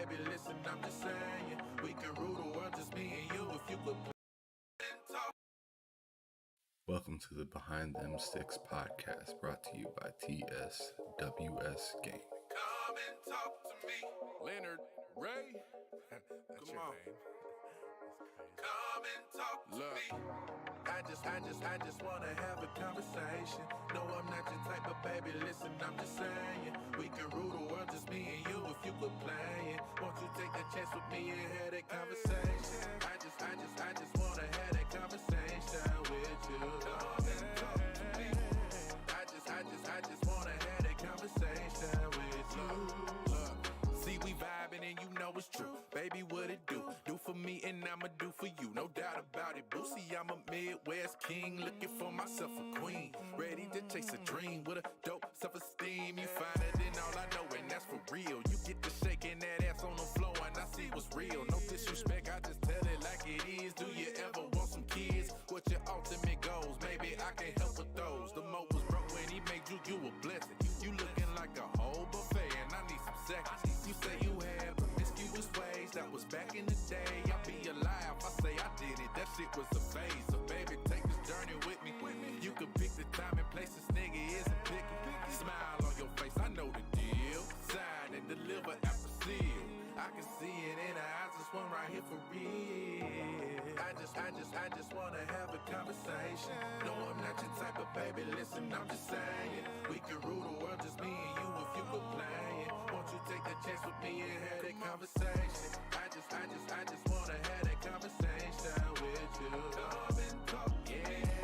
baby, listen, I'm just saying. We can rule the world, just me and you, if you could talk. Welcome to the Behind Them Sticks podcast, brought to you by TSWS Gaming. Come and talk to me, Lennard Ray. Come on. Come and talk to me. I just wanna have a conversation. No, I'm not your type of baby. Listen, I'm just saying. We can rule the world, just me and you, if you could play it. Won't you take a chance with me and have that conversation? I just wanna have that conversation with you. Come and talk to me. I just wanna have that conversation with you. Look, see, we vibing and you know it's true. Baby, what it do? Do for me and I'ma do for you. No doubt about it, Boosie. I'm a Midwest king, looking for myself a queen. Ready to chase a dream with a dope self-esteem. You find it in all I know, and that's for real. You get to shaking that ass on the floor, and I see what's real. No disrespect, I just tell it like it is. Do you ever want some kids? What your ultimate goals? Maybe I can help with those. The mo was broke when he made you a blessing. You looking like a whole buffet, and I need some seconds. You say you had promiscuous ways, that was back in the day. I'll be alive, I say I did it. That shit was a phase. So baby, take this journey with me. You can pick the time and place, this nigga isn't picky. Smile on your face, I know the deal. Sign and deliver after seal. I can see it in her eyes, this one right here for real. I just wanna have a conversation. No, I'm not your type of baby, listen, I'm just saying. We can rule the world, just me and you, if you could play it. Won't you take a chance with me and have that conversation? I just wanna have that conversation with you. Come and talk, yeah.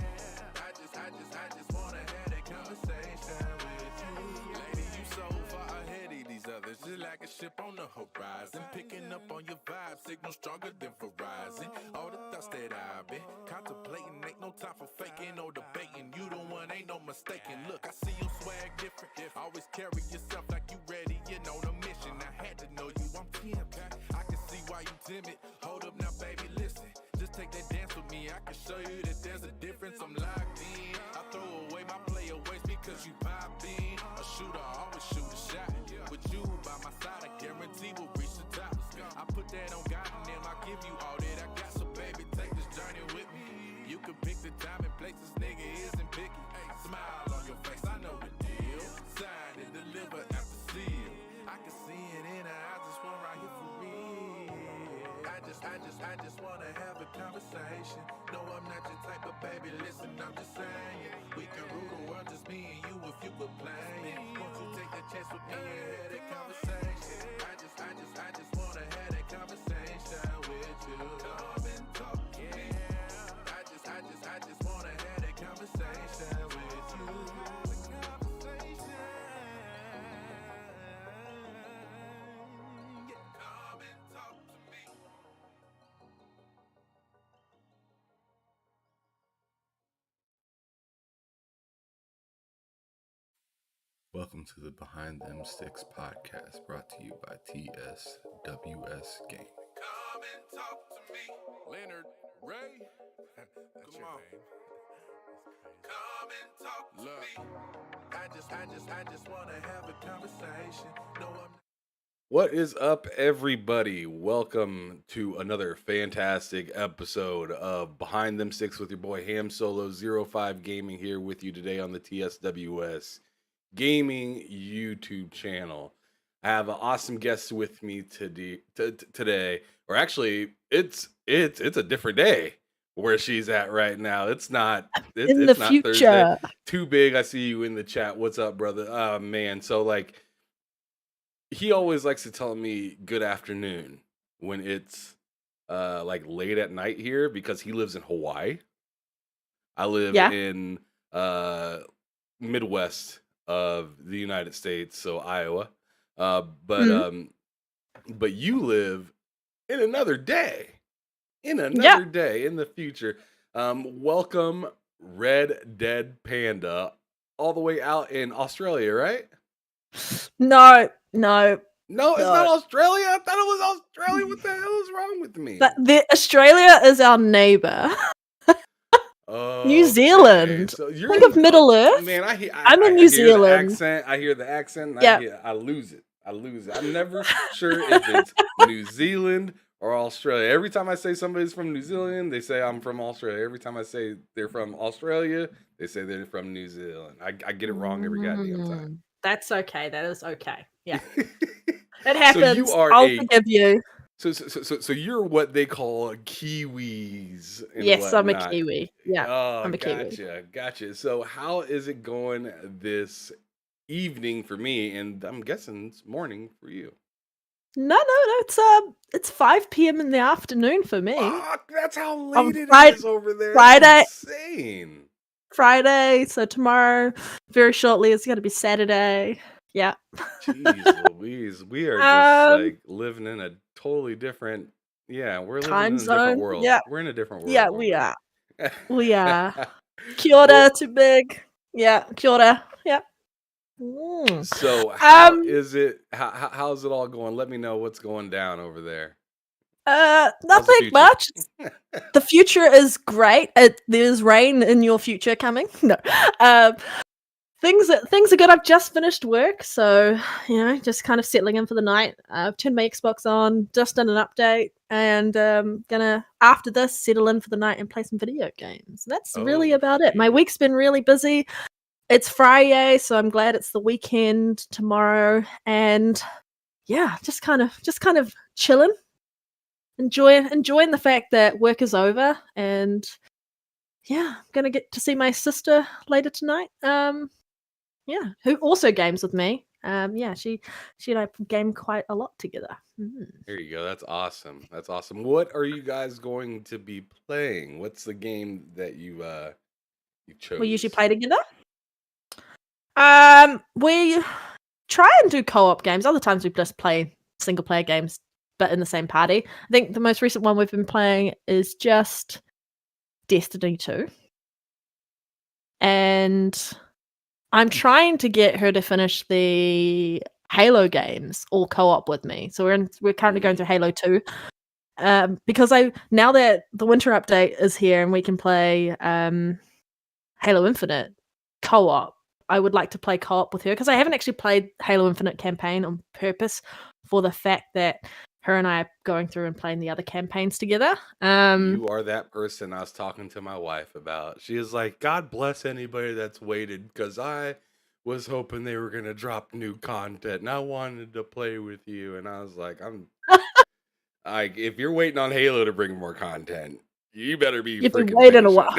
I just wanna have that conversation with you. Lady, you so far ahead of these others, just like a ship on the horizon. Picking up on your vibe, signal stronger than Verizon. All the thoughts that I've been contemplating, ain't no time for faking or debating. You the one, ain't no mistaking. Look, I see your swag different. Always carry yourself like you ready, you know the mission. I had to know you, I'm tempted. I can see why you timid. Hold up now, baby, listen. Just take that dance with me, I can show you that there's a difference. I'm locked in. I throw away my player ways because you pop in. A shooter always shoot a shot. With you by my side, I guarantee we'll reach the top. I put that on God and then I give you all that I got. So baby, take this journey with me. You can pick the time and place, this nigga isn't picky. Smile on your face, I know the deal. Sign and deliver after seal. I can see it in her eyes, this one right here for real. I just wanna have a conversation. No, I'm not your type of baby, listen, I'm just saying. We can rule the world, just me and you, if you could play it. Won't you take a chance with me and have that conversation? I just wanna have that conversation with you. Come and talk, yeah. I just wanna have that conversation with you. Come and talk to me. Welcome to the Behind Them Sticks podcast, brought to you by TSWS Gaming. Come and talk to me, Lennard Ray. Come on. Come and talk to me. I just wanna have a conversation. No, I'm not. What is up, everybody? Welcome to another fantastic episode of Behind Them Sticks with your boy Ham Solo 05 Gaming here with you today on the TSWS Gaming YouTube channel. I have an awesome guest with me today, or actually, it's a different day where she's at right now. It's not future. Thursday. Too big. I see you in the chat. What's up, brother? Oh man, so like he always likes to tell me good afternoon when it's like late at night here because he lives in Hawaii. I live in Midwest of the United States, so Iowa. But you live in another day. Day in the future. Welcome, RedDeadPanda, all the way out in Australia, right? No, it's not Australia. I thought it was Australia. What the hell is wrong with me? But Australia is our neighbor. New Zealand. So think of Middle Earth. Man, I'm in New Zealand. I hear the accent. I lose it. I lose it. I'm never sure if it's New Zealand or Australia. Every time I say somebody's from New Zealand, they say I'm from Australia. Every time I say they're from Australia, they say they're from New Zealand. I get it wrong every goddamn time. That's okay. That is okay. Yeah. So It you happens. are I'll forgive you. So you're what they call Kiwis and Yes, I'm a whatnot. Kiwi. Yeah, Oh, I'm a Kiwi. gotcha. So how is it going this evening for me? And I'm guessing it's morning for you. No, it's 5 p.m. in the afternoon for me. Fuck, that's how On late it Friday- is over there. Friday- That's insane. Friday, so tomorrow, very shortly, it's going to be Saturday. Yeah. Jeez Louise, we are just like living in a totally different, we're living time in a zone. different world. Yeah. We're in a different world. Yeah, over we there. are. We are. Kia ora, Well, too big. Yeah, kia ora. Yeah. So how is it? How's it all going? Let me know what's going down over there. Nothing much. The future is great. There's rain in your future coming. No. Things are good. I've just finished work, so just kind of settling in for the night. I've turned my Xbox on, just done an update, and gonna after this settle in for the night and play some video games. That's really about it. My week's been really busy. It's Friday, so I'm glad it's the weekend tomorrow, and just kind of chilling, enjoying the fact that work is over, and I'm gonna get to see my sister later tonight. Who also games with me. She and I game quite a lot together. There you go. That's awesome. What are you guys going to be playing? What's the game that you chose? We usually play together. We try and do co-op games. Other times we just play single player games, but in the same party. I think the most recent one we've been playing is just Destiny 2. And I'm trying to get her to finish the Halo games all co-op with me. So we're currently going through Halo 2. Because now that the winter update is here and we can play Halo Infinite co-op, I would like to play co-op with her because I haven't actually played Halo Infinite campaign on purpose for the fact that her and I are going through and playing the other campaigns together. You are that person I was talking to my wife about. She is like, God bless anybody that's waited because I was hoping they were going to drop new content and I wanted to play with you. And I was like, if you're waiting on Halo to bring more content, you better be You've been freaking waiting a while.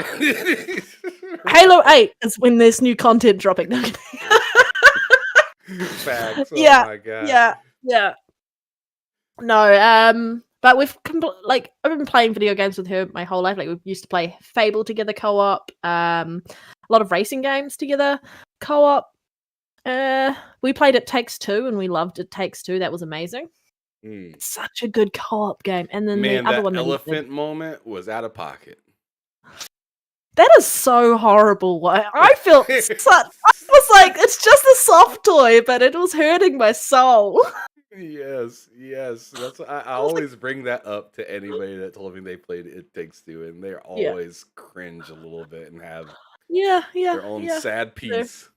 Halo 8 is when there's new content dropping. Facts. Oh my god. Yeah. No, but I've been playing video games with her my whole life. Like we used to play Fable together co-op, a lot of racing games together co-op. We played It Takes Two and we loved It Takes Two. That was amazing. It's such a good co-op game. And then the other one, elephant moment was out of pocket. That is so horrible. I felt I was like, it's just a soft toy, but it was hurting my soul. Yes. That's I always bring that up to anybody that told me they played It Takes Two, and they always cringe a little bit and have their own sad piece.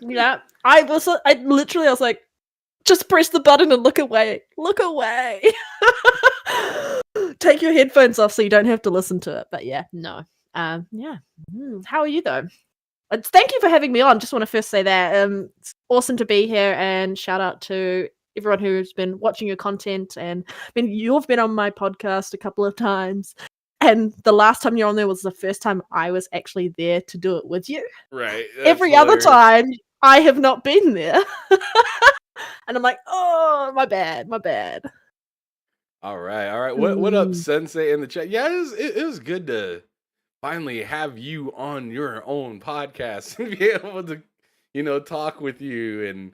Yeah, I was like, just press the button and look away. Take your headphones off so you don't have to listen to it. But no. How are you though? Thank you for having me on. Just want to first say that it's awesome to be here, and shout out to everyone who's been watching your content. And you've been on my podcast a couple of times, and the last time you're on there was the first time I was actually there to do it with you. Right. Every other time I have not been there, and I'm like, oh, my bad. All right. What up, Sensei in the chat? Yeah, it was good to finally have you on your own podcast and be able to, talk with you and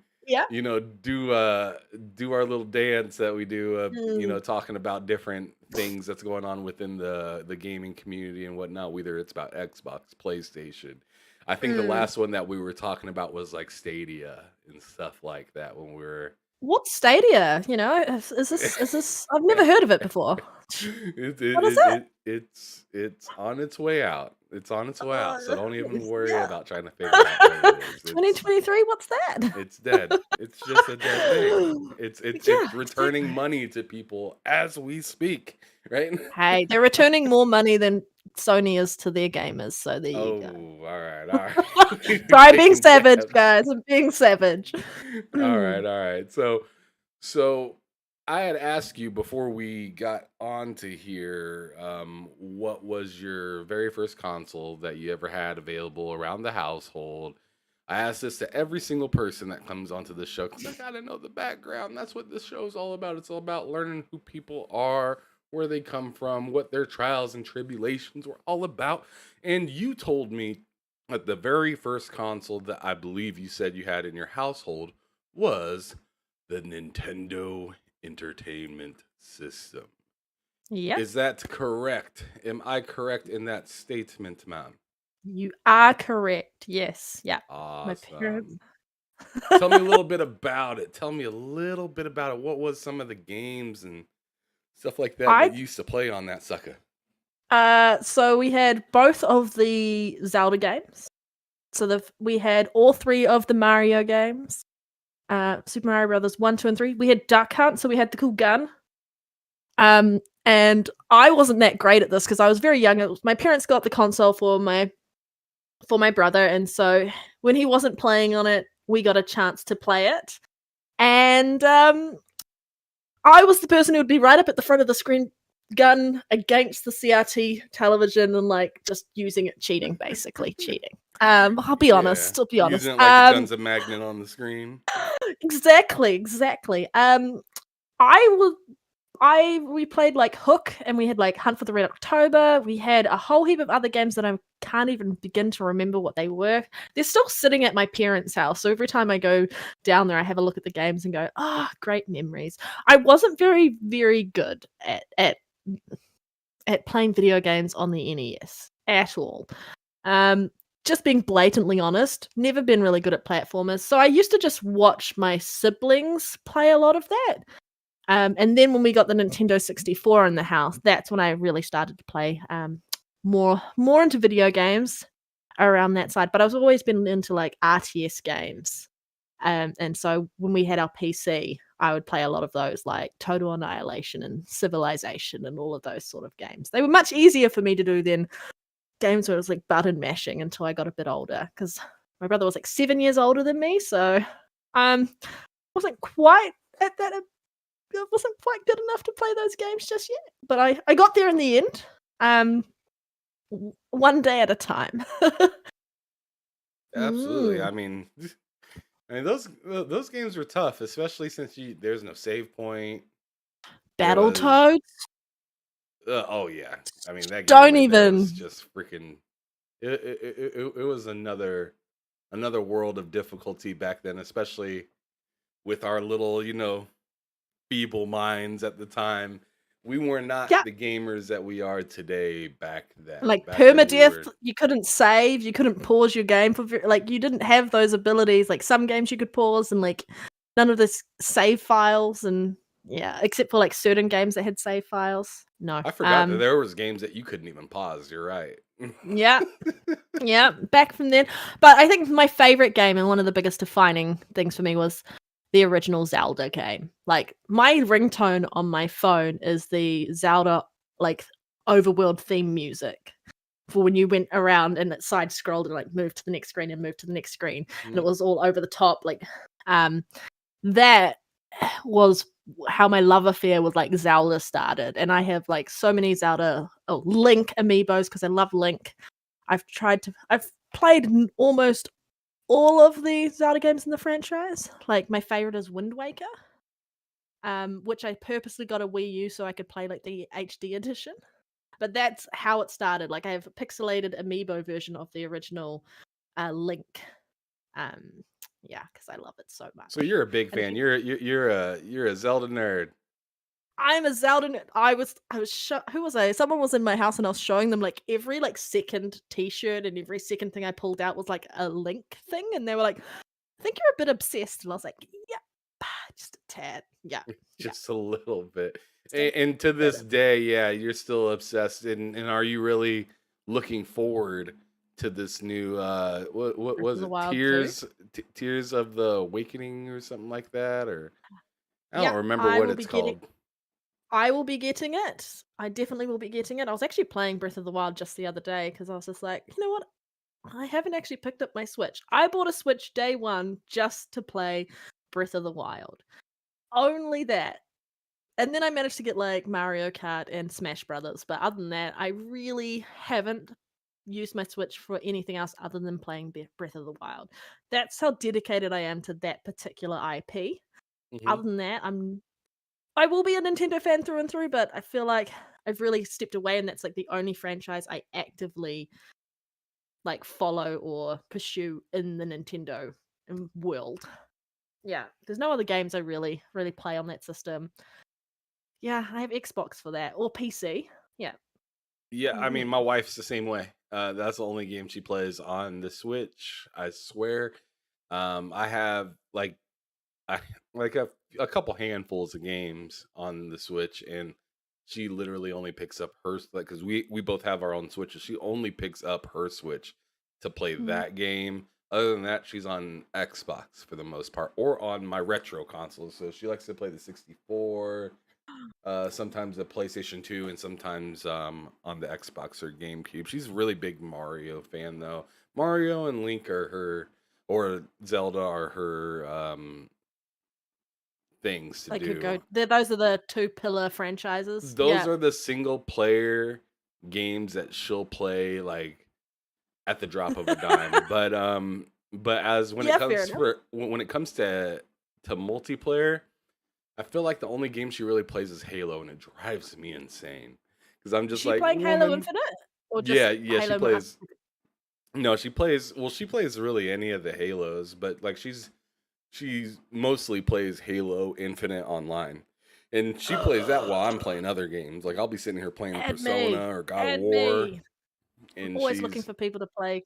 do our little dance that we do, talking about different things that's going on within the gaming community and whatnot, whether it's about Xbox, PlayStation. I think the last one that we were talking about was like Stadia and stuff like that when we were. What's Stadia? Is this? I've never heard of it before. What is that? It's on its way out. It's on its way out, so don't even worry Yeah. about trying to figure out what it is. 2023, what's that? It's dead. It's just a dead thing. It's Yeah, returning exactly. money to people as we speak, right? Hey, they're returning more money than Sony is to their gamers, so there you go. Oh, all right, all right. Sorry, I'm being Taking savage, dabs. guys. I'm being savage. All right, all right. So I had asked you before we got onto here, what was your very first console that you ever had available around the household? I asked this to every single person that comes onto the show because I gotta know the background. That's what this show's all about. It's all about learning who people are, where they come from, what their trials and tribulations were all about. And you told me that the very first console that I believe you said you had in your household was the Nintendo Entertainment System. Yep, Is that correct? Am I correct in that statement, ma'am? you are correct. Yes, yeah. My parents. Awesome. Tell me a little bit about it. Tell me a little bit about it. What was some of the games and stuff like that I that you used to play on that sucker? so we had both of the Zelda games. So we had all three of the Mario games. Super Mario Brothers 1, 2, and 3. We had Duck Hunt, so we had the cool gun. And I wasn't that great at this because I was very young. My parents got the console for my brother, and so when he wasn't playing on it, we got a chance to play it. And I was the person who would be right up at the front of the screen, gun against the CRT television, and like just using it, cheating, basically cheating. I'll be Yeah. honest. I'll be honest. Using it like a guns a magnet on the screen. Exactly. I was we played like Hook, and we had like Hunt for the Red October. We had a whole heap of other games that I can't even begin to remember what they were. They're still sitting at my parents' house, so every time I go down there, I have a look at the games and go, "Ah, great memories." I wasn't very, very good at playing video games on the NES at all. Just being blatantly honest, never been really good at platformers. So I used to just watch my siblings play a lot of that. And then when we got the Nintendo 64 in the house, that's when I really started to play more into video games around that side. But I've always been into like RTS games. And so when we had our PC, I would play a lot of those, like Total Annihilation and Civilization and all of those sort of games. They were much easier for me to do than games where it was like button mashing until I got a bit older, because my brother was like 7 years older than me, so wasn't quite at that. I wasn't quite good enough to play those games just yet, but I got there in the end. One day at a time. Absolutely. I Mm. mean, those games were tough, especially since there's no save point. There was Battletoads. oh yeah. I mean that game Don't right there was even. just freaking. It was another world of difficulty back then, especially with our little feeble minds at the time. We were not Yeah, the gamers that we are today back then. like Back then we permadeath. were You couldn't save. You couldn't pause your game for like you didn't have those abilities. Like some games you could pause, and like none of this save files, and yeah, except for like certain games that had save files. No. I forgot that there was games that you couldn't even pause. You're right. Yeah. Yeah, back from then. But I think my favorite game and one of the biggest defining things for me was the original Zelda game. Like my ringtone on my phone is the Zelda like overworld theme music for when you went around and it side scrolled and like moved to the next screen and moved to the next screen, and it was all over the top. Like that was how my love affair with like Zelda started. And I have like so many Link amiibos because I love Link. I've played almost all of the Zelda games in the franchise. Like my favorite is Wind Waker, which I purposely got a Wii U so I could play like the HD edition. But that's how it started. Like I have a pixelated amiibo version of the original Link. Yeah, because I love it so much. So you're a big And fan. You're a Zelda nerd. I'm a Zelda. I was who was I? Someone was in my house and I was showing them like every like second T-shirt and every second thing I pulled out was like a Link thing, and they were like, "I think you're a bit obsessed," and I was like, "Yeah, just a tad, yeah, Just a little bit. just a And to bit this day, yeah, you're still obsessed. And are you really looking forward to this new what Breath was of the it? Wild 2. Tears of the Awakening or something like that, or I don't Yeah, remember I what will it's be getting. called. I will be getting it. I definitely will be getting it. I was actually playing Breath of the Wild just the other day because I was just like, you know what? I haven't actually picked up my Switch. I bought a Switch day one just to play Breath of the Wild. Only that. And then I managed to get like Mario Kart and Smash Brothers. But other than that, I really haven't used my Switch for anything else other than playing Breath of the Wild. That's how dedicated I am to that particular IP. Hmm. Other than that, I will be a Nintendo fan through and through, but I feel like I've really stepped away, and that's like the only franchise I actively like follow or pursue in the Nintendo world. Yeah, there's no other games I really play on that system. Yeah, I have Xbox for that or PC. Yeah. Yeah, What I about mean, you? my wife's the same way. That's the only game she plays on the Switch. I swear. I have I like a couple handfuls of games on the Switch, and she literally only picks up her because we both have our own Switches. She only picks up her Switch to play Mhm. that game. Other than that, she's on Xbox for the most part, or on my retro consoles. So she likes to play the 64, sometimes the PlayStation 2, and sometimes on the Xbox or GameCube. She's a really big Mario fan though. Mario and Link are her, or Zelda are her things to They could go. do. Those are the two pillar franchises. Those Yeah. are the single player games that she'll play like at the drop of a dime. But as when it Yeah, fair comes enough. for when it comes to multiplayer, I feel like the only game she really plays is Halo, and it drives me insane because I'm Is just she like, playing Halo woman. Infinite or Yeah, just yeah, she Halo? plays. No, she plays. Well, she plays really any of the Halos, but like she mostly plays Halo Infinite online. And she plays that while I'm playing other games. Like I'll be sitting here playing Add me. Persona or God of Add War, me. I'm and always looking for people to play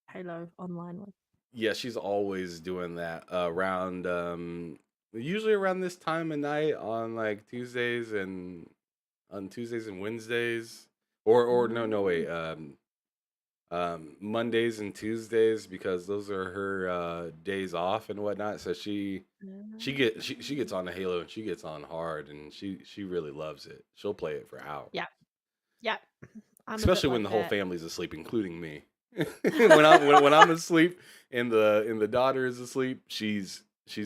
Halo online with. she's always doing that around usually around this time of night on like Tuesdays and Wednesdays. Or no Mm. wait, Mondays and Tuesdays because those are her days off and whatnot. So she gets on the Halo and she gets on hard and she really loves it. She'll play it for hours, Yeah, yeah. I'm a bit especially when like the whole that. family's asleep, including me. When I'm asleep and the daughter is asleep, she's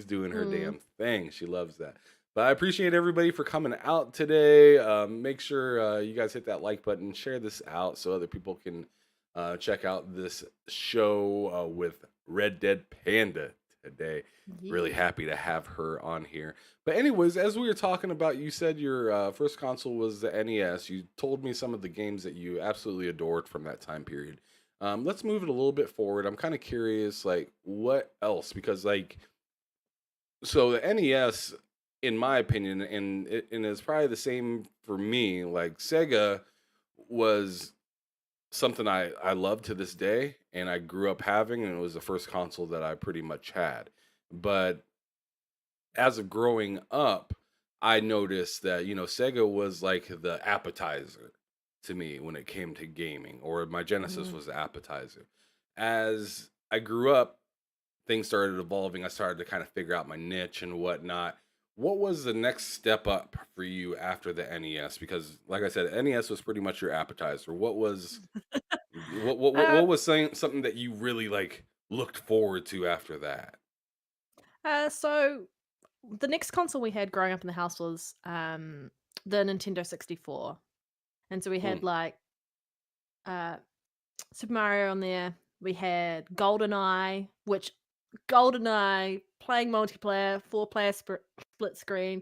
doing her Mm. damn thing. She loves that. But I appreciate everybody for coming out today. Make sure you guys hit that like button, share this out so other people can check out this show with Red Dead Panda today. Really Yeah. happy to have her on here. But anyways, as we were talking about, you said your first console was the NES. You told me some of the games that you absolutely adored from that time period. Let's move it a little bit forward. I'm kind of curious, like what else? Because like, so the NES, in my opinion, and it's probably the same for me. Like Sega was something I love to this day, and I grew up having, and it was the first console that I pretty much had. But as of growing up, I noticed that Sega was like the appetizer to me when it came to gaming, or my Genesis Mm. was the appetizer. As I grew up, things started evolving. I started to kind of figure out my niche and whatnot. What was the next step up for you after the NES? Because, like I said, NES was pretty much your appetizer. What Um, was something that you really like looked forward to after that? so the next console we had growing up in the house was the Nintendo 64. And so we Hmm. had like uh Super Mario on there. We had GoldenEye, which GoldenEye playing multiplayer, four-player split screen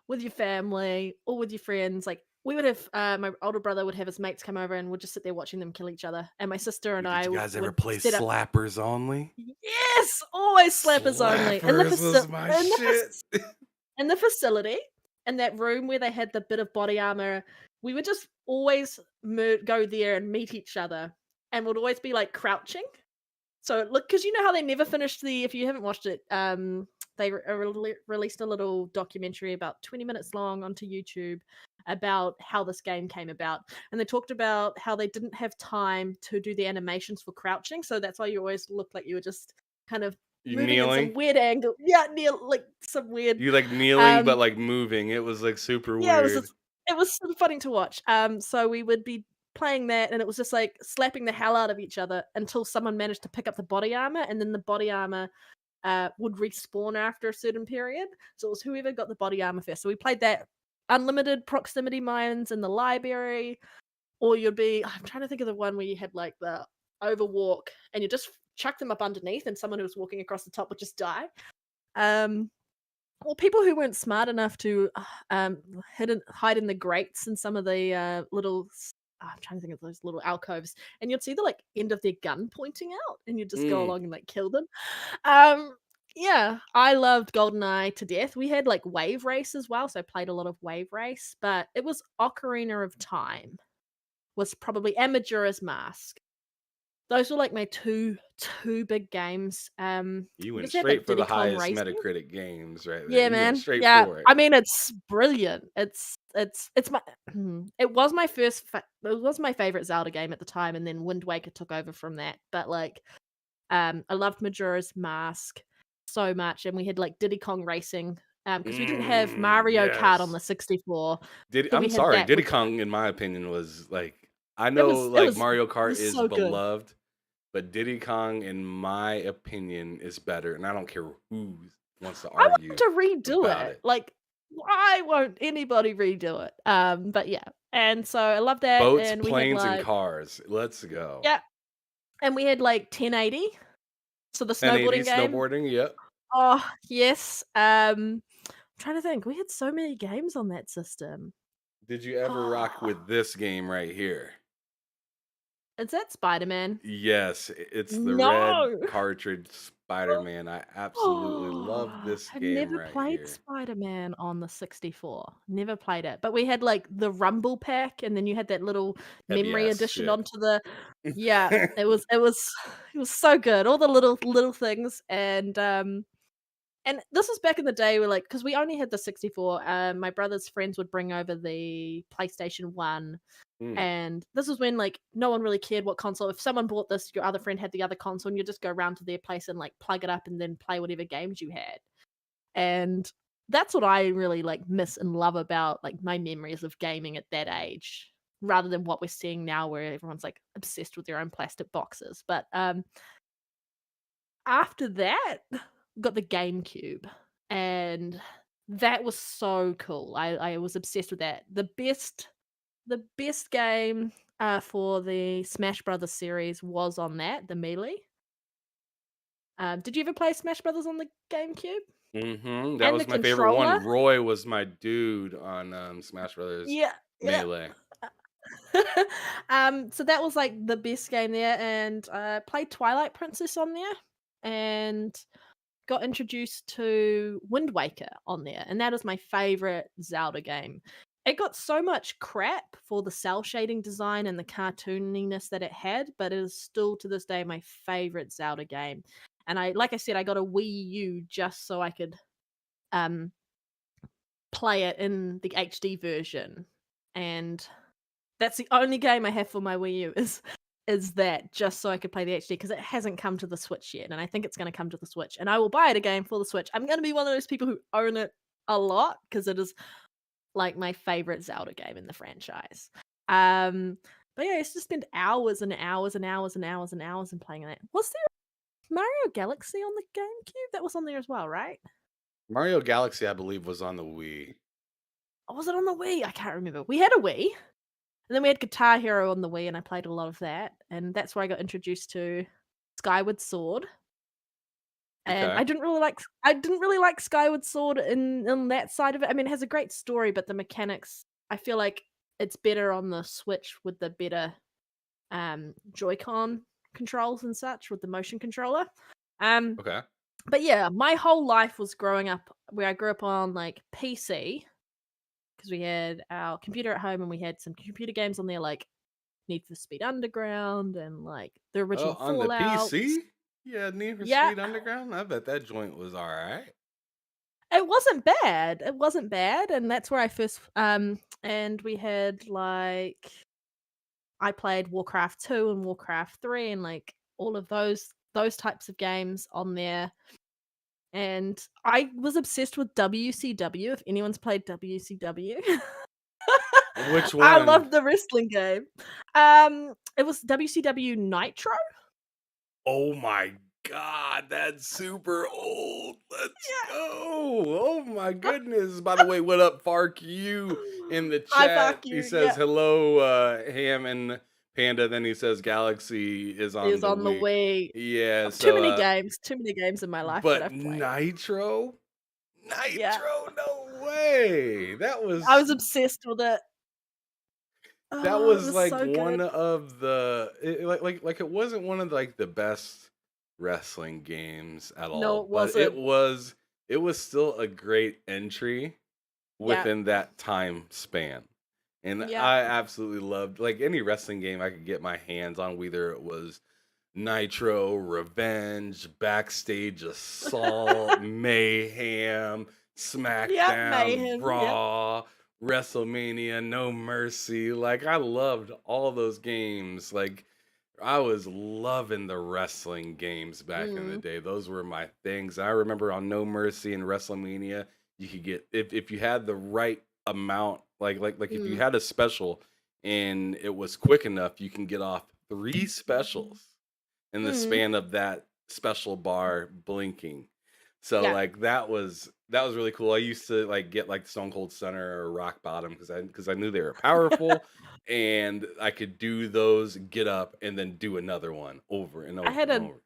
with your family or with your friends. Like we would have, my older brother would have his mates come over, and we'd just sit there watching them kill each other. And my sister and Did I you guys ever would play set up. Slappers Only? Yes, always slappers only in the Slappers was my shit. in the facility, in that room where they had the bit of body armor. We would just always go there and meet each other, and would always be like crouching. So look, because you know how they never finished the. If you haven't watched it, they released a little documentary about 20 minutes long onto YouTube about how this game came about, and they talked about how they didn't have time to do the animations for crouching, so that's why you always look like you were just kind of You moving in some kneeling? weird angle. Yeah, like some weird. You like kneeling, but Um, like moving. It was like super yeah, weird. it was sort of funny to watch. So we would be playing that, and it was just like slapping the hell out of each other until someone managed to pick up the body armor, and then the body armor would respawn after a certain period. So it was whoever got the body armor first. So we played that unlimited proximity mines in the library, or you'd be, I'm trying to think of the one where you had like the overwalk and you just chuck them up underneath and someone who was walking across the top would just die. Or people who weren't smart enough to hide in the grates and some of the little I'm trying to think of those little alcoves, and you'd see the like end of their gun pointing out, and you'd just go along and like kill them. Yeah, I loved GoldenEye to death. We had like Wave Race as well, so I played a lot of Wave Race, but it was Ocarina of Time was probably and Majora's Mask. Those were like my two big games. You We went also had like straight for the Diddy Kong highest Racing. Metacritic games right there. Yeah, You went man. straight Yeah, for it. I mean it's brilliant. It's my it was my it was my favorite Zelda game at the time, and then Wind Waker took over from that. But like, I loved Majora's Mask so much, and we had like Diddy Kong Racing because we didn't have Mario Kart on Yes. the 64. So I'm we had sorry, that, Diddy which Kong, in my opinion, was like, I know it like was Mario it Kart was is so good. beloved, but Diddy Kong, in my opinion, is better, and I don't care who wants to I want argue to redo about it. it. Like, why won't anybody redo it? But yeah, and so I love that, Boats, and we had planes, and like cars. Let's go. yeah, and we had like 1080, so the 1080 snowboarding game. snowboarding. Yep. Oh yes. Trying to think, we had so many games on that system. Did you ever rock Oh, with this game right here? is that Spider-Man? Yes, it's the red No. cartridge Spider-Man. I absolutely love Oh, this I've game never right played here. Spider-Man on the 64. Never played it. But we had like the Rumble pack, and then you had that little Heavy memory ass addition shit. onto the yeah, it was so good. All the little things, and this was back in the day where like because we only had the 64, my brother's friends would bring over the PlayStation 1. Mm. And this was when like no one really cared what console. If someone bought this, your other friend had the other console, and you just go around to their place and like plug it up and then play whatever games you had. And that's what I really like miss and love about like my memories of gaming at that age, rather than what we're seeing now where everyone's like obsessed with their own plastic boxes. But after that, got the GameCube, and that was so cool. I was obsessed with that. The best game for the Smash Brothers series was on that, the Melee. Did you ever play Smash Brothers on the GameCube? That And the was my favorite controller? one. Roy was my dude on Smash Brothers Yeah, yeah. Melee. So that was like the best game there, and played Twilight Princess on there, and got introduced to Wind Waker on there, and that is my favorite Zelda game. It got so much crap for the cell shading design and the cartooniness that it had, but it is still to this day my favorite Zelda game. And like I said, I got a Wii U just so I could play it in the HD version. And that's the only game I have for my Wii U is that, just so I could play the HD, because it hasn't come to the Switch yet, and I think it's going to come to the Switch, and I will buy it again for the Switch. I'm going to be one of those people who own it a lot because it is like my favorite Zelda game in the franchise. But yeah, I used to spend hours and hours and hours and hours and hours in playing it. Was there Mario Galaxy on the GameCube? That was on there as well, right? Mario Galaxy, I believe, was on the Wii. Or was it on the Wii? I can't remember. We had a Wii. And then we had Guitar Hero on the Wii, and I played a lot of that. And that's where I got introduced to Skyward Sword. And Okay. I didn't really like Skyward Sword in that side of it. I mean, it has a great story, but the mechanics, I feel like it's better on the Switch with the better Joy-Con controls and such with the motion controller. Okay. But yeah, my whole life was growing up where I grew up on like PC, because we had our computer at home and we had some computer games on there like Need for Speed Underground and like the Oh, original on the Fallout. PC? Yeah, Need for Yeah, Speed Underground? I bet that joint was all right. It wasn't bad. It wasn't bad, and that's where I first and we had like I played Warcraft 2 and Warcraft 3 and like all of those types of games on there. And I was obsessed with WCW, if anyone's played WCW. Which I one? loved the wrestling game. It was WCW Nitro. Oh my God, that's super old. Let's Yeah. go. Oh my goodness. By the way, what up, Fark you in the I chat? fuck He you. says Yeah. hello, Ham and Panda. Then he says Galaxy is on Is the on the Wii. Wii. Yeah, Too many so games in my life that but I've played. Nitro? Yeah. Nitro, no way. That I was was obsessed with it. that Oh, it was was like so one good. of the like it wasn't one of like the best wrestling games at No, all, it but wasn't. it was still a great entry Yeah. within that time span. And Yeah. I absolutely loved like any wrestling game I could get my hands on, whether it was Nitro, Revenge, Backstage Assault, Mayhem, Yeah, SmackDown, Mayhem. Yep. Raw, WrestleMania, No Mercy. Like I loved all those games. Like I was loving the wrestling games back in the Mm. day. Those were my things. I remember on No Mercy and WrestleMania, you could get if you had the right amount, like if you Mm. had a special and it was quick enough, you can get off 3 specials in the Mm. span of that special bar blinking. So Yeah. like that was really cool. I used to like get like Stone Cold Stunner or Rock Bottom because I knew they were powerful and I could do those, get up, and then do another one over and I over had and an over.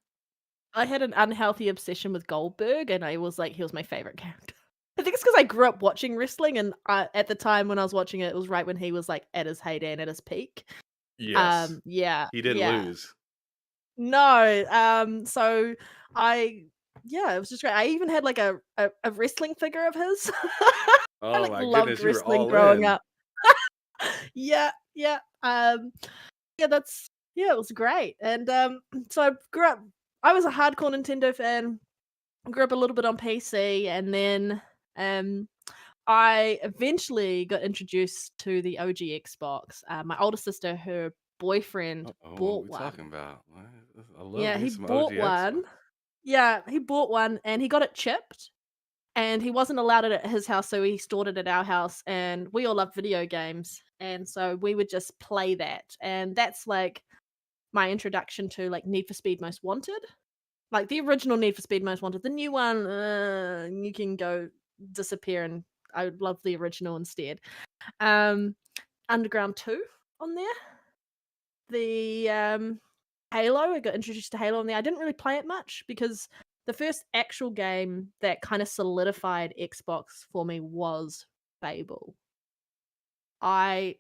I had an unhealthy obsession with Goldberg, and I was like, he was my favorite character. I think it's because I grew up watching wrestling, and at the time when I was watching it, it was right when he was like at his heyday and at his peak. Yes. Yeah, He didn't yeah. lose. No, so it was just great. I even had like a wrestling figure of his. I Oh like my loved goodness, you were wrestling all growing in. up. Yeah, yeah. It was great. And so I was a hardcore Nintendo fan. Grew up a little bit on PC, and then um I eventually got introduced to the OG Xbox. My older sister, her boyfriend Oh, what are bought we one. talking about? I love Yeah, me he some OG bought Xbox. one. Yeah, he bought one and he got it chipped, and he wasn't allowed it at his house, so he stored it at our house, and we all love video games, and so we would just play that, and that's like my introduction to like Need for Speed Most Wanted. Like the original Need for Speed Most Wanted. The new one, you can go disappear, and I would love the original instead. Underground 2 on there. The Halo, I got introduced to Halo on there. I didn't really play it much because the first actual game that kind of solidified Xbox for me was Fable. I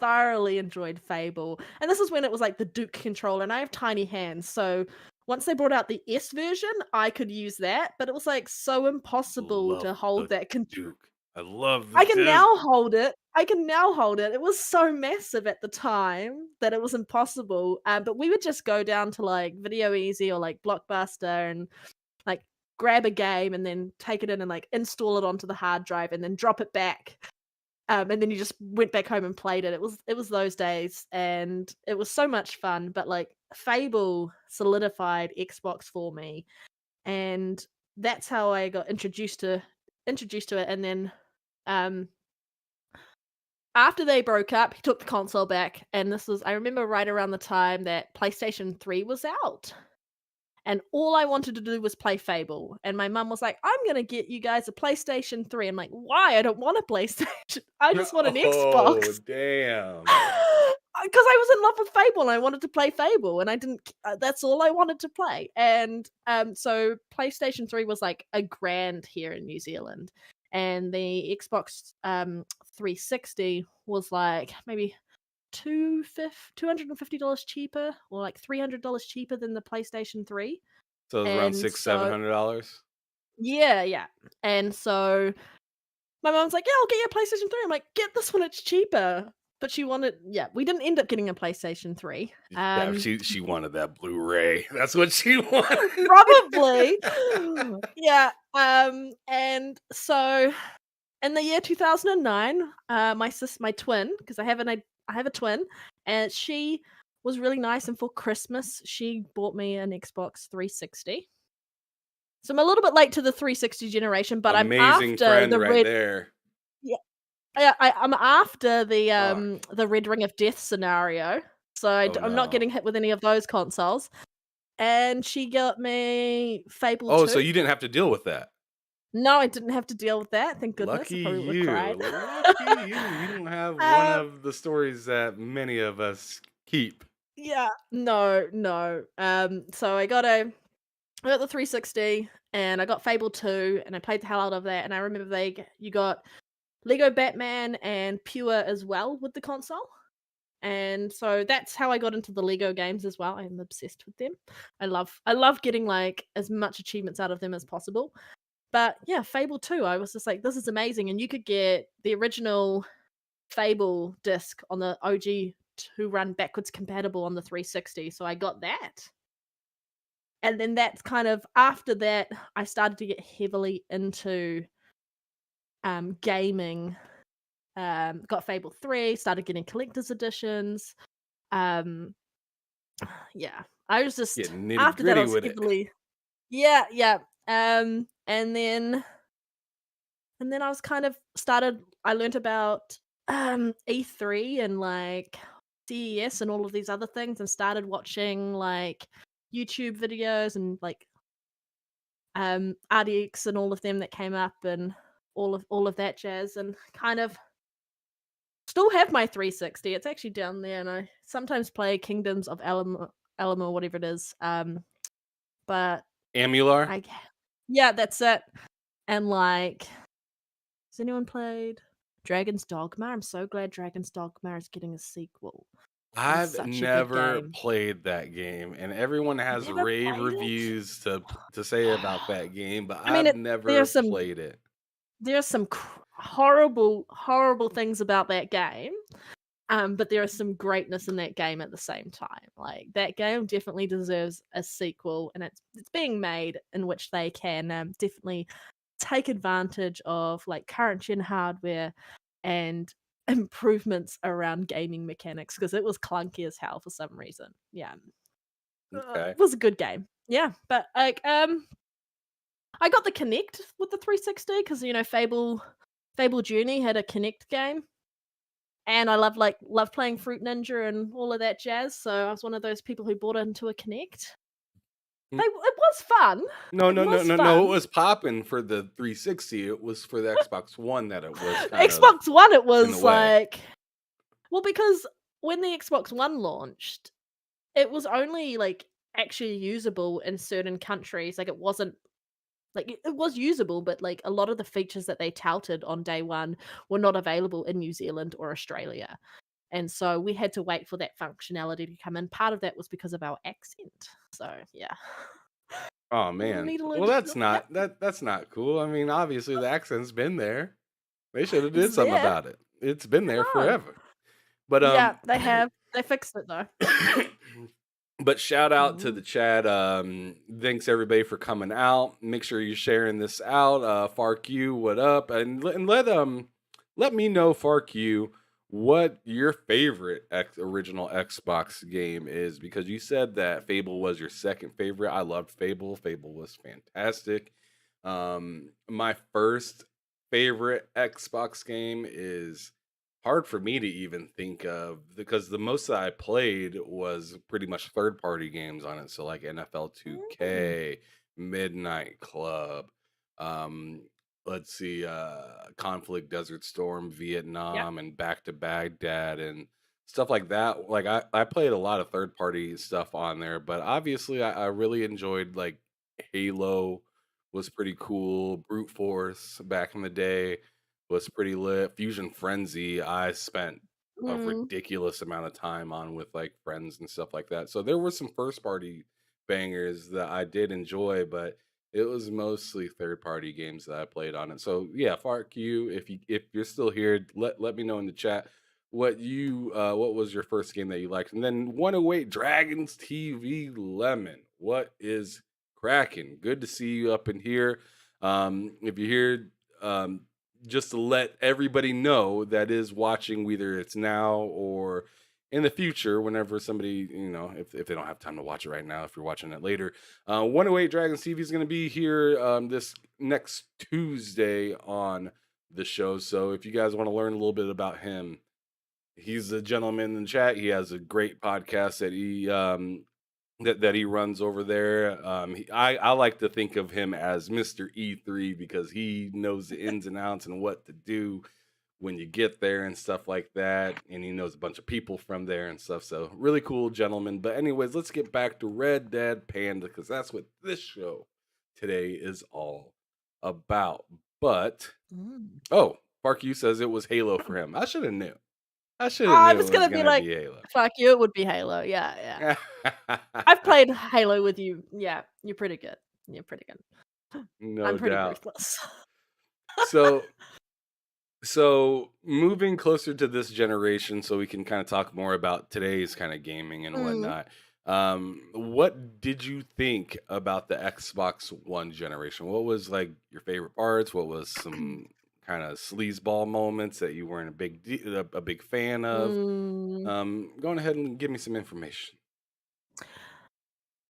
thoroughly enjoyed Fable. And this is when it was like the Duke controller, and I have tiny hands, so once they brought out the S version, I could use that, but it was like so impossible Love to hold the that Duke. I love the I can Duke. now hold it. I can now hold it. It was so massive at the time that it was impossible. But we would just go down to like Video Easy or like Blockbuster and like grab a game and then take it in and like install it onto the hard drive and then drop it back. And then you just went back home and played it. It was those days, and it was so much fun. But like Fable solidified Xbox for me, and that's how I got introduced to it. And then um after they broke up, he took the console back, and this was I remember right around the time that PlayStation 3 was out. And all I wanted to do was play Fable. And my mum was like, I'm gonna get you guys a PlayStation 3. I'm like, why? I don't want a PlayStation. I just want an Oh, Xbox. damn. Because I was in love with Fable and I wanted to play Fable, and I didn't that's all I wanted to play. And so PlayStation 3 was like a grand here in New Zealand, and the Xbox 360 was like maybe $250 cheaper, or like $300 cheaper than the PlayStation 3. So it was around And six, so $700. yeah. And so my mom's like, "Yeah, I'll get you a PlayStation 3." I'm like, "Get this one, it's cheaper." But we didn't end up getting a PlayStation 3. Yeah, she wanted that Blu-ray. That's what she wanted. Probably. Yeah. And so in the year 2009, my twin, because I have a twin, and she was really nice. And for Christmas, she bought me an Xbox 360. So I'm a little bit late to the 360 generation, but I'm Amazing after friend the right red. there. Yeah, I'm after Fuck. the Red Ring of Death scenario. So Oh I'm not no. getting hit with any of those consoles. And she got me Fable Oh, 2. so you didn't have to deal with that. No, I didn't have to deal with that. Thank goodness. I Lucky probably would have you. cried. Lucky you. You don't have one Um, of the stories that many of us keep. yeah, no. So I got the 360 and I got Fable 2 and I played the hell out of that. And I remember you got Lego Batman and Pure as well with the console. And so that's how I got into the Lego games as well. I'm obsessed with them. I love getting like as much achievements out of them as possible. But yeah, Fable 2, I was just like, this is amazing. And you could get the original Fable disc on the OG to run backwards compatible on the 360. So I got that. And then that's kind of after that, I started to get heavily into gaming. Got Fable 3, started getting collector's editions. Um, yeah, I was just Get nitty after that I gritty was with it. heavily yeah. And then I was kind of I learned about E3 and like CES and all of these other things and started watching like YouTube videos and like RDX and all of them that came up and all of that jazz and kind of still have my 360. It's actually down there and I sometimes play Kingdoms of Elama or whatever it is. But Amular? I yeah, that's it. And like has anyone played Dragon's Dogma? I'm so glad Dragon's Dogma is getting a sequel. It is I've such a good never game. played that game, and everyone has Never rave played it? reviews to say about that game, but I mean, I've never played it. there's some horrible things about that game. But there is some greatness in that game at the same time. Like that game definitely deserves a sequel, and it's being made in which they can definitely take advantage of like current gen hardware and improvements around gaming mechanics because it was clunky as hell for some reason. Yeah, Okay. it was a good game. Yeah, but like I got the Kinect with the 360 because Fable Journey had a Kinect game. And I love playing Fruit Ninja and all of that jazz, so I was one of those people who bought into a Kinect. It was fun. No, It no, no, was no, no. It fun. was popping for the 360. It was for the Xbox One that it was kind of Xbox One, it in the was way. like well, because when the Xbox One launched, it was only like actually usable in certain countries. Like it wasn't like it was usable, but like a lot of the features that they touted on day one were not available in New Zealand or Australia. And so we had to wait for that functionality to come in. Part of that was because of our accent. So yeah. Oh You man. need to learn Well, to that's speak that. that's not cool. I mean, obviously the accent's been there. They should have did It's something there. about it. It's been I there know. forever. But Yeah, they have. They fixed it though. but shout out to the Mm. chat. Thanks everybody for coming out. Make sure you're sharing this out. FarQ, what up? And let me know, FarQ, what your favorite original Xbox game is, because you said that Fable was your second favorite. I loved Fable. Fable was fantastic. My first favorite Xbox game is hard for me to even think of because the most that I played was pretty much third party games on it. So like NFL Mm. 2K, Midnight Club, um, let's see, Conflict, Desert Storm, Yep. Vietnam, and Back to Baghdad and stuff like that. Like I played a lot of third party stuff on there, but obviously I really enjoyed like Halo was pretty cool, Brute Force back in the day was pretty lit. Fusion Frenzy, I spent a Mm. ridiculous amount of time on with like friends and stuff like that. So there were some first party bangers that I did enjoy, but it was mostly third party games that I played on it. So yeah, Fark you, if you're still here, let me know in the chat what was your first game that you liked. And then 108 Dragons TV Lemon. What is cracking? Good to see you up in here. If you're here, just to let everybody know that is watching, whether it's now or in the future, whenever somebody, if they don't have time to watch it right now, if you're watching it later, 108 Dragons TV is going to be here this next Tuesday on the show. So if you guys want to learn a little bit about him, he's a gentleman in the chat. He has a great podcast that he runs over there. I like to think of him as Mr. E3 because he knows the ins and outs and what to do when you get there and stuff like that. And he knows a bunch of people from there and stuff. So really cool gentleman. But anyways, let's get back to RedDeadPanda because that's what this show today is all about. But Park U says it was Halo for him. I should have knew. I was It gonna was be gonna like, be Halo. fuck you, it would be Halo. Yeah. I've played Halo with you. Yeah, you're pretty good. No I'm pretty doubt. ruthless. So moving closer to this generation, so we can kind of talk more about today's kind of gaming and whatnot. What did you think about the Xbox One generation? What was like your favorite parts? What was some kind of sleazeball moments that you weren't a big fan of? Go ahead and give me some information.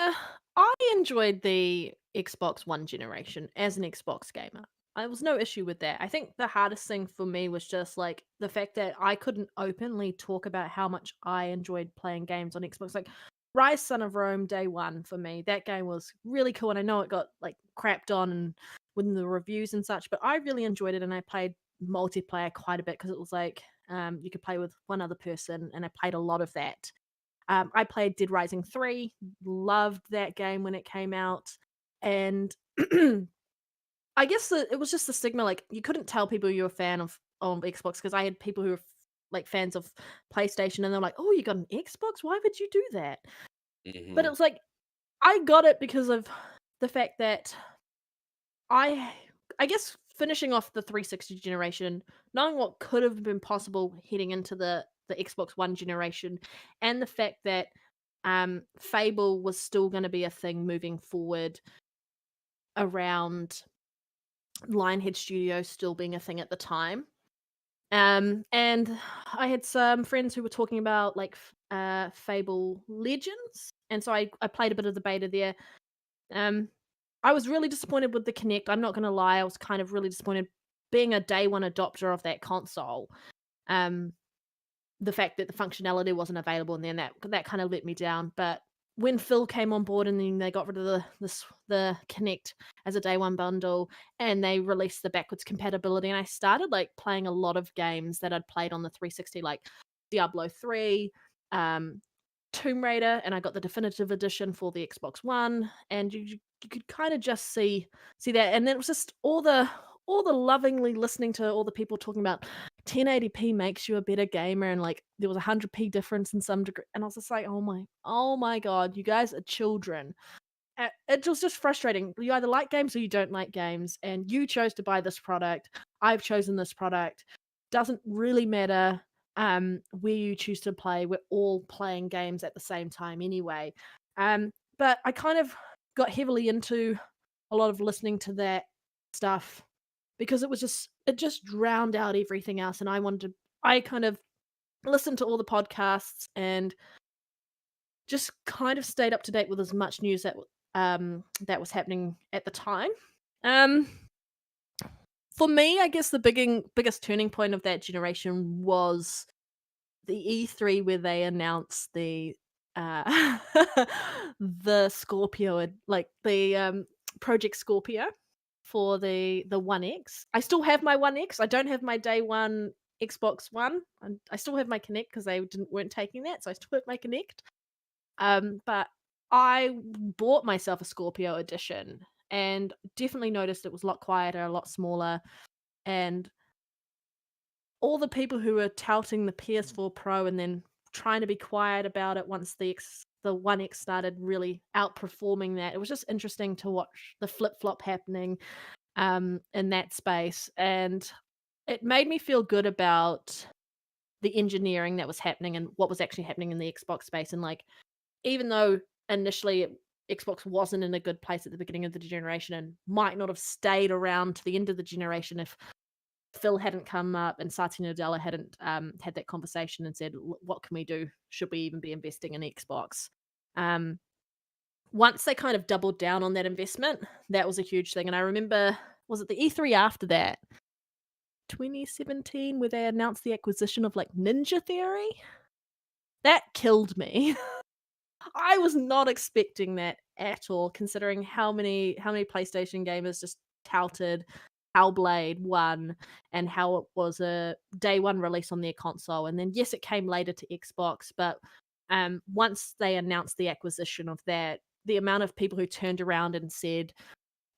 I enjoyed the Xbox One generation as an Xbox gamer. There was no issue with that. I think the hardest thing for me was just like the fact that I couldn't openly talk about how much I enjoyed playing games on Xbox. Like Rise Son of Rome day one for me, that game was really cool, and I know it got like crapped on and within the reviews and such, but I really enjoyed it, and I played multiplayer quite a bit because it was like you could play with one other person, and I played a lot of that. I played Dead Rising 3, loved that game when it came out, and I guess it was just the stigma, like, you couldn't tell people you were a fan of Xbox because I had people who were like fans of PlayStation, and they're like, "Oh, you got an Xbox? Why would you do that?" But it was like, I got it because of the fact that I guess finishing off the 360 generation, knowing what could have been possible heading into the Xbox One generation, and the fact that Fable was still going to be a thing moving forward around Lionhead Studios still being a thing at the time. And I had some friends who were talking about like Fable Legends, and so I played a bit of the beta there. I was really disappointed with the Kinect. I'm not going to lie, I was kind of really disappointed being a day one adopter of that console. The fact that the functionality wasn't available, and then that kind of let me down. But when Phil came on board, and then they got rid of the Kinect as a day one bundle, and they released the backwards compatibility, and I started like playing a lot of games that I'd played on the 360, like Diablo 3, Tomb Raider, and I got the definitive edition for the Xbox One, and you could kind of just see that, and then it was just all the lovingly listening to all the people talking about 1080p makes you a better gamer, and like there was 100p difference in some degree, and I was just like, oh my god, you guys are children. It was just frustrating. You either like games or you don't like games, and you chose to buy this product. I've chosen this product. Doesn't really matter where you choose to play. We're all playing games at the same time anyway. But I kind of got heavily into a lot of listening to that stuff because it just drowned out everything else, and I kind of listened to all the podcasts and just kind of stayed up to date with as much news that was happening at the time. For me, I guess the biggest turning point of that generation was the E3 where they announced the the Scorpio, like the Project Scorpio for the One X. I still have my One X. I don't have my day one Xbox One. I still have my Kinect because they weren't taking that, so I still have my Kinect. But I bought myself a Scorpio edition and definitely noticed it was a lot quieter, a lot smaller, and all the people who were touting the PS4 Pro and then trying to be quiet about it once the One X started really outperforming that. It was just interesting to watch the flip-flop happening in that space, and it made me feel good about the engineering that was happening and what was actually happening in the Xbox space. And like, even though initially Xbox wasn't in a good place at the beginning of the generation and might not have stayed around to the end of the generation if Phil hadn't come up and Satya Nadella hadn't had that conversation and said, what can we do? Should we even be investing in Xbox? Once they kind of doubled down on that investment, that was a huge thing. And I remember, was it the E3 after that? 2017, where they announced the acquisition of like Ninja Theory? That killed me. I was not expecting that at all, considering how many PlayStation gamers just touted Hellblade 1 and how it was a day one release on their console. And then, yes, it came later to Xbox, but once they announced the acquisition of that, the amount of people who turned around and said,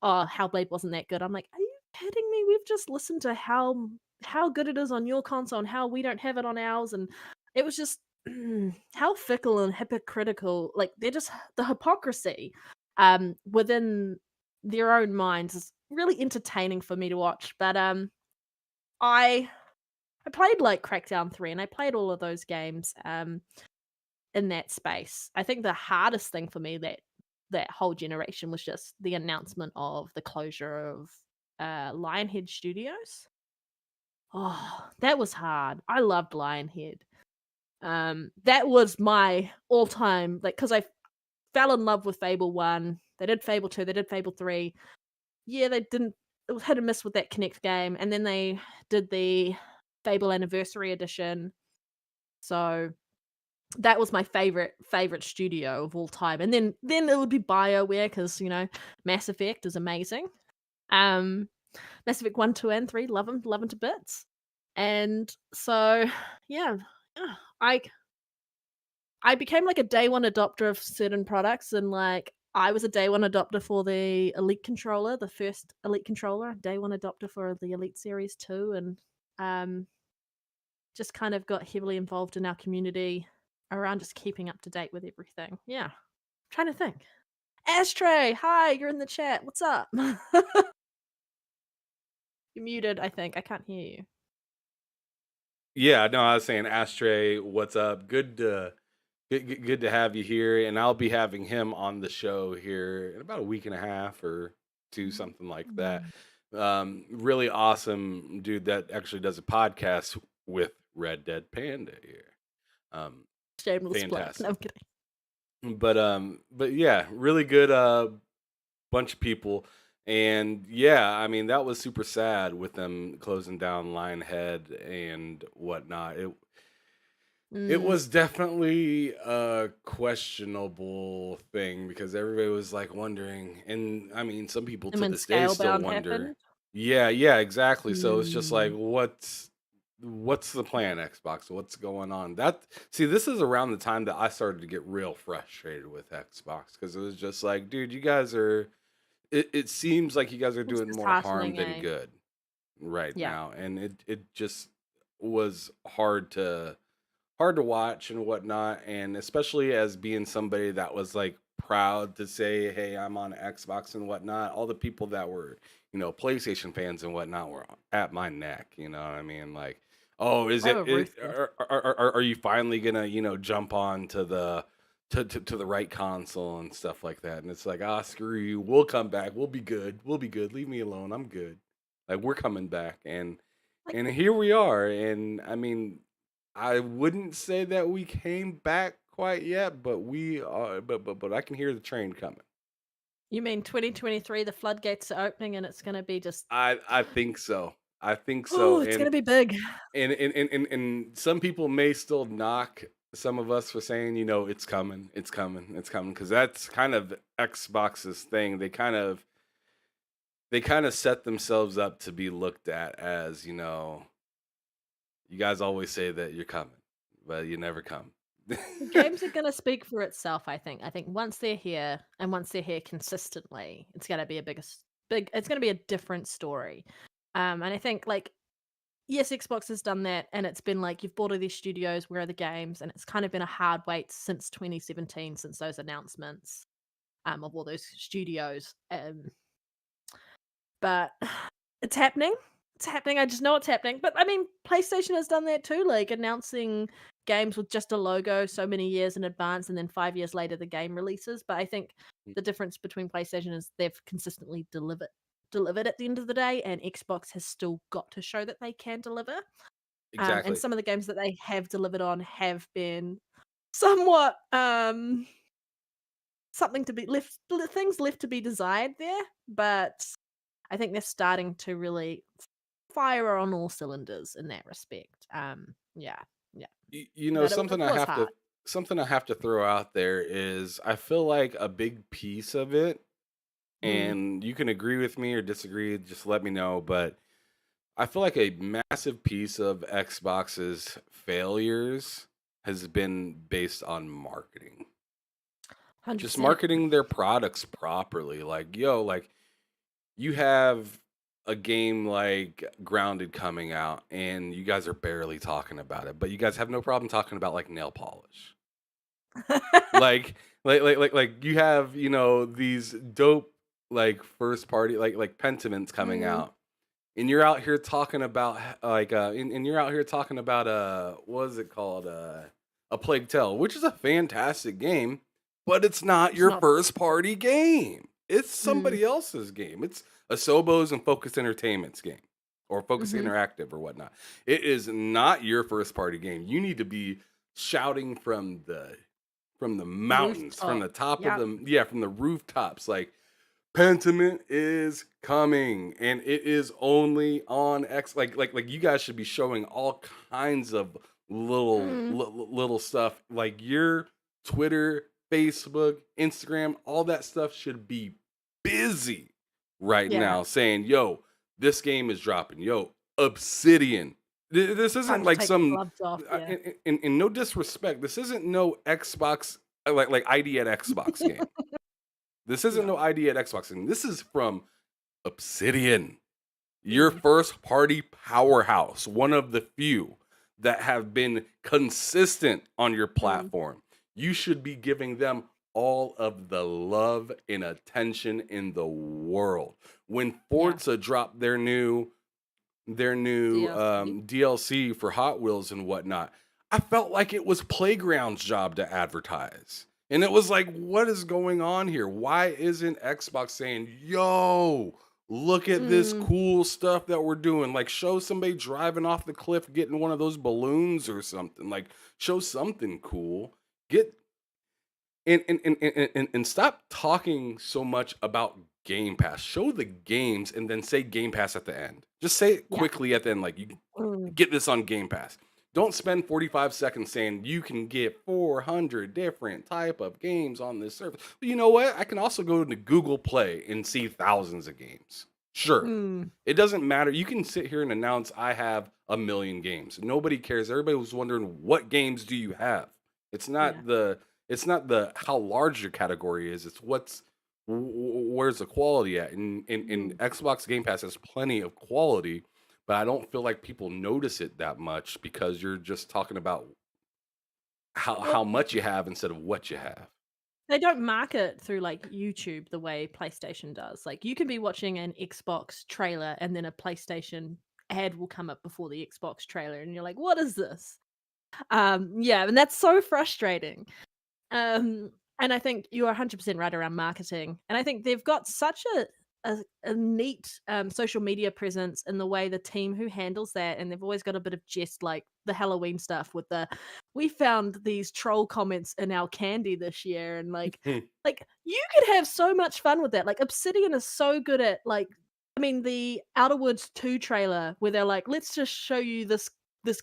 oh, Hellblade wasn't that good. I'm like, are you kidding me? We've just listened to how good it is on your console and how we don't have it on ours. And it was just how fickle and hypocritical, like they're just the hypocrisy within their own minds is really entertaining for me to watch. But I played like Crackdown 3 and I played all of those games in that space. I think the hardest thing for me that whole generation was just the announcement of the closure of Lionhead Studios. Oh, that was hard. I loved Lionhead. That was my all-time, like, because I fell in love with Fable 1. They did Fable 2, they did Fable 3. Yeah, they didn't, it was hit and miss with that Connect game, and then they did the Fable Anniversary Edition. So that was my favorite studio of all time. And then it would be BioWare, because, you know, Mass Effect is amazing. Mass Effect 1, 2, and 3, love them to bits. And so, yeah, I became like a day one adopter of certain products, and like I was a day one adopter for the Elite controller, the first Elite controller, day one adopter for the Elite Series 2, and just kind of got heavily involved in our community around just keeping up to date with everything. Yeah. I'm trying to think. Ashtray, hi, you're in the chat. What's up? You're muted, I think. I can't hear you. Yeah, no, I was saying, Ashtray, what's up? Good to have you here, and I'll be having him on the show here in about a week and a half or two, something like that. Really awesome dude that actually does a podcast with RedDeadPanda here. Shameless plug. Fantastic. No, I'm kidding. But yeah, really good bunch of people. And yeah, I mean, that was super sad with them closing down Lionhead and whatnot. It was definitely a questionable thing because everybody was like wondering, and I mean, some people And to when this day still Scalebound wonder. happened? Yeah, exactly. So it's just like, what's the plan, Xbox? What's going on? This is around the time that I started to get real frustrated with Xbox because it was just like, dude, you guys are. It seems like you guys are It's doing more harm disheartening, than eh? good right Yeah. now, and it just was hard to watch and whatnot, and especially as being somebody that was like proud to say, hey, I'm on Xbox and whatnot. All the people that were, PlayStation fans and whatnot were at my neck. You know what I mean? Like, oh, is They it? were ruthless. Are you finally gonna jump on to the to the right console and stuff like that? And it's like, screw you. We'll come back. We'll be good. We'll be good. Leave me alone. I'm good. Like, we're coming back, and Like, here we are. And I mean, I wouldn't say that we came back quite yet, but we are. But I can hear the train coming. you mean 2023, the floodgates are opening and it's going to be just, I think so. I think oh, so. it's going to be big. And some people may still knock some of us for saying, it's coming, because that's kind of Xbox's thing. They kind of set themselves up to be looked at as, you guys always say that you're coming, but you never come. The games are going to speak for itself, I think. I think once they're here and once they're here consistently, it's going to be it's going to be a different story. And I think, like, yes, Xbox has done that, and it's been like, you've bought all these studios, where are the games? And it's kind of been a hard wait since 2017, since those announcements of all those studios. But it's happening. It's happening. I just know it's happening. But I mean, PlayStation has done that too, like announcing games with just a logo so many years in advance, and then 5 years later the game releases. But I think the difference between PlayStation is they've consistently delivered at the end of the day, and Xbox has still got to show that they can deliver. And Exactly. some of the games that they have delivered on have been somewhat something to be left, things left to be desired there. But I think they're starting to really fire on all cylinders in that respect. Yeah. You know, But it was hard. something I have to throw out there is I feel like a big piece of it, and you can agree with me or disagree, just let me know, but I feel like a massive piece of Xbox's failures has been based on marketing. 100%. Just marketing their products properly. Like, yo, like you have a game like Grounded coming out and you guys are barely talking about it, but you guys have no problem talking about like nail polish. like you have, you know, these dope like first party like Pentiments coming out. And you're out here talking about and you're out here talking about what is it called? A Plague Tale, which is a fantastic game, but it's not your first party game. It's somebody else's game. It's Asobo's and Focus Entertainment's game, or Focus Interactive or whatnot. It is not your first party game. You need to be shouting from the mountains, from the top of from the rooftops, like Pentiment is coming, and it is only on X. Like you guys should be showing all kinds of little stuff. Like your Twitter, Facebook, Instagram, all that stuff should be busy right now, saying, "Yo, this game is dropping." Yo, Obsidian. This isn't like some. In no disrespect, this isn't no Xbox like ID at Xbox game. This isn't no ID at Xbox, and this is from Obsidian, your first party powerhouse, one of the few that have been consistent on your platform. You should be giving them all of the love and attention in the world. When Forza dropped their new DLC for Hot Wheels and whatnot, I felt like it was Playground's job to advertise. And it was like, what is going on here? Why isn't Xbox saying, yo, look at this cool stuff that we're doing? Like, show somebody driving off the cliff, getting one of those balloons or something. Like, show something cool. Get and stop talking so much about Game Pass. Show the games and then say Game Pass at the end. Just say it quickly at the end, like, you get this on Game Pass. Don't spend 45 seconds saying you can get 400 different type of games on this service. But you know what? I can also go to Google Play and see thousands of games. Sure. It doesn't matter. You can sit here and announce I have 1 million games. Nobody cares. Everybody was wondering, what games do you have? It's not the how large your category is. It's where's the quality at? And Xbox Game Pass has plenty of quality, but I don't feel like people notice it that much because you're just talking about how much you have instead of what you have. They don't market through like YouTube the way PlayStation does. Like you can be watching an Xbox trailer and then a PlayStation ad will come up before the Xbox trailer and you're like, what is this? And that's so frustrating. And I think you're 100% right around marketing. And I think they've got such a neat social media presence in the way the team who handles that, and they've always got a bit of jest, like the Halloween stuff with we found these troll comments in our candy this year, and like you could have so much fun with that. Like Obsidian is so good at the Outer Woods 2 trailer where they're like, let's just show you this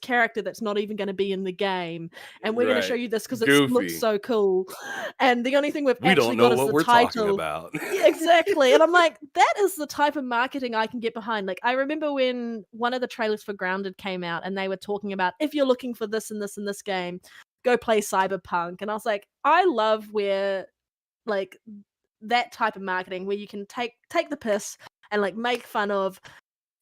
character that's not even going to be in the game, and we're going to show you this because it looks so cool. And the only thing we actually got is the title. About. Yeah, exactly. And I'm like, that is the type of marketing I can get behind. Like, I remember when one of the trailers for Grounded came out, and they were talking about, if you're looking for this and this and this game, go play Cyberpunk. And I was like, I love where like that type of marketing where you can take the piss and like make fun of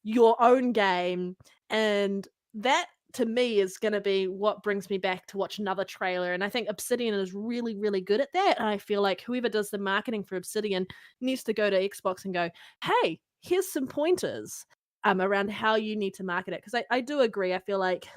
your own game, and that to me is going to be what brings me back to watch another trailer. And I think Obsidian is really, really good at that. And I feel like whoever does the marketing for Obsidian needs to go to Xbox and go, hey, here's some pointers around how you need to market it. Because I do agree. I feel like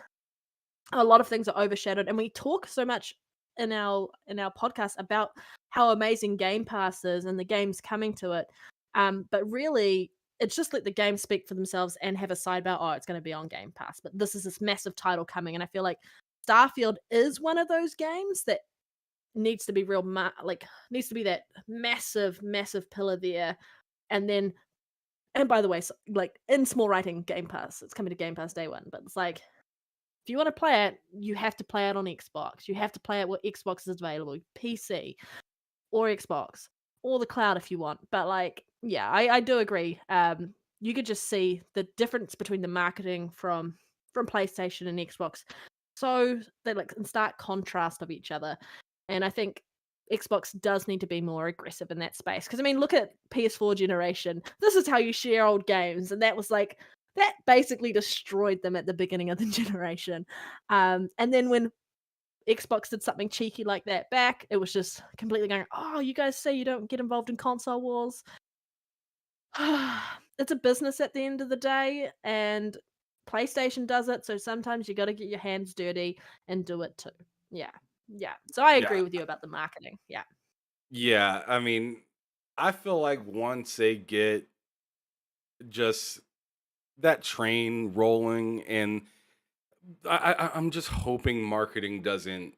a lot of things are overshadowed, and we talk so much in our podcast about how amazing Game Pass is and the games coming to it. But really, it's just let the games speak for themselves and have a sidebar. Oh, it's going to be on Game Pass, but this is this massive title coming, and I feel like Starfield is one of those games that needs to be needs to be that massive, massive pillar there, and then. And by the way, so, like in small writing, Game Pass, it's coming to Game Pass day one, but it's like, if you want to play it, you have to play it on Xbox. You have to play it where Xbox is available, PC or Xbox or the cloud if you want. But like, yeah, I do agree. You could just see the difference between the marketing from PlayStation and Xbox. So they're like in stark contrast of each other. And I think Xbox does need to be more aggressive in that space. Because I mean, look at PS4 generation. This is how you share old games. And that was like that basically destroyed them at the beginning of the generation. And then when Xbox did something cheeky like that back, it was just completely going, oh, you guys say you don't get involved in console wars. It's a business at the end of the day, and PlayStation does it, so sometimes you got to get your hands dirty and do it too. Yeah. Yeah. So I agree Yeah. with you about the marketing. Yeah. Yeah. I mean, I feel like once they get just that train rolling, and I'm just hoping marketing doesn't,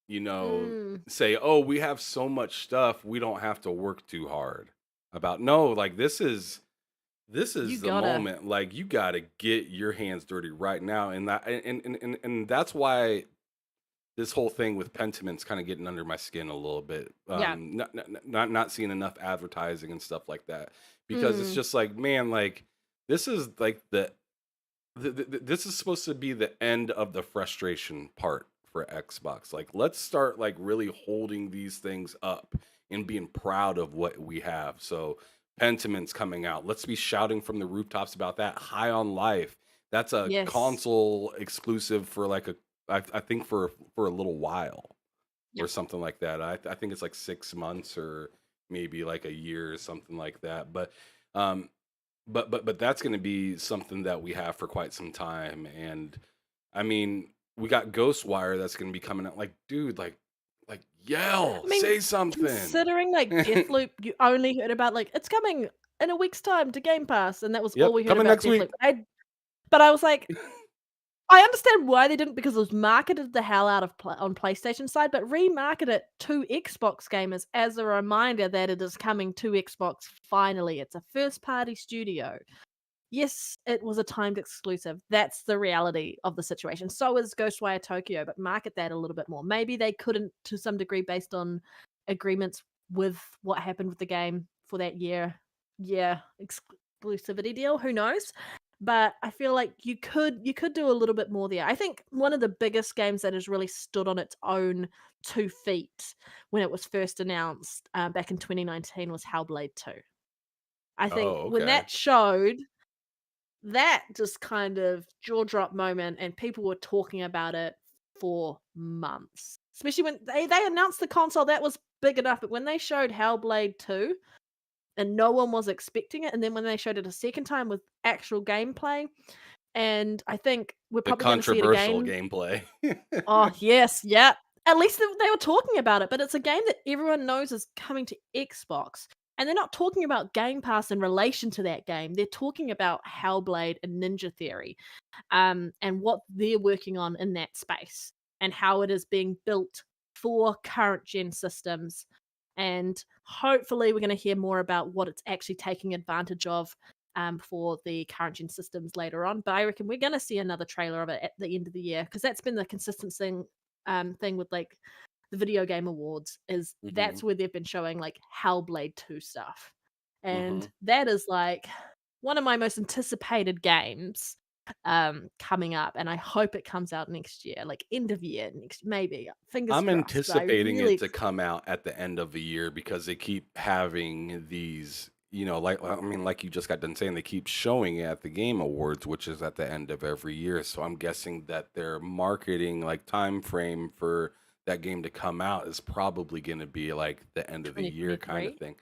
Mm, say, "Oh, we have so much stuff, we don't have to work too hard." About no, like this you is the gotta. moment. Like you got to get your hands dirty right now, and and that's why this whole thing with Pentiment's kind of getting under my skin a little bit. Yeah. Not seeing enough advertising and stuff like that, because it's Mm, just like, man, like this is like this is supposed to be the end of the frustration part for Xbox. Like, let's start like really holding these things up and being proud of what we have. So, Pentiment's coming out. Let's be shouting from the rooftops about that. High on Life. That's a yes. console exclusive for like I think for a little while Yeah. or something like that. I think it's like 6 months or maybe like a year or something like that. Um, but that's going to be something that we have for quite some time. And I mean, we got Ghostwire that's going to be coming out. Like, dude, like yell, I mean, say something. considering like Deathloop, you only heard about like it's coming in a week's time to Game Pass, and that was all Yep, we heard coming about next Deathloop. week. But I was like, I understand why they didn't, because it was marketed the hell out of on PlayStation side, but remarket it to Xbox gamers as a reminder that it is coming to Xbox finally. It's a first party studio. Yes, it was a timed exclusive. That's the reality of the situation. So is Ghostwire Tokyo, but market that a little bit more. Maybe they couldn't to some degree based on agreements with what happened with the game for that year. Yeah, exclusivity deal. Who knows? But I feel like you could do a little bit more there. I think one of the biggest games that has really stood on its own 2 feet when it was first announced back in 2019 was Hellblade 2. I think Oh, when okay. that showed, that just kind of jaw drop moment, and people were talking about it for months. Especially when they announced the console, that was big enough, but when they showed Hellblade 2 and no one was expecting it, and then when they showed it a second time with actual gameplay, and I think we're The probably going to see it controversial again. gameplay. Oh, yes, yeah. At least they were talking about it, but it's a game that everyone knows is coming to Xbox. And they're not talking about Game Pass in relation to that game. They're talking about Hellblade and Ninja Theory, and what they're working on in that space, and how it is being built for current gen systems. And hopefully, we're going to hear more about what it's actually taking advantage of for the current gen systems later on. But I reckon we're going to see another trailer of it at the end of the year, because that's been the consistent thing with like the video game awards, is Hmm. that's where they've been showing like Hellblade 2 stuff. And Hmm. that is like one of my most anticipated games coming up, and I hope it comes out next year, like end of year next, maybe. Fingers I'm crossed. But I anticipating it really to come out at the end of the year because they keep having these, like I mean, like you just got done saying, they keep showing it at the Game Awards, which is at the end of every year. So I'm guessing that their marketing like time frame for that game to come out is probably going to be like the end of the year kind of 2023. thing.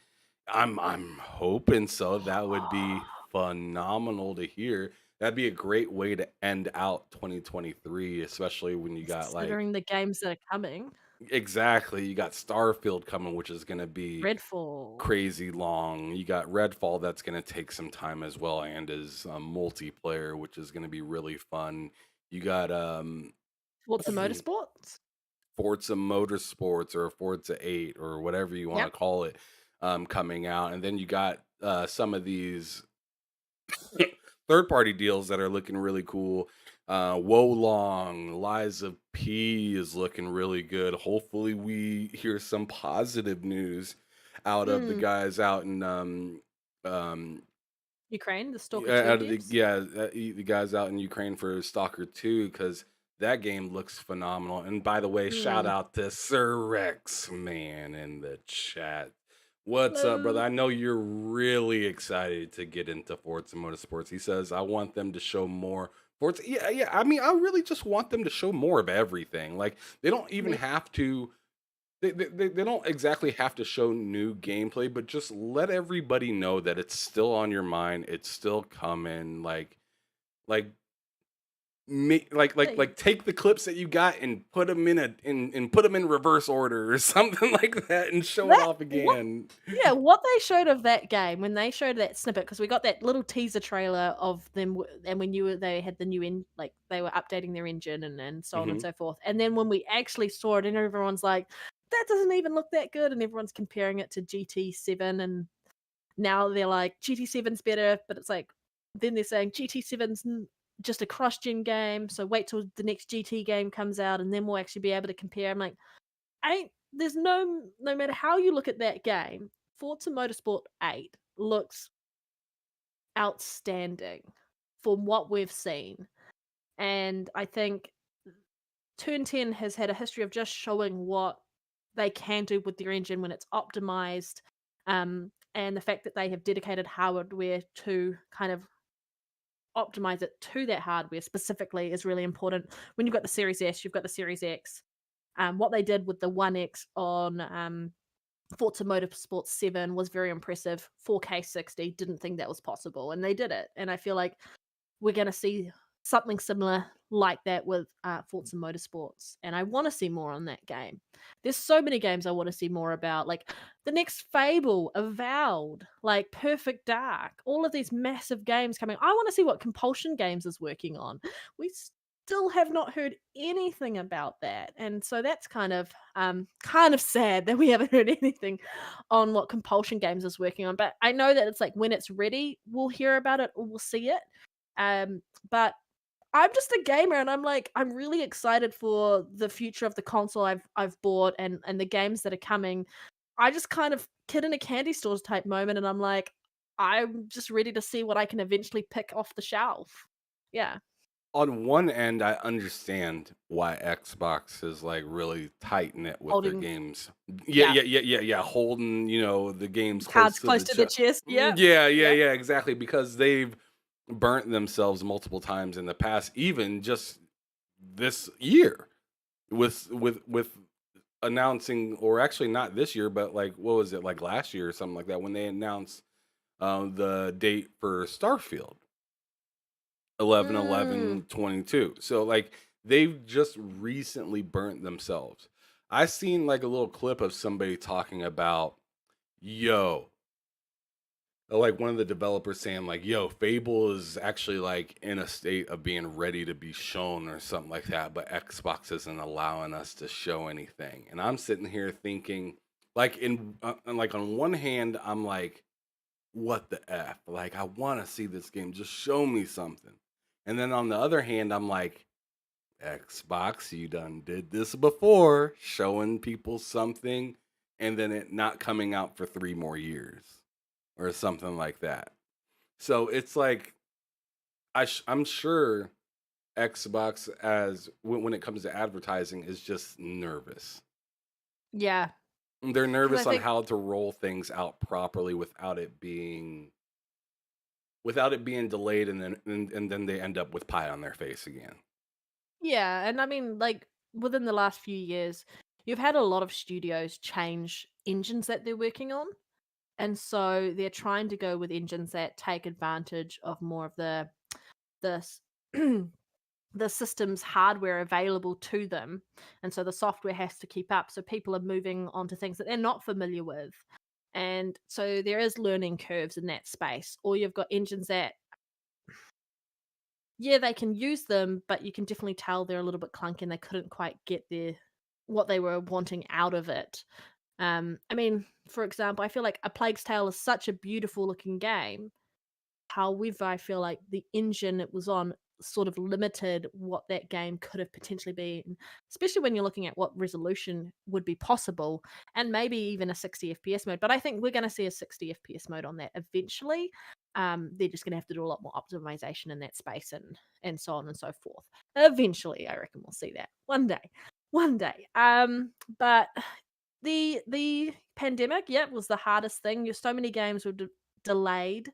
I'm hoping so. That would be phenomenal to hear. that'd be a great way to end out 2023, especially when you got like Considering the games that are coming. exactly, you got Starfield coming, which is gonna be Redfall. crazy long. You got Redfall that's gonna take some time as well, and is multiplayer, which is gonna be really fun. You got Forza Motorsports? Forza Motorsports or Forza 8 or whatever you want Yep. to call it coming out, and then you got some of these third party deals that are looking really cool. Wolong, Liza P is looking really good. Hopefully, we hear some positive news out of the Mm. guys out in Ukraine, the Stalker 2 out of devs? the guys out in Ukraine for Stalker 2 because that game looks phenomenal. And by the way, shout Mm. out to Sir Rex man in the chat. What's up, brother? Hello. I know you're really excited to get into Forza Motorsports. He says, I want them to show more Forza. Yeah. I mean, I really just want them to show more of everything. Like, they don't even Me have to. They don't exactly have to show new gameplay, but just let everybody know that it's still on your mind. It's still coming. Like too. take the clips that you got and put them in put them in reverse order or something like that and show it That off what again. Yeah, what they showed of that game when they showed that snippet, because we got that little teaser trailer of them, and we knew they had the new like they were updating their engine and so on and Hmm. so forth. And then when we actually saw it, and everyone's like, "That doesn't even look that good," and everyone's comparing it to GT7, and now they're like, "GT7's better," but it's like then they're saying GT7's just a cross-gen game, so wait till the next GT game comes out, and then we'll actually be able to compare. I'm like, there's no matter how you look at that game, Forza Motorsport 8 looks outstanding from what we've seen. And I think Turn 10 has had a history of just showing what they can do with their engine when it's optimized. And the fact that they have dedicated hardware to kind of optimize it to that hardware specifically is really important. When you've got the Series S, you've got the Series X. What they did with the One X on Forza Motorsport 7 was very impressive. 4K 60, didn't think that was possible, and they did it. And I feel like we're going to see something similar like that with Forza Motorsports, and I want to see more on that game. There's so many games I want to see more about, like the next Fable, Avowed, like Perfect Dark, all of these massive games coming. I want to see what Compulsion Games is working on. We still have not heard anything about that, and so that's kind of sad that we haven't heard anything on what Compulsion Games is working on. But I know that it's like when it's ready, we'll hear about it or we'll see it. But I'm just a gamer, and I'm really excited for the future of the console I've bought and the games that are coming. I just kind of kid in a candy stores type moment, and I'm like, I'm just ready to see what I can eventually pick off the shelf. Yeah. On one end, I understand why Xbox is like really tight knit with their Holding games. Yeah. Yeah. Holding, the games close Cards to close the to the chest. chest. Yeah. Yep. Yeah, exactly. Because they've burnt themselves multiple times in the past, even just this year with announcing, or actually not this year, but like what was it, like last year or something like that, when they announced the date for Starfield. 11 Mm. 11 22. So like they've just recently burnt themselves. I seen like a little clip of somebody talking about, yo, like one of the developers saying like, yo, Fable is actually like in a state of being ready to be shown or something like that, but Xbox isn't allowing us to show anything. And I'm sitting here thinking, like, like on one hand I'm like, what the F? Like, I want to see this game. Just show me something. And then on the other hand, I'm like, Xbox, you done did this before, showing people something and then it not coming out for 3 more years or something like that. So it's like, I'm sure Xbox, as when it comes to advertising, is just nervous. Yeah. They're Because I nervous on think how to roll things out properly without it being delayed, and then they end up with pie on their face again. Yeah, and I mean, like within the last few years, you've had a lot of studios change engines that they're working on. And so they're trying to go with engines that take advantage of more of the the the system's hardware available to them, and so the software has to keep up. So people are moving on to things that they're not familiar with, and so there is learning curves in that space. Or you've got engines that, yeah, they can use them, but you can definitely tell they're a little bit clunky and they couldn't quite get what they were wanting out of it. I mean, for example, I feel like A Plague's Tale is such a beautiful looking game. However, I feel like the engine it was on sort of limited what that game could have potentially been, especially when you're looking at what resolution would be possible, and maybe even a 60 FPS mode. But I think we're going to see a 60 FPS mode on that eventually. They're just going to have to do a lot more optimization in that space and so on and so forth. Eventually, I reckon we'll see that one day. But the pandemic, yeah, was the hardest thing. So many games were delayed.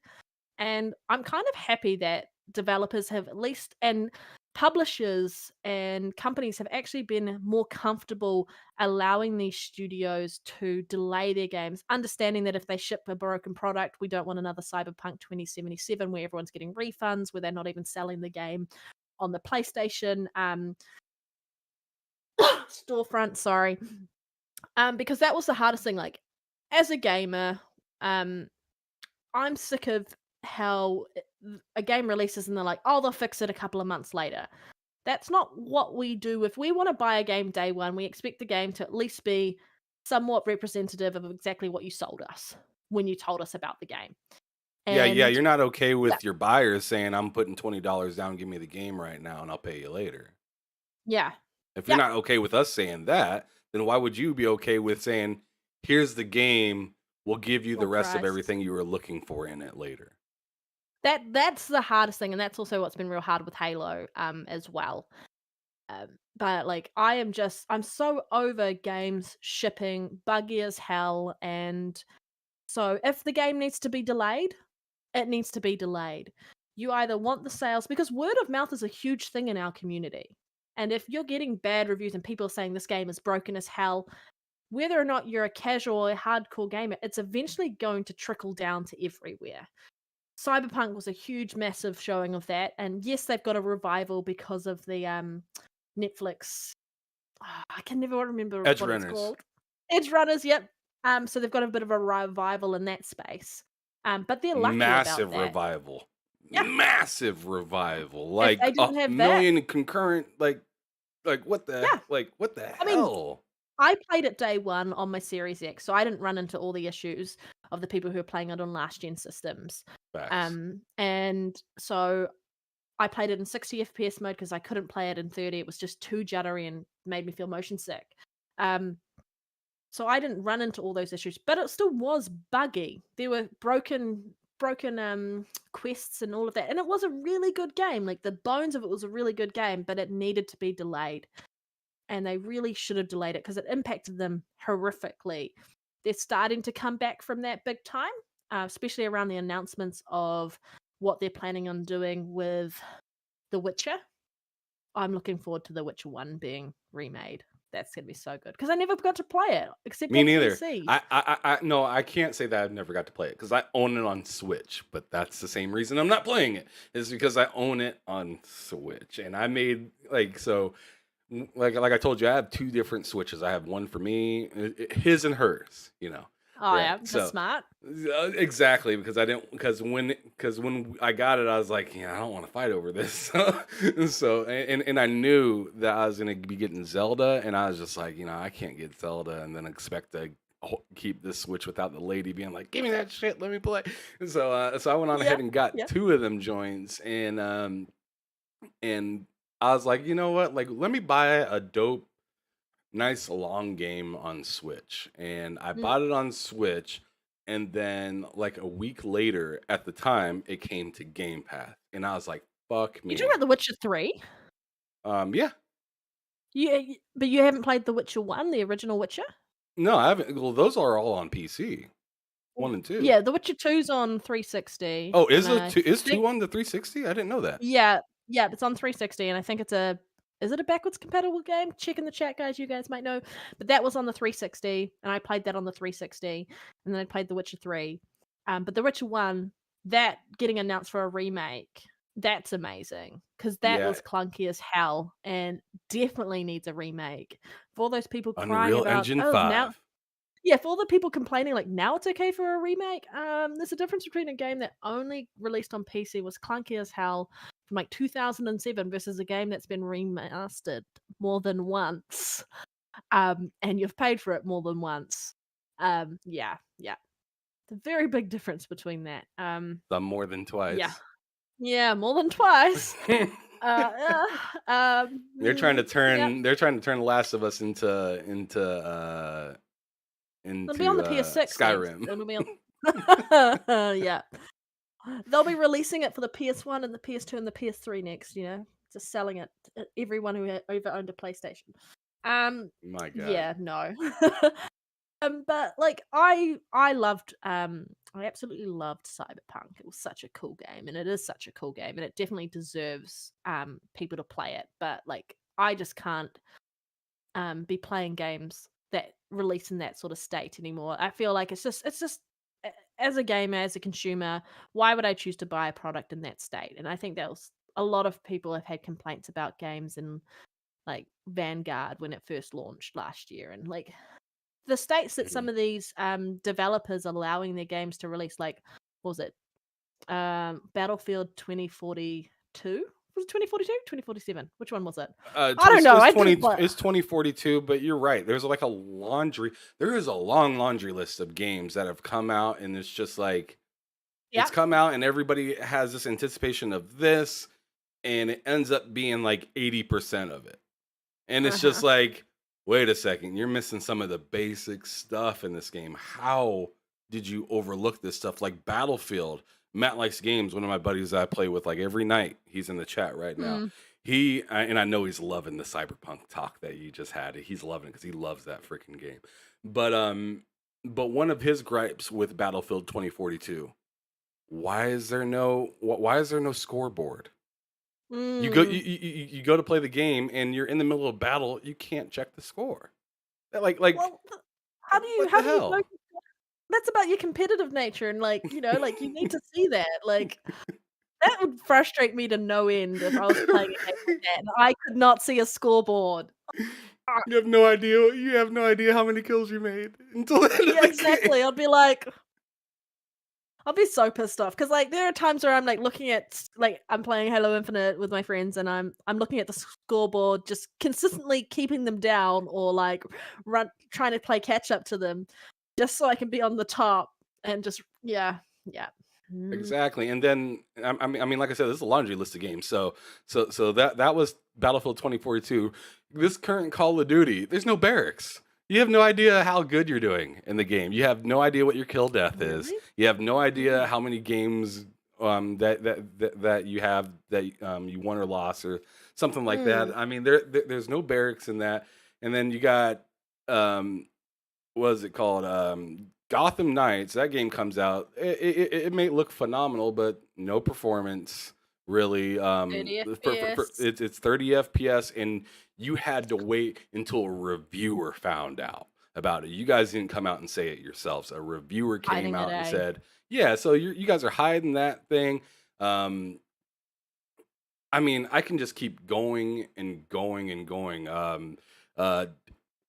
And I'm kind of happy that developers have at least, and publishers and companies have actually been more comfortable allowing these studios to delay their games, understanding that if they ship a broken product, we don't want another Cyberpunk 2077 where everyone's getting refunds, where they're not even selling the game on the PlayStation storefront, sorry. Because that was the hardest thing. Like, as a gamer, I'm sick of how a game releases and they're like, oh, they'll fix it a couple of months later. That's not what we do. If we want to buy a game day one, we expect the game to at least be somewhat representative of exactly what you sold us when you told us about the game. Yeah, And you're not okay with yeah, your buyers saying, I'm putting $20 down, give me the game right now, and I'll pay you later. yeah, If you're yeah, not okay with us saying that, then why would you be okay with saying, here's the game, we'll give you the full rest of price. everything you were looking for in it later? That's the hardest thing, and that's also what's been real hard with Halo as well. But like I'm so over games shipping buggy as hell, and so if the game needs to be delayed, it needs to be delayed. You either want the sales, because word of mouth is a huge thing in our community. And if you're getting bad reviews and people are saying this game is broken as hell, whether or not you're a casual or hardcore gamer, it's eventually going to trickle down to everywhere. Cyberpunk was a huge, massive showing of that. And yes, they've got a revival because of the Netflix. I can never remember Edge what it's Runners. called. Edge Runners, yep. So they've got a bit of a revival in that space. But they're lucky Massive about that. revival. Yeah. Massive revival. If Like they a didn't have that, million concurrent, like what the yeah. what the I mean, hell? I played it day one on my Series X, so I didn't run into all the issues of the people who are playing it on last gen systems. Facts. And so I played it in 60 FPS mode because I couldn't play it in 30. It was just too jittery and made me feel motion sick. So I didn't run into all those issues, but it still was buggy. There were broken quests and all of that, and it was a really good game. Like the bones of it was a really good game, but it needed to be delayed, and they really should have delayed it because it impacted them horrifically. They're starting to come back from that big time, especially around the announcements of what they're planning on doing with The Witcher. I'm looking forward to The Witcher 1 being remade. That's going to be so good because I never got to play it except Me on neither. PC. No, I can't say that I've never got to play it because I own it on Switch. But that's the same reason I'm not playing it, is because I own it on Switch, and I made like I told you, I have two different Switches. I have one for me, his and hers. Oh Right. yeah, that's So smart. exactly, because when I got it, I was like, I don't want to fight over this. And I knew that I was gonna be getting Zelda, and I was just like, I can't get Zelda and then expect to keep this Switch without the lady being like, give me that shit, let me play. And so I went on ahead and got two of them joints, and I was like, you know what, like let me buy a dope, nice long game on Switch. And I bought it on Switch, and then like a week later, at the time, it came to Game Pass, and I was like, fuck me. You talking about The Witcher 3? Yeah. But you haven't played The Witcher 1, the original Witcher? No, I haven't. Well, those are all on PC. 1 and 2. Yeah, The Witcher 2's on 360. Oh, is two on the 360? I didn't know that. Yeah, it's on 360, and I think is it a backwards compatible game? Check in the chat, guys. You guys might know. But that was on the 360, and I played that on the 360, and then I played The Witcher 3. But The Witcher 1, that getting announced for a remake, that's amazing because that Yeah, was clunky as hell and definitely needs a remake. For all those people crying Unreal about, Engine oh, now, 5. yeah, for all the people complaining like now it's okay for a remake, there's a difference between a game that only released on PC was clunky as hell from like 2007 versus a game that's been remastered more than once, and you've paid for it more than once. Yeah, yeah, it's a very big difference between that. Some more than Yeah, twice. yeah, more than twice. Yeah, yeah. They're trying to turn Last of Us It'll be on into the PS6 next. Skyrim. It'll be on. Yeah. They'll be releasing it for the PS1 and the PS2 and the PS3 next, just selling it to everyone who ever owned a PlayStation. My God. Yeah, no. But like I absolutely loved Cyberpunk. It was such a cool game, and it is such a cool game, and it definitely deserves people to play it. But like I just can't be playing games that release in that sort of state anymore. I feel like it's just as a gamer, as a consumer, why would I choose to buy a product in that state? And I think that was a lot of people have had complaints about games in like Vanguard when it first launched last year, and like the states that some Mhm. of these developers are allowing their games to release, like what was it Battlefield 2042, was it 2042 2047, which one was it? I don't know, I didn't play. It's 2042, but you're right. There is a long laundry list of games that have come out, and it's just like Yeah. it's come out, and everybody has this anticipation of this, and it ends up being like 80% of it. And it's just Uh-huh. like, wait a second, you're missing some of the basic stuff in this game. How did you overlook this stuff? Like Battlefield. Matt likes games. One of my buddies that I play with like every night. He's in the chat right now. Mm. And I know he's loving the cyberpunk talk that you just had. He's loving it because he loves that freaking game. But one of his gripes with Battlefield 2042, why is there no scoreboard? Mm. You go to play the game and you're in the middle of battle, you can't check the score. Like Well, how do you what the know? hell? That's about your competitive nature, and like like you need to see that. Like that would frustrate me to no end if I was playing a game like that and I could not see a scoreboard. Ah, You have no idea how many kills you made until the end of yeah, the game. exactly. I'll be so pissed off because like there are times where I'm like looking at like I'm playing Halo Infinite with my friends and I'm looking at the scoreboard, just consistently keeping them down or like trying to play catch up to them, just so I can be on the top and just yeah, yeah. Mm. Exactly. And then I mean, like I said, this is a laundry list of games. So that was Battlefield 2042. This current Call of Duty, there's no barracks. You have no idea how good you're doing in the game. You have no idea what your kill death is. Really? You have no idea Mm. how many games that you have that you won or lost or something like Mm. that. I mean, there's no barracks in that. And then you got um what is it called? Gotham Knights. That game comes out. It may look phenomenal, but no performance really. 30 For FPS. it's 30 FPS, and you had to wait until a reviewer found out about it. You guys didn't come out and say it yourselves. A reviewer came Hiding it, out and eh? said, "Yeah, so you guys are hiding that thing." Um, I mean, I can just keep going and going and going. Uh,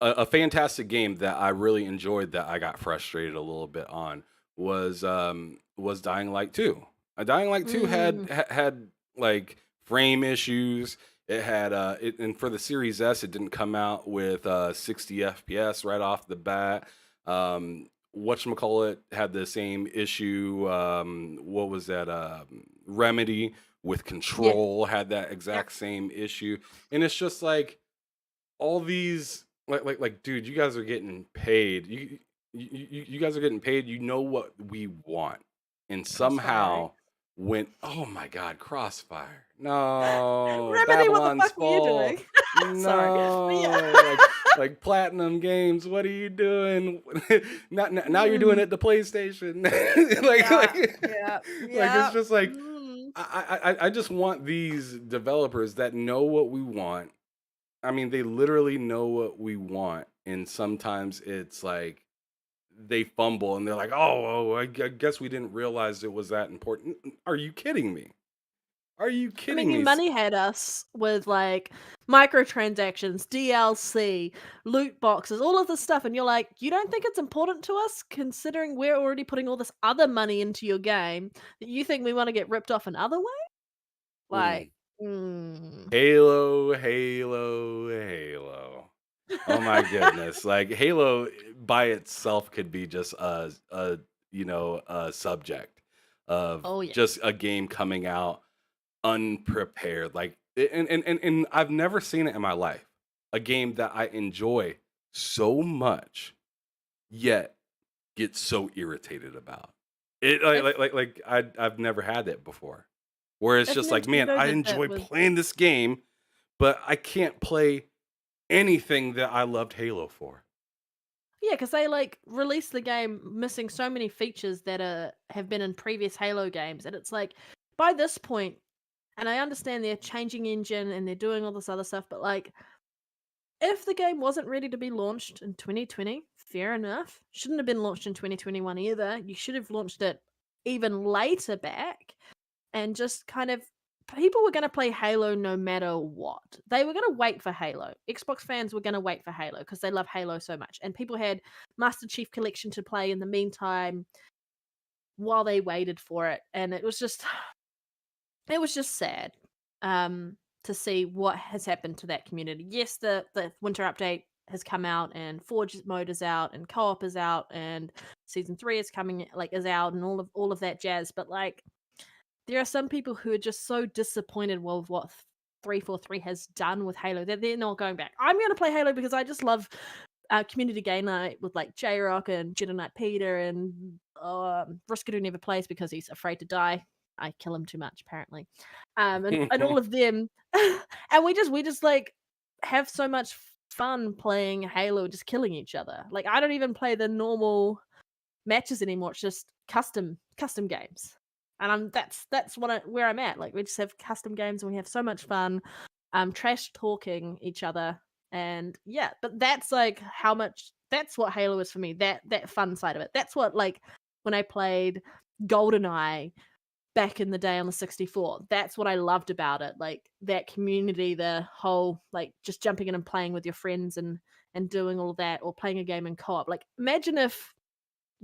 a fantastic game that I really enjoyed that I got frustrated a little bit on was Dying Light 2. Dying Light 2 Mm. had like frame issues. It had and for the Series S it didn't come out with 60 FPS right off the bat. Whatchamacallit had the same issue. What was that? Remedy with Yeah. Control had that Yeah. exact same issue. And it's just like all these dude, you guys are getting paid. You guys are getting paid. You know what we want, and Crossfire, eh? somehow went. Oh my God, Crossfire! No, Remedy, what the Babylon's fuck were you doing? Fall. Sorry. But yeah. No, like Platinum Games. What are you doing? Now you're doing Mm. it to PlayStation. Yeah. Yeah. Like it's Yeah. just like Mm. I just want these developers that know what we want. I mean, they literally know what we want, and sometimes it's like they fumble and they're like, "Oh, I guess we didn't realize it was that important." Are you kidding me? Are you I kidding mean, you me? money had us with like microtransactions, DLC, loot boxes, all of this stuff, and you're like, you don't think it's important to us, considering we're already putting all this other money into your game, that you think we want to get ripped off another way? Mm. Like, mm. Halo, Halo, Halo. Oh my goodness. Like Halo by itself could be just a subject of Oh yeah, just a game coming out unprepared. Like and I've never seen it in my life. A game that I enjoy so much yet get so irritated about. It if I've never had that before. Where it's if just like, man, Nintendo I did that enjoy with playing this game, but I can't play anything that I loved Halo for. yeah, because they like released the game missing so many features that have been in previous Halo games, and it's like by this point, and I understand they're changing engine and they're doing all this other stuff, but like if the game wasn't ready to be launched in 2020, fair enough. Shouldn't have been launched in 2021 either. You should have launched it even later back and just kind of people were going to play Halo no matter what. They were going to wait for Halo. Xbox fans were going to wait for Halo because they love Halo so much. And people had Master Chief Collection to play in the meantime while they waited for it. And it was just sad to see what has happened to that community. Yes, the winter update has come out and Forge mode is out and co-op is out and season 3 is coming is out and all of that jazz, but like there are some people who are just so disappointed with what 343 has done with Halo that they're not going back. I'm going to play Halo because I just love community game night with like J-Rock and Jedi Knight Peter and Brisker who never plays because he's afraid to die. I kill him too much apparently. And all of them and we just like have so much fun playing Halo, just killing each other. Like I don't even play the normal matches anymore. It's just custom games. And that's where I'm at. Like we just have custom games and we have so much fun trash talking each other. And yeah, but that's like that's what Halo is for me. That fun side of it. That's what like when I played GoldenEye back in the day on the 64. That's what I loved about it. Like that community, the whole like just jumping in and playing with your friends and doing all that or playing a game in co-op. Like imagine if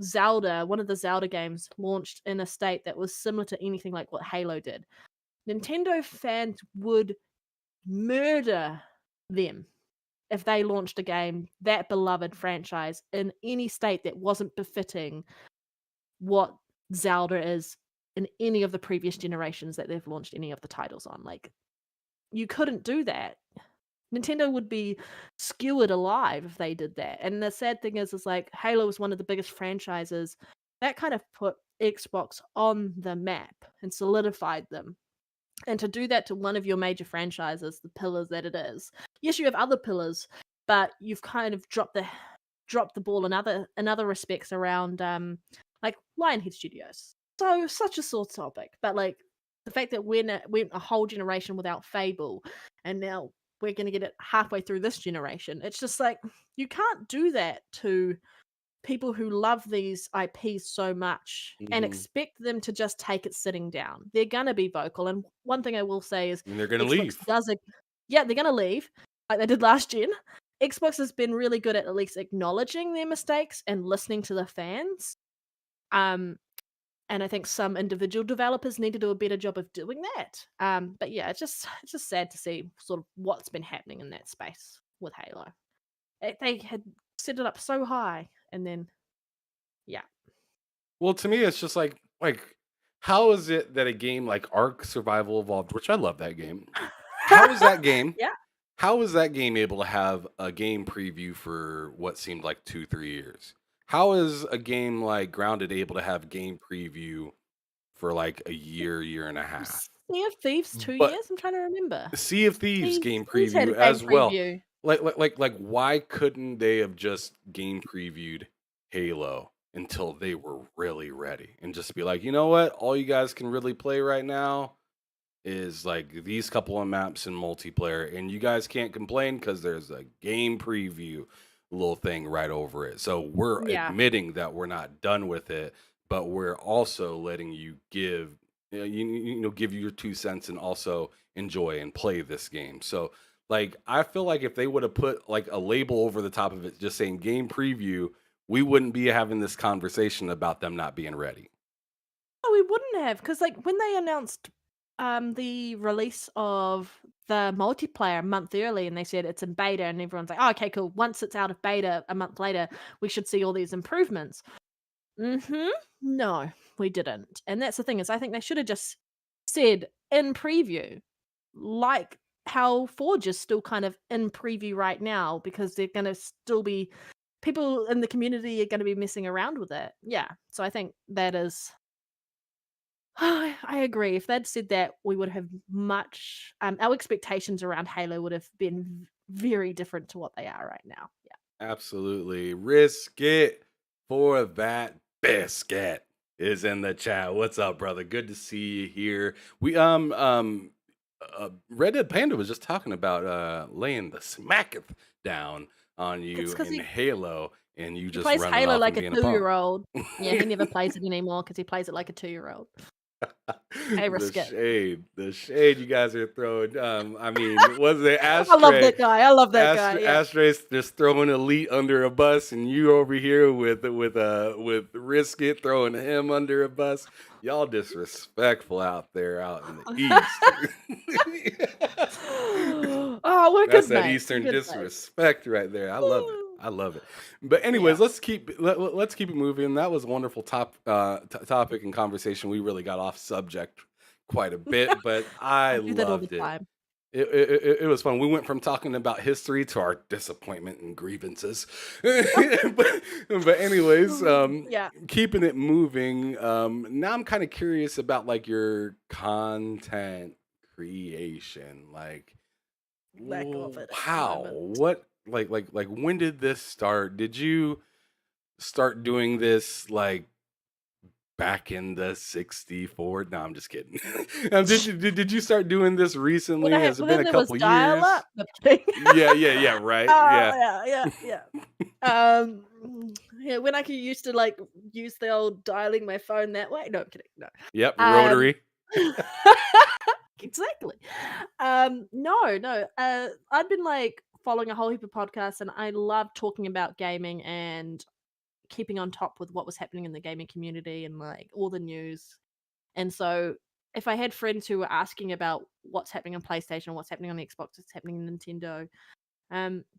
Zelda, one of the Zelda games, launched in a state that was similar to anything like what Halo did. Nintendo fans would murder them if they launched a game, that beloved franchise, in any state that wasn't befitting what Zelda is in any of the previous generations that they've launched any of the titles on. Like, you couldn't do that. Nintendo would be skewered alive if they did that. And the sad thing is like Halo is one of the biggest franchises that kind of put Xbox on the map and solidified them. And to do that to one of your major franchises, the pillars that it is. Yes, you have other pillars, but you've kind of dropped the ball in other respects around like Lionhead Studios. So such a sore topic. But like the fact that we went a whole generation without Fable and now we're going to get it halfway through this generation. It's just like, you can't do that to people who love these IPs so much and Mhm. expect them to just take it sitting down. They're going to be vocal. And one thing I will say is And they're gonna Xbox leave. yeah, they're going to leave like they did last gen. Xbox has been really good at least acknowledging their mistakes and listening to the fans. And I think some individual developers need to do a better job of doing that. But yeah, it's just sad to see sort of what's been happening in that space with Halo. They had set it up so high, and then yeah, Well, to me, it's just like how is it that a game like Ark Survival Evolved, which I love that game, how is that game? yeah, How is that game able to have a game preview for what seemed like 2-3 years? How is a game like Grounded able to have game preview for like a year and a half? Sea of Thieves But 2 years. I'm trying to remember. Sea of Thieves game Thieves had a preview game as well. preview. Like why couldn't they have just game previewed Halo until they were really ready and just be like, you know what, all you guys can really play right now is like these couple of maps in multiplayer, and you guys can't complain because there's a game preview little thing right over it. So we're Yeah, admitting that we're not done with it, but we're also letting you give give you your 2 cents and also enjoy and play this game. So like I feel like if they would have put like a label over the top of it just saying game preview, we wouldn't be having this conversation about them not being ready. Oh, we wouldn't have, because like when they announced the release of the multiplayer a month early, and they said it's in beta, and everyone's like, oh, okay, cool. Once it's out of beta a month later, we should see all these improvements. No, we didn't. And that's the thing, is I think they should have just said in preview, like how Forge is still kind of in preview right now, because they're going to still be, people in the community are going to be messing around with it. Yeah. So I think that is, I agree. If they'd said that, we would have much, our expectations around Halo would have been very different to what they are right now. Yeah. Absolutely. Risk it for that biscuit is in the chat. What's up, brother? Good to see you here. We Red Dead Panda was just talking about laying the smacketh down on you It's because in he Halo, and you just plays running Halo off like and a being a punk. 2-year-old. Yeah, he never plays it anymore because he plays it like a 2-year-old. I risk it. The shade you guys are throwing. I mean, was it I love Ashtray? that guy. I love that guy. Yeah. Ashtray's just throwing Elite under a bus, and you over here with Risk It throwing him under a bus. Y'all disrespectful out there, out in the east. Oh, we're That's good that mates. Eastern Good mates. disrespect right there. I love it. I love it. But anyways, let's keep it moving. That was a wonderful topic and conversation. We really got off subject quite a bit, but I do that all the loved it. time. It was fun. We went from talking about history to our disappointment and grievances. but anyways, Yeah. keeping it moving. Now I'm kind of curious about like your content creation. Like, Lack of it at the how? moment. What? Like when did this start? Did you start doing this like back in the 64? No, I'm just kidding. Did you start doing this recently? Has it been a When there was couple years? dial-up. No, I'm kidding. Yeah, right. Yeah. Yeah. Yeah, when I used to like use the old dialing my phone that way. No, I'm kidding. No. Yep, rotary. Exactly. No. I'd been like following a whole heap of podcasts, and I love talking about gaming and keeping on top with what was happening in the gaming community and like all the news. And so if I had friends who were asking about what's happening on PlayStation, what's happening on Xbox, what's happening on Nintendo,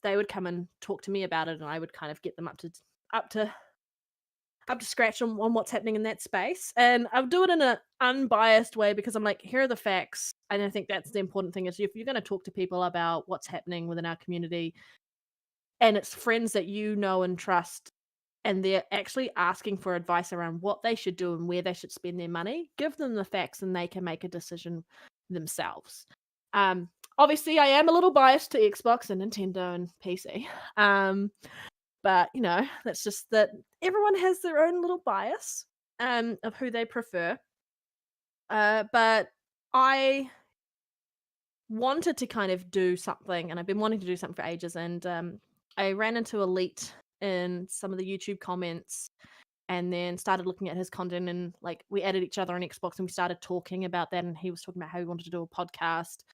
they would come and talk to me about it, and I would kind of get them up to scratch on what's happening in that space. And I'll do it in an unbiased way, because I'm like, here are the facts. And I think that's the important thing, is if you're going to talk to people about what's happening within our community, and it's friends that you know and trust, and they're actually asking for advice around what they should do and where they should spend their money, give them the facts and they can make a decision themselves. Obviously, I am a little biased to Xbox and Nintendo and PC. But, that's just that everyone has their own little bias of who they prefer. But I wanted to kind of do something, and I've been wanting to do something for ages, and I ran into Elite in some of the YouTube comments, and then started looking at his content, and like we added each other on Xbox, and we started talking about that, and he was talking about how he wanted to do a podcast.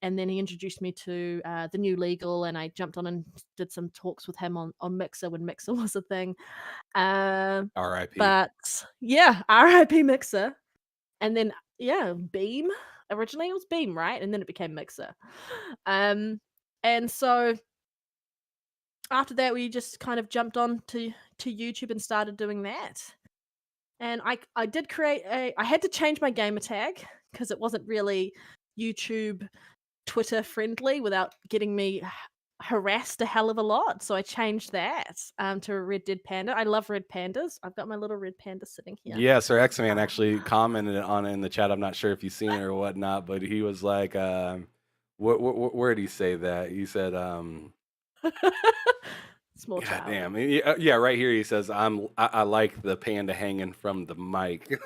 And then he introduced me to the new Legal, and I jumped on and did some talks with him on Mixer when Mixer was a thing. R.I.P. But yeah, R.I.P. Mixer. And then Beam. Originally it was Beam, right? And then it became Mixer. And so after that, we just kind of jumped on to YouTube and started doing that. And I did create I had to change my gamer tag, because it wasn't really YouTube Twitter friendly without getting me harassed a hell of a lot. So I changed that to Red Dead Panda. I love red pandas. I've got my little red panda sitting here. Yeah, Sir X-Man actually commented on it in the chat. I'm not sure if you've seen it or whatnot, but he was like, where did he say that? He said, Small child. damn. Yeah, right here he says, I like the panda hanging from the mic.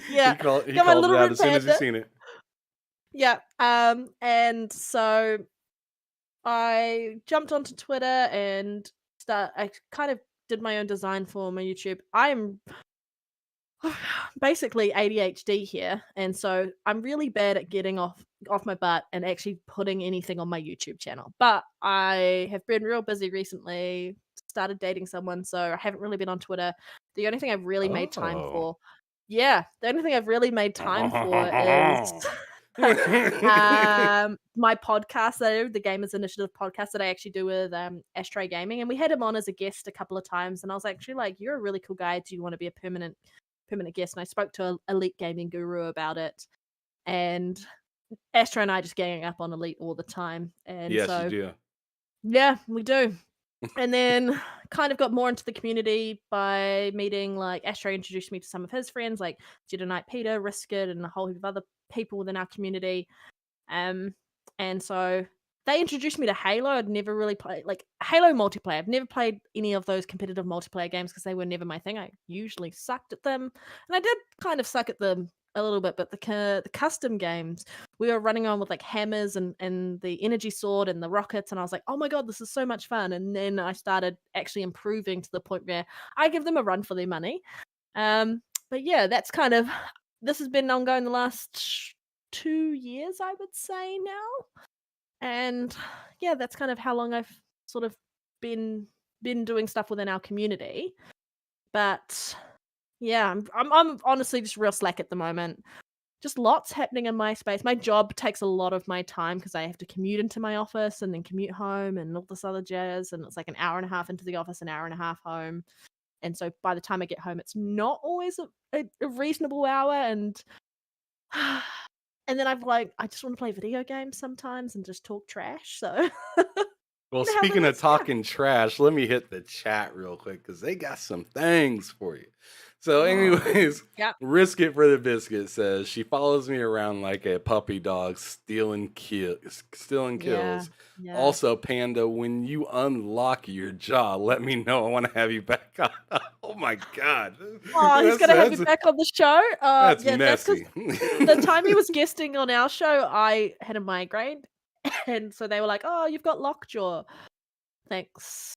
Yeah, he called it little out red as soon as he panda. seen it. Yeah. And so I jumped onto Twitter and I kind of did my own design for my YouTube. I'm basically ADHD here, and so I'm really bad at getting off my butt and actually putting anything on my YouTube channel. But I have been real busy recently, started dating someone, so I haven't really been on Twitter. The only thing I've really made time Oh. for, yeah, the only thing I've really made time for is my podcast that I do, the Gamers Initiative podcast that I actually do with Ashtray Gaming, and we had him on as a guest a couple of times, and I was actually like, "You're a really cool guy. Do you want to be a permanent guest?" And I spoke to an Elite Gaming Guru about it, and Astra and I just gang up on Elite all the time, and Yes, you so do. yeah, we do. And then kind of got more into the community by meeting, like, Astra introduced me to some of his friends, like Jedi Knight Peter, Risket, and a whole heap of other people within our community. And so they introduced me to Halo. I'd never really played, like, Halo multiplayer. I've never played any of those competitive multiplayer games because they were never my thing. I usually sucked at them, and I did kind of suck at them a little bit. But the custom games, we were running on with, like, hammers and the energy sword and the rockets, and I was like, "Oh my god, this is so much fun!" And then I started actually improving to the point where I give them a run for their money. But yeah, that's kind of, this has been ongoing the last 2 years, I would say now. And yeah, that's kind of how long I've sort of been doing stuff within our community. But yeah, I'm honestly just real slack at the moment. Just lots happening in my space. My job takes a lot of my time because I have to commute into my office and then commute home and all this other jazz. And it's like an hour and a half into the office, an hour and a half home. And so by the time I get home, it's not always a reasonable hour. And and then I just want to play video games sometimes and just talk trash. So Well, you know how speaking that of is? Yeah. talking trash, let me hit the chat real quick because they got some things for you. So, Oh, anyways, yep. Risk It for the Biscuit says she follows me around like a puppy dog, stealing kills. Yeah. Yeah. Also, Panda, when you unlock your jaw, let me know. I want to have you back on. Oh my god, Oh, he's gonna have you that's back on the show. that's Yeah, that's because messy. the time he was guesting on our show, I had a migraine, and so they were like, "Oh, you've got lockjaw." Thanks.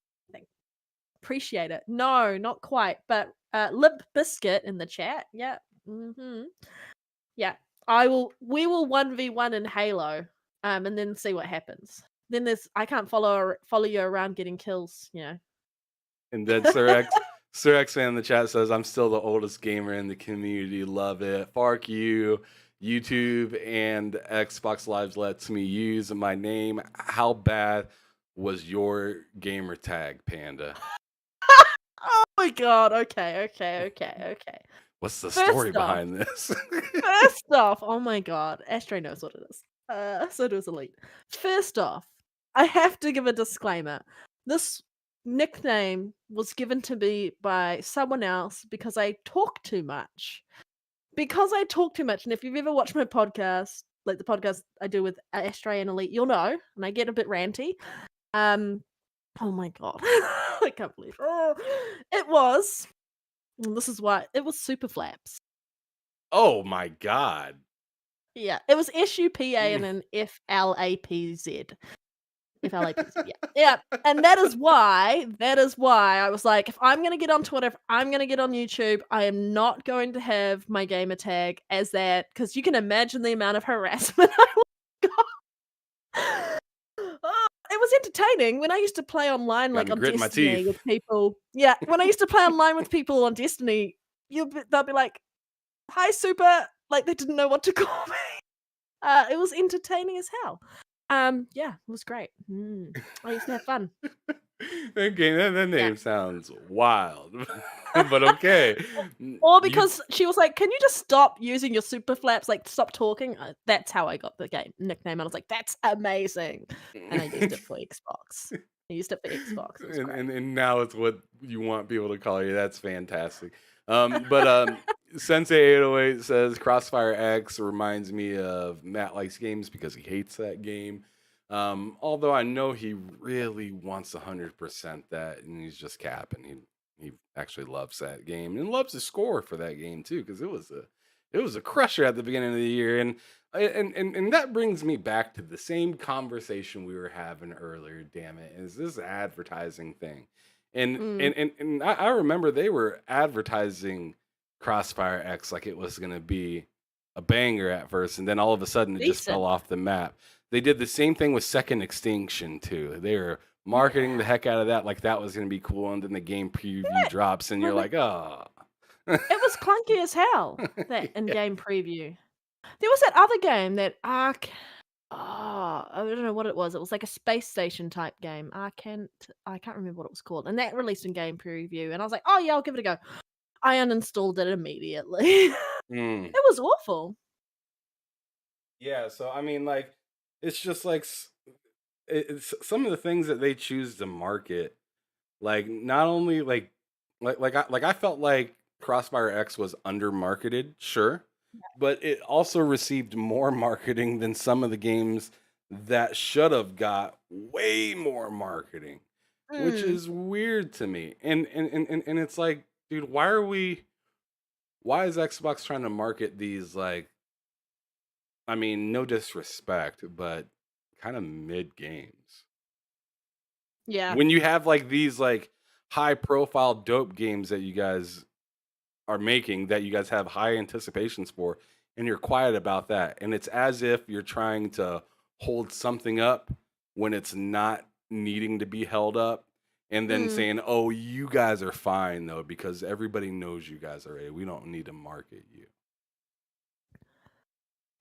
Appreciate it. No, not quite, but Lip Biscuit in the chat. Yeah. Yeah. We will 1v1 in Halo. And then see what happens. Then I can't follow you around getting kills, you know. And then Sir X fan in the chat says, I'm still the oldest gamer in the community. Love it. Fark you. YouTube and Xbox Live lets me use my name. How bad was your gamer tag, Panda? Oh my god. Okay. What's the First story off- behind this? First off, oh my god, Astray knows what it is. So does Elite. First off, I have to give a disclaimer. This nickname was given to me by someone else because I talk too much. And if you've ever watched my podcast, like the podcast I do with Astray and Elite, you'll know, and I get a bit ranty. Oh my god. I can't believe it was. And this is why it was Super Flaps. Oh my god. Yeah, it was SUPA and then FLAPZ. FLAPZ, yeah. Yeah. And that is why I was like, if I'm gonna get on Twitter, if I'm gonna get on YouTube, I am not going to have my gamer tag as that, because you can imagine the amount of harassment I got. Oh, it was entertaining when I used to play online, like Got me on gritting my Destiny teeth. with people. Yeah, when I used to play online with people on Destiny, they'll be like, "Hi, Super," like they didn't know what to call me. It was entertaining as hell. Yeah, it was great. I used to have fun. Okay, that name sounds wild, but okay. Or because she was like, "Can you just stop using your super flaps? Like, stop talking." That's how I got the game nickname. I was like, "That's amazing," and I used it for Xbox. It was great. And now it's what you want people to call you. That's fantastic. But Sensei 808 says Crossfire X reminds me of Matt Likes Games because he hates that game. Although I know he really wants 100% that, and he's just capping. He actually loves that game and loves the score for that game too, because it was a crusher at the beginning of the year. And that brings me back to the same conversation we were having earlier. Damn it, is this advertising thing? And I remember they were advertising Crossfire X like it was gonna be a banger at first, and then all of a sudden it just fell Decent. off the map. They did the same thing with Second Extinction too. They were marketing the heck out of that like that was gonna be cool, and then the game preview drops, and you're like, oh. It was clunky as hell, that in-game preview. There was that other game, that Ark. Oh, I don't know what it was. It was like a space station type game. I can't remember what it was called. And that released in game preview, and I was like, oh yeah, I'll give it a go. I uninstalled it immediately. It was awful. Yeah, so I mean, like, it's just like it's some of the things that they choose to market. Like, not only I felt like Crossfire X was under marketed, sure, but it also received more marketing than some of the games that should have got way more marketing, which is weird to me. And it's like, dude, why is Xbox trying to market these, like, I mean, no disrespect, but kind of mid games? Yeah. When you have like these like high profile dope games that you guys are making, that you guys have high anticipations for, and you're quiet about that, and it's as if you're trying to hold something up when it's not needing to be held up, and then saying, oh, you guys are fine though because everybody knows you guys are we don't need to market you.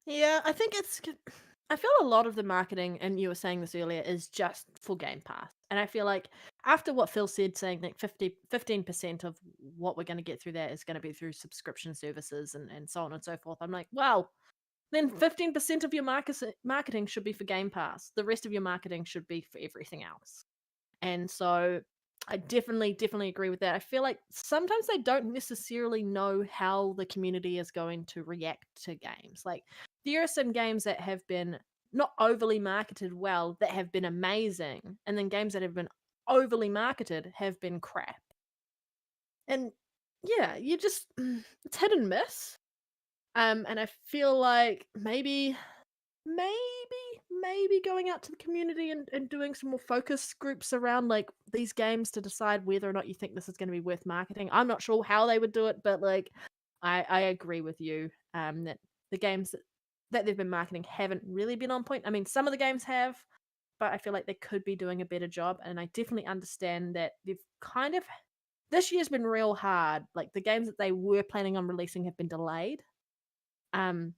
Yeah, I think I feel a lot of the marketing, and you were saying this earlier, is just for Game Pass. And I feel like after what Phil said, saying that 15% of what we're going to get through that is going to be through subscription services and so on and so forth, I'm like, well, then 15% of your marketing should be for Game Pass. The rest of your marketing should be for everything else. And so I definitely agree with that. I feel like sometimes they don't necessarily know how the community is going to react to games. Like, there are some games that have been not overly marketed well that have been amazing, and then games that have been overly marketed have been crap. And yeah, it's hit and miss. And I feel like maybe going out to the community and doing some more focus groups around like these games to decide whether or not you think this is going to be worth marketing. I'm not sure how they would do it, but like I agree with you that the games that they've been marketing haven't really been on point. I mean, some of the games have, but I feel like they could be doing a better job, and I definitely understand that they've kind of, this year's been real hard. Like, the games that they were planning on releasing have been delayed. And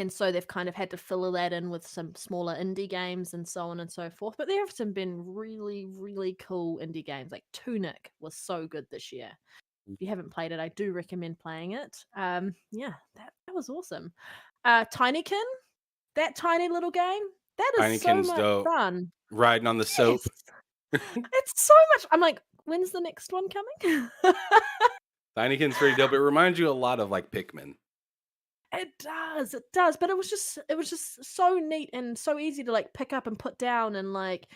so they've kind of had to fill that in with some smaller indie games and so on and so forth. But there have some been really, really cool indie games. Like Tunic was so good this year. If you haven't played it, I do recommend playing it. Yeah, that was awesome. Tinykin, that tiny little game, that is so Tinykin's much dope. fun. Riding on the soap. It's so much. I'm like, when's the next one coming? Tinykin's pretty dope. It reminds you a lot of like Pikmin. It does, but it was just so neat and so easy to like pick up and put down, and like,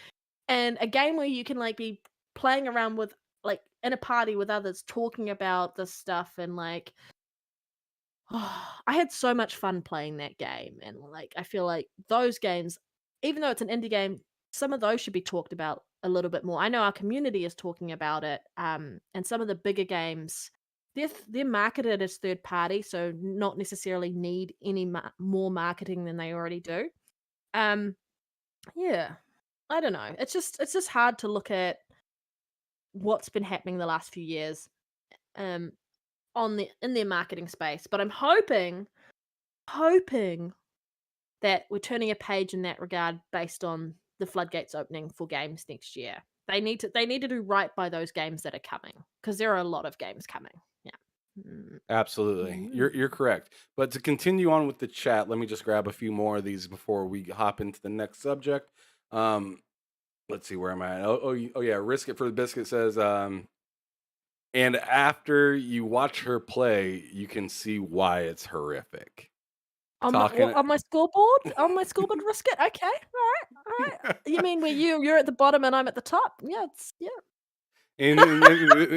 and a game where you can like be playing around with, like, in a party with others talking about this stuff, and like, I had so much fun playing that game. And like, I feel like those games, even though it's an indie game, some of those should be talked about a little bit more. I know our community is talking about it, and some of the bigger games, they're marketed as third party, so not necessarily need any more marketing than they already do. Yeah, I don't know. It's just hard to look at what's been happening the last few years, in their marketing space. But I'm hoping that we're turning a page in that regard based on the floodgates opening for games next year. They need to do right by those games that are coming, because there are a lot of games coming. Yeah. Absolutely. You're correct. But to continue on with the chat, let me just grab a few more of these before we hop into the next subject. Let's see, where am I at? Oh yeah, Risk It for the Biscuit says, and after you watch her play, you can see why it's horrific. On my scoreboard, Risk It. Okay, all right. You mean where you're at the bottom and I'm at the top? Yeah, yeah. And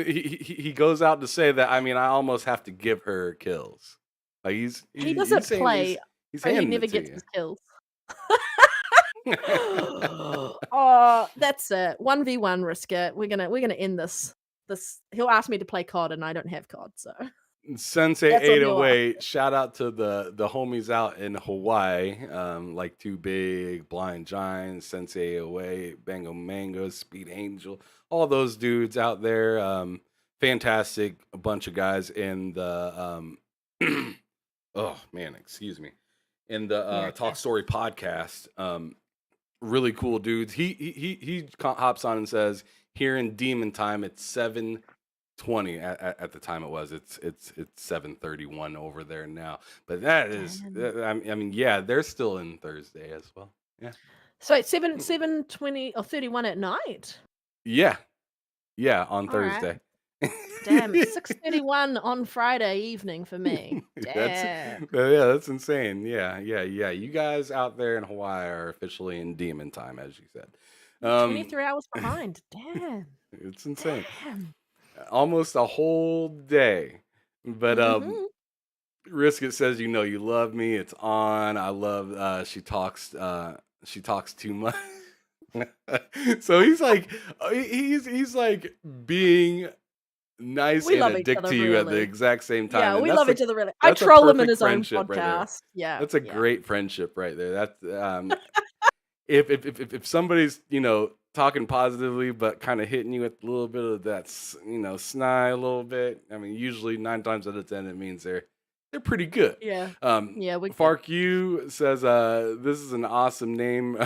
he goes out to say that, I mean, I almost have to give her kills. Like he doesn't play. He's he handing never it to gets you. his kills. Oh, that's it. 1v1 Risk It. We're gonna end this. He'll ask me to play COD, and I don't have COD, so. Sensei That's on your 808, shout out to the homies out in Hawaii, like Two Big, Blind Giants, Sensei 808, Bango Mango, Speed Angel, all those dudes out there. Fantastic, a bunch of guys in the oh man, excuse me, in the You're Talk okay. Story podcast. Really cool dudes. He hops on and says, here in Demon Time, it's 7:20 at the time it was. It's 7:31 over there now. But that is, Damn. I mean, yeah, they're still in Thursday as well. Yeah, So it's 7:20 or 31 at night. yeah, on All right. Thursday. Damn, it's 6:31 on Friday evening for me. Damn. That's insane. Yeah. You guys out there in Hawaii are officially in Demon Time, as you said. 23 hours behind. Damn. It's insane. Damn. Almost a whole day. But Mhm. Risk It says, you love me. It's on. I love she talks too much. So he's like he's like being nice We and love a each dick other to you at the really. exact same time. Yeah, And we that's love a each other really. I that's a troll him in perfect his own friendship right there. podcast. Yeah. That's a yeah. great friendship right there. That's if somebody's talking positively but kind of hitting you with a little bit of that snide a little bit. I mean, usually 9 times out of 10 it means they're pretty good. Yeah. Yeah, we Fark You says, this is an awesome name.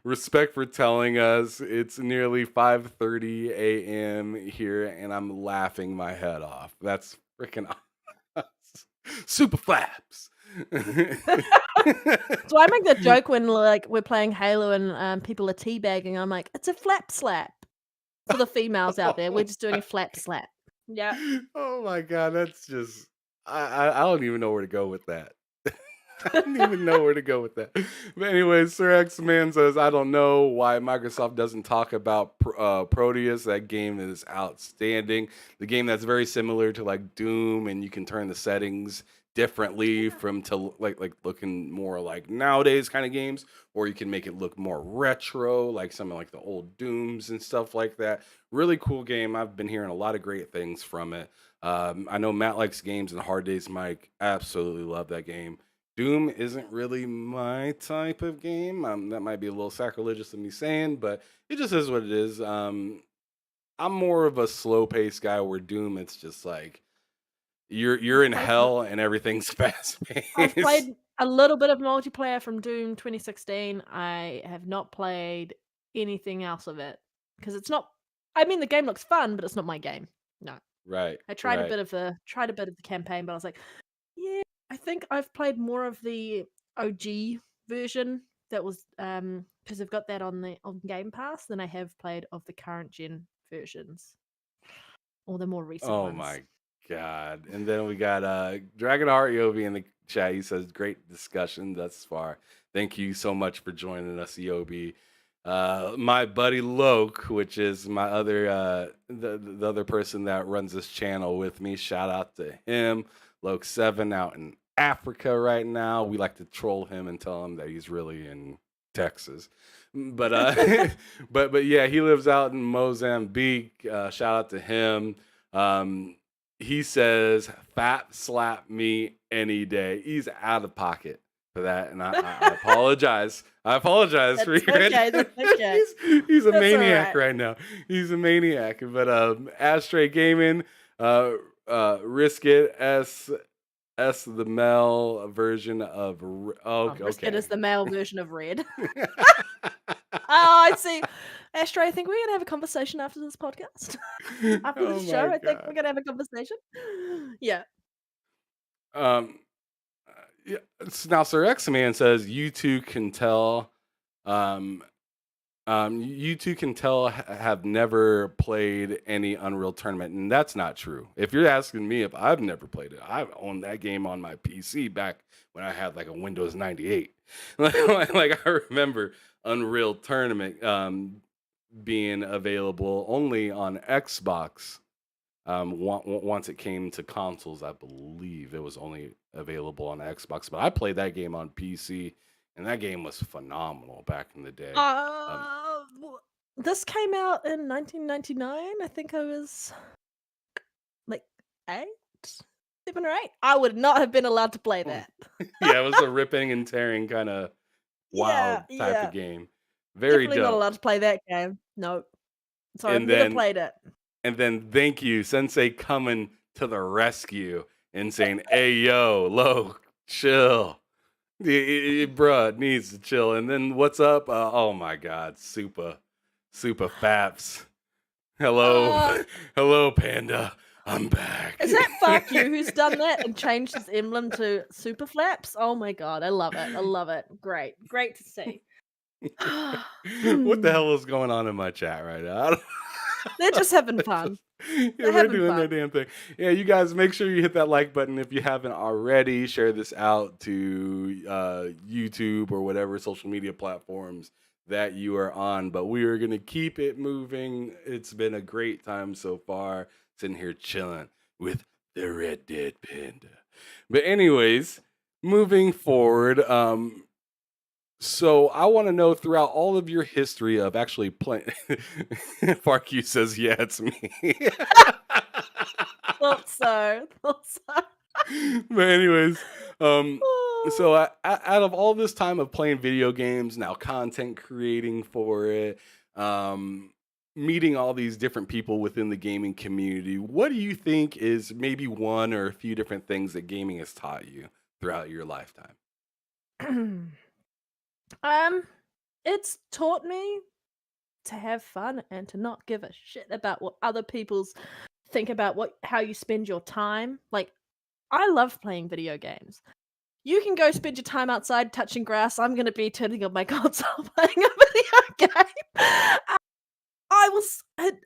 Respect for telling us. It's nearly 5:30 a.m. here, and I'm laughing my head off. That's freaking awesome. Super flaps. So I make the joke when like we're playing Halo and people are teabagging. I'm like, it's a flap slap for the females out there. We're just doing a flap slap. Yeah. Oh my god, that's just I don't even know where to go with that. I don't even know where to go with that. But anyway, Sir X Man says, I don't know why Microsoft doesn't talk about Proteus. That game is outstanding. The game that's very similar to like Doom, and you can turn the settings differently from to like looking more like nowadays kind of games, or you can make it look more retro, like some of like the old Dooms and stuff like that. Really cool game. I've been hearing a lot of great things from it. I know Matt likes games, and Hard Days Mike absolutely love that game. Doom isn't really my type of game. That might be a little sacrilegious of me saying, but it just is what it is. I'm more of a slow paced guy, where Doom, it's just like you're in hell and everything's fast I've paced. played a little bit of multiplayer from Doom 2016. I have not played anything else of it because it's not. I mean, the game looks fun, but it's not my game. No, Right. I tried a Right. bit of the campaign, but I was like, yeah, I think I've played more of the OG version that was because I've got that on Game Pass than I have played of the current gen versions or the more recent Oh ones. my god. And then we got Dragonheart Yobi in the chat. He says, great discussion thus far. Thank you so much for joining us, Yobi. My buddy Loke, which is my other the other person that runs this channel with me. Shout out to him. Loke7 out in Africa right now. We like to troll him and tell him that he's really in Texas. But but yeah, he lives out in Mozambique. Shout out to him. He says, "Fat slap me any day." He's out of pocket for that, and I apologize. I apologize for you. Okay, that's okay. He's a That's maniac alright. right now. He's a maniac. But Astray Gaming, Risk It S the male version of It is the male version of Red. I see. Astro, I think we're gonna have a conversation after this podcast. After Oh the show, my I think God. we're gonna have a conversation. Yeah. Yeah. Now, Sir X Man says you two can tell. You two can tell have never played any Unreal Tournament, and that's not true. If you're asking me if I've never played it, I've owned that game on my PC back when I had like a Windows 98. like I remember Unreal Tournament being available only on Xbox. Once it came to consoles, I believe it was only available on Xbox. But I played that game on PC, and that game was phenomenal back in the day. This came out in 1999. I think I was like 8. 7 or 8, I would not have been allowed to play that. Yeah, it was a ripping and tearing kind of Yeah, wild type of yeah. game. Very Definitely not dope. allowed to play that game. No. Sorry, I've And never then played it. thank you, Sensei coming to the rescue and saying, "Hey yo, low, chill. Bruh needs to chill." And then what's up? Oh my God, super faps. Hello, Uh, hello, Panda. I'm back. is that Fuck You who's done that and changed his emblem to super flaps? Oh my god, I love it. I love it. Great. Great to see. What the hell is going on in my chat right now? They're just having fun. Yeah, They're they're having doing their fun. damn thing. Yeah, you guys make sure you hit that like button if you haven't already. Share this out to YouTube or whatever social media platforms that you are on. But we are going to keep it moving. It's been a great time so far, sitting here chilling with the Red Dead Panda. But anyways, moving forward, so I want to know throughout all of your history of actually playing. Farq says, "Yeah, it's me." Thought so. Thought so. But anyways, Oh. so out of all this time of playing video games, now content creating for it, meeting all these different people within the gaming community, what do you think is maybe one or a few different things that gaming has taught you throughout your lifetime? It's taught me to have fun and to not give a shit about what other people's think about how you spend your time. Like, I love playing video games. You can go spend your time outside touching grass. I'm gonna be turning on my console playing a video game. I was and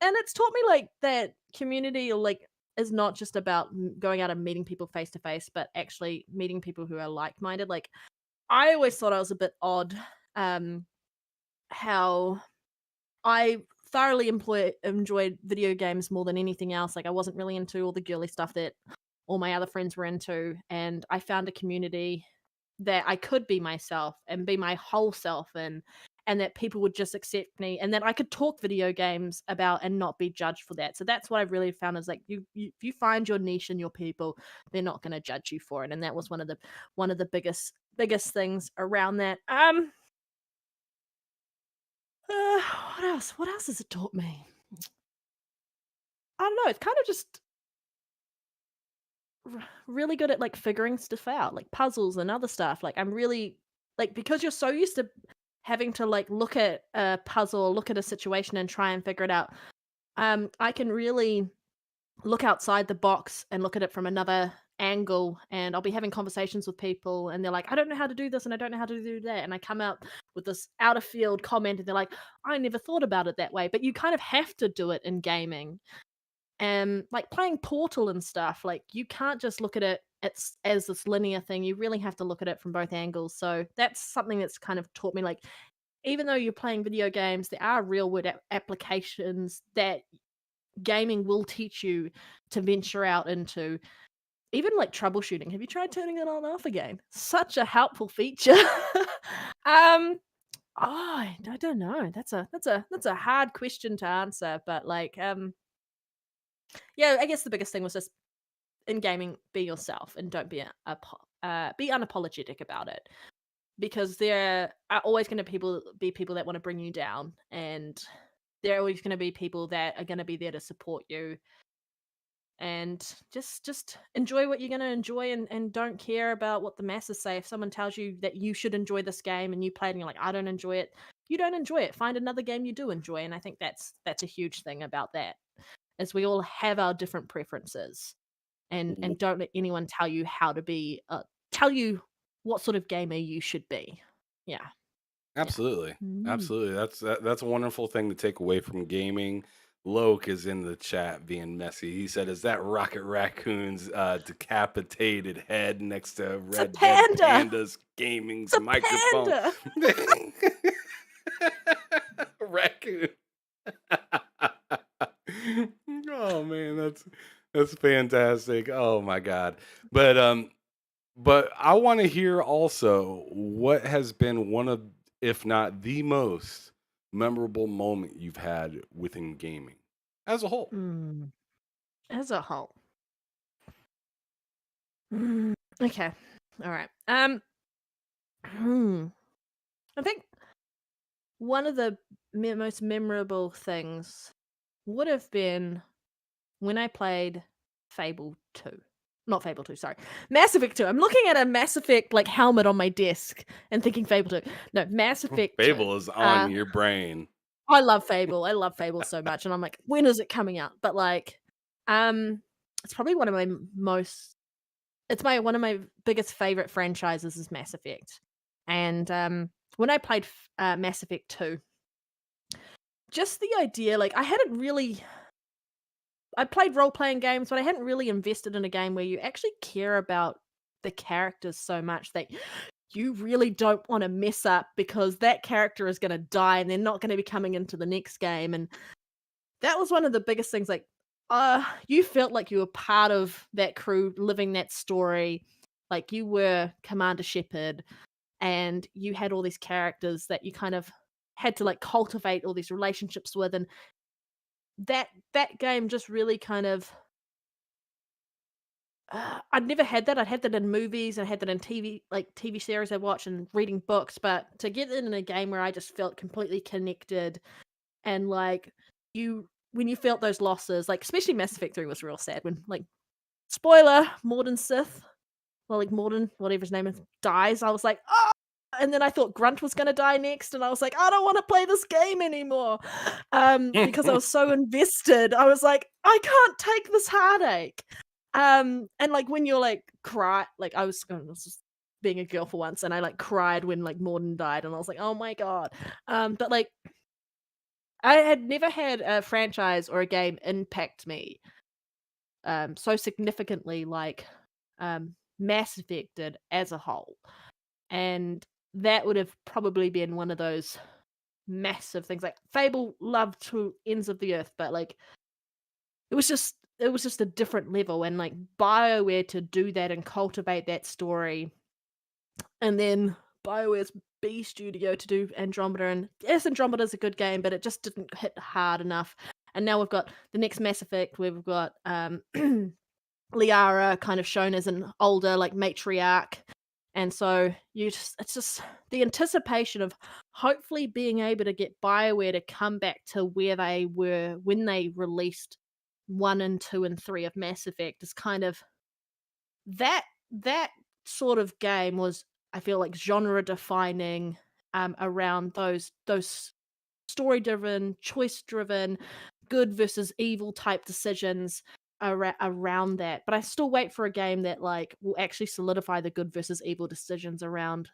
it's taught me like that community like is not just about going out and meeting people face to face, but actually meeting people who are like minded. Like I always thought I was a bit odd. How I thoroughly enjoyed video games more than anything else. Like I wasn't really into all the girly stuff that all my other friends were into, and I found a community that I could be myself and be my whole self and that people would just accept me and that I could talk video games about and not be judged for that. So that's what I've really found is like you if you find your niche and your people, they're not going to judge you for it. And that was one of the biggest things around that. What else? What else has it taught me? I don't know. It's kind of just really good at like figuring stuff out, like puzzles and other stuff. Like I'm really like because you're so used to having to like look at a puzzle, look at a situation and try and figure it out. I can really look outside the box and look at it from another angle and I'll be having conversations with people and they're like, I don't know how to do this and I don't know how to do that. And I come out with this out of field comment and they're like, I never thought about it that way. But you kind of have to do it in gaming. And like playing Portal and stuff, like you can't just look at it as this linear thing. You really have to look at it from both angles. So that's something that's kind of taught me like even though you're playing video games, there are real world applications that gaming will teach you to venture out into. Even like troubleshooting. Have you tried turning it on and off again? Such a helpful feature. um I don't know. That's a hard question to answer, but like yeah, I guess the biggest thing was just in gaming, be yourself and don't be be unapologetic about it. Because there are always going to be people that want to bring you down, and there are always going to be people that are going to be there to support you. And just enjoy what you're going to enjoy, and don't care about what the masses say. If someone tells you that you should enjoy this game and you play it and you're like, I don't enjoy it, you don't enjoy it. Find another game you do enjoy. And I think that's a huge thing about that, is we all have our different preferences, and don't let anyone tell you how to be tell you what sort of gamer you should be. Yeah. Yeah. Absolutely. Mm. Absolutely. That's a wonderful thing to take away from gaming. Loke is in the chat being messy. He said, "Is that Rocket Raccoon's decapitated head next to It's a Red Dead panda. Panda's gaming's It's a microphone?" panda. Raccoon. Oh man, that's fantastic. Oh my god. But I want to hear also what has been one of, if not the most memorable moment you've had within gaming as a whole. As a whole. Okay. All right. I think one of the most memorable things would have been when I played Fable 2. Not Fable 2, sorry. Mass Effect 2. I'm looking at a Mass Effect like helmet on my desk and thinking Fable 2. No, Mass Effect 2. Fable is on your brain. I love Fable. I love Fable so much, and I'm like, when is it coming out? But like, it's probably one of my most. It's one of my biggest favorite franchises is Mass Effect, and when I played Mass Effect 2, just the idea, like, I played role playing games, but I hadn't really invested in a game where you actually care about the characters so much that you really don't want to mess up because that character is going to die and they're not going to be coming into the next game. And that was one of the biggest things. Like, you felt like you were part of that crew living that story. Like you were Commander Shepard and you had all these characters that you kind of had to like cultivate all these relationships with. And that game just really kind of I'd never had that. I'd had that in movies. I had that in TV series I watch and reading books. But to get it in a game where I just felt completely connected and like when you felt those losses, like especially Mass Effect 3 was real sad when like spoiler, Morden Sith, well like Morden, whatever his name is, dies. I was like, oh, and then I thought Grunt was gonna die next, and I was like, I don't want to play this game anymore. Because I was so invested. I was like, I can't take this heartache. And like when you're like cry, like I was just being a girl for once, and I like cried when like Morden died, and I was like, oh my god. But like I had never had a franchise or a game impact me so significantly like Mass Effect did as a whole, and that would have probably been one of those massive things. Like Fable loved to ends of the earth, but like it was just a different level, and like BioWare to do that and cultivate that story, and then BioWare's B studio to do Andromeda, and yes, Andromeda's a good game, but it just didn't hit hard enough. And now we've got the next Mass Effect where we've got Liara kind of shown as an older like matriarch, and so it's just the anticipation of hopefully being able to get BioWare to come back to where they were when they released 1 and 2 and 3 of Mass Effect is kind of that sort of game was, I feel like, genre defining around those story driven, choice driven, good versus evil type decisions around that. But I still wait for a game that like will actually solidify the good versus evil decisions around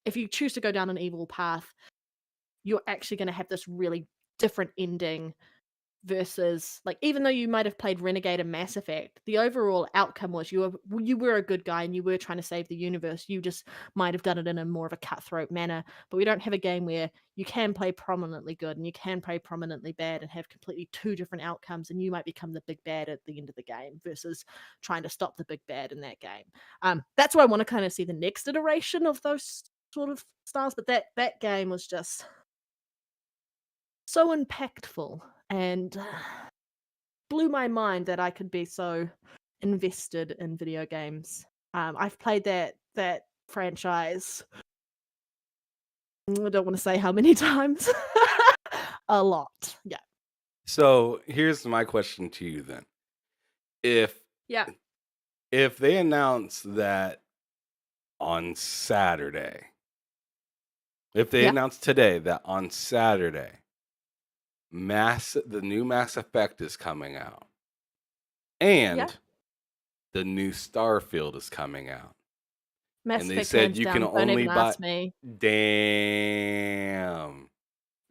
if you choose to go down an evil path, you're actually going to have this really different ending versus like even though you might have played Renegade and Mass Effect, the overall outcome was you were a good guy and you were trying to save the universe. You just might have done it in a more of a cutthroat manner. But we don't have a game where you can play prominently good and you can play prominently bad and have completely two different outcomes, and you might become the big bad at the end of the game versus trying to stop the big bad in that game. That's why I want to kind of see the next iteration of those sort of styles. But that game was just so impactful and blew my mind that I could be so invested in video games. I've played that franchise. I don't want to say how many times. A lot. Yeah. So here's my question to you then. If they announce that on Saturday, if they announce today that on Saturday, the new Mass Effect is coming out, and the new Starfield is coming out, Mass and they Effect said hands you down. can Don't only even buy. ask me. Damn.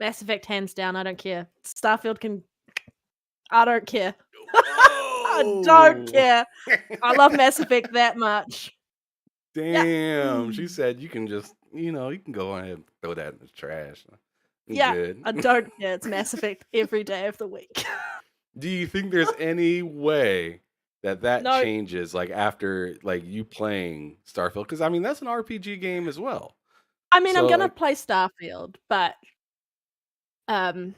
Mass Effect hands down. I don't care. Starfield can. I don't care. I don't care. I love Mass Effect that much. Damn. She said you can just, you can go ahead and throw that in the trash. Yeah, Good. I don't care. It's Mass Effect every day of the week. Do you think there's any way that No. changes like after like you playing Starfield? Because I mean that's an RPG game as well. I mean, So, I'm gonna play Starfield, but I've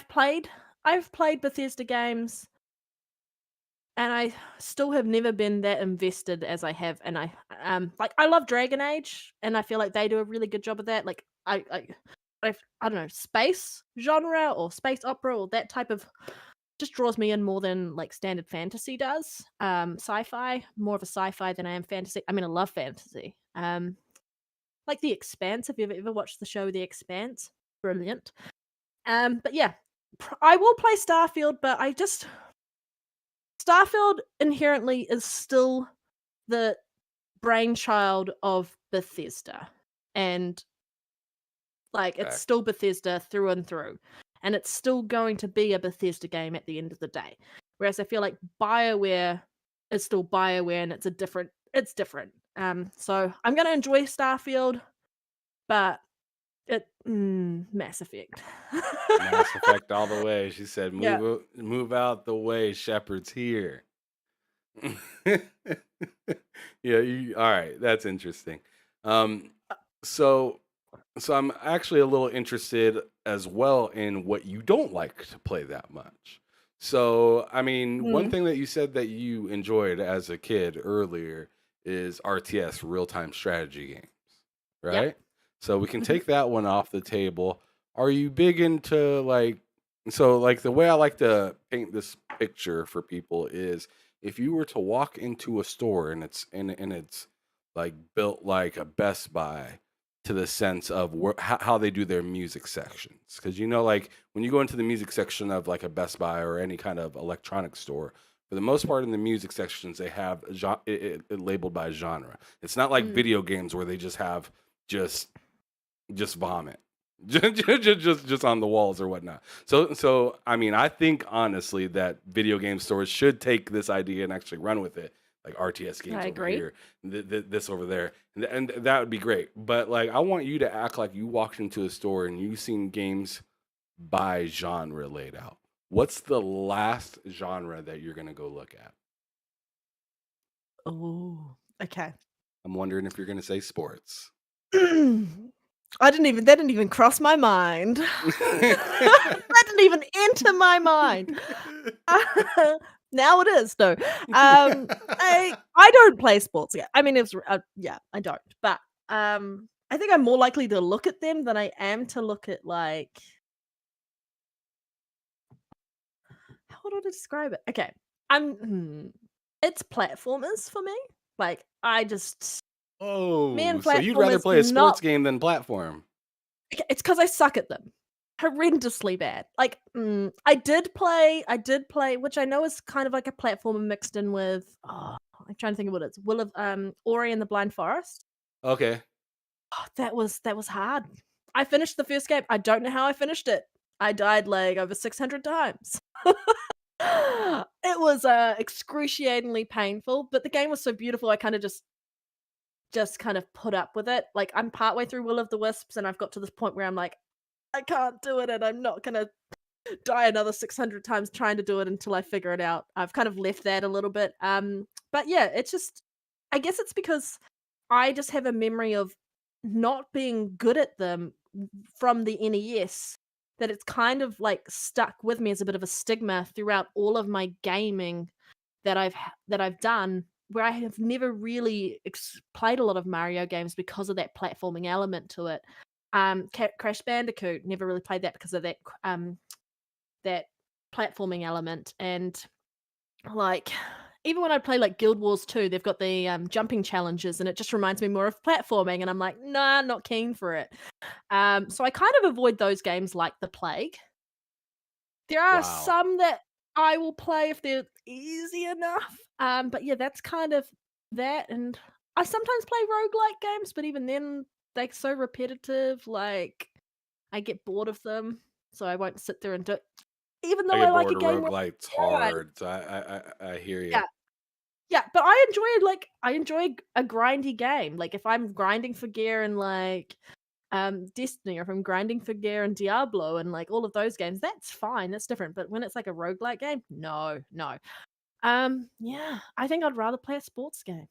played Bethesda games. and I still have never been that invested as I have. And I love Dragon Age, and I feel like they do a really good job of that. Like I don't know, space genre or space opera or that type of just draws me in more than like standard fantasy does. Sci-fi, more of a sci-fi than I am fantasy. I mean, I love fantasy. Like The Expanse. Have you ever watched the show The Expanse? Brilliant. But yeah, I will play Starfield, but Starfield inherently is still the brainchild of Bethesda, and like it's Fact. still Bethesda through and through, and it's still going to be a Bethesda game at the end of the day. Whereas I feel like BioWare is still BioWare, and it's different. So I'm gonna enjoy Starfield, but Mass Effect. Mass Effect all the way. She said, Yeah. move out the way. Shepard's here." Yeah. All right. That's interesting. Um, so, so I'm actually a little interested as well in what you don't like to play that much. So, I mean, one Mm, thing that you said that you enjoyed as a kid earlier is RTS, real time strategy games, yep. right? So we can Mhm. take that one off the table. Are you big into like the way I like to paint this picture for people is if you were to walk into a store and it's like built like a Best Buy to the sense of how they do their music sections, because like when you go into the music section of like a Best Buy or any kind of electronic store, for the most part in the music sections they have it labeled by genre. It's not like Mm. video games where they just have just vomit just on the walls or whatnot. So I mean, I think honestly that video game stores should take this idea and actually run with it, like RTS games I over agree. here, this over there, and that would be great. But like, I want you to act like you walked into a store and you've seen games by genre laid out. What's the last genre that you're gonna go look at? Oh, okay. I'm wondering if you're gonna say sports. That didn't even cross my mind. That didn't even enter my mind. Now it is though. I don't play sports yet. I mean, yeah, I don't. But I think I'm more likely to look at them than I am to look at like how would I describe it? Okay, it's platformers for me. Like I just me and Oh, so you'd rather platformers play a sports not. game than platform? It's because I suck at them. Horrendously bad. Like, I did play, which I know is kind of like a platformer mixed in with I'm trying to think of what it's Will of Ori and the Blind Forest. Okay. Oh, that was hard. I finished the first game. I don't know how I finished it. I died like over 600 times. It was excruciatingly painful, but the game was so beautiful I kind of just kind of put up with it. Like I'm partway through Will of the Wisps and I've got to this point where I'm like I can't do it and I'm not gonna die another 600 times trying to do it until I figure it out. I've kind of left that a little bit. But yeah, it's just I guess it's because I just have a memory of not being good at them from the NES that it's kind of like stuck with me as a bit of a stigma throughout all of my gaming that I've done where I have never really played a lot of Mario games because of that platforming element to it. Crash Bandicoot, never really played that because of that platforming element. And like even when I play like Guild Wars 2, they've got the jumping challenges and it just reminds me more of platforming and I'm like, nah, not keen for it. So I kind of avoid those games like the plague. There are Wow. some that I will play if they're easy enough. But yeah, that's kind of that. And I sometimes play roguelike games, but even then they're so repetitive, like I get bored of them. So I won't sit there and do it. Even I though I get like a bored of game where roguelites I hard. So I hear you. yeah, yeah, but I enjoy a grindy game. Like if I'm grinding for gear and like Destiny, or if I'm grinding for gear and Diablo and like all of those games, that's fine. That's different. But when it's like a roguelike game, no, no. Yeah, I think I'd rather play a sports game.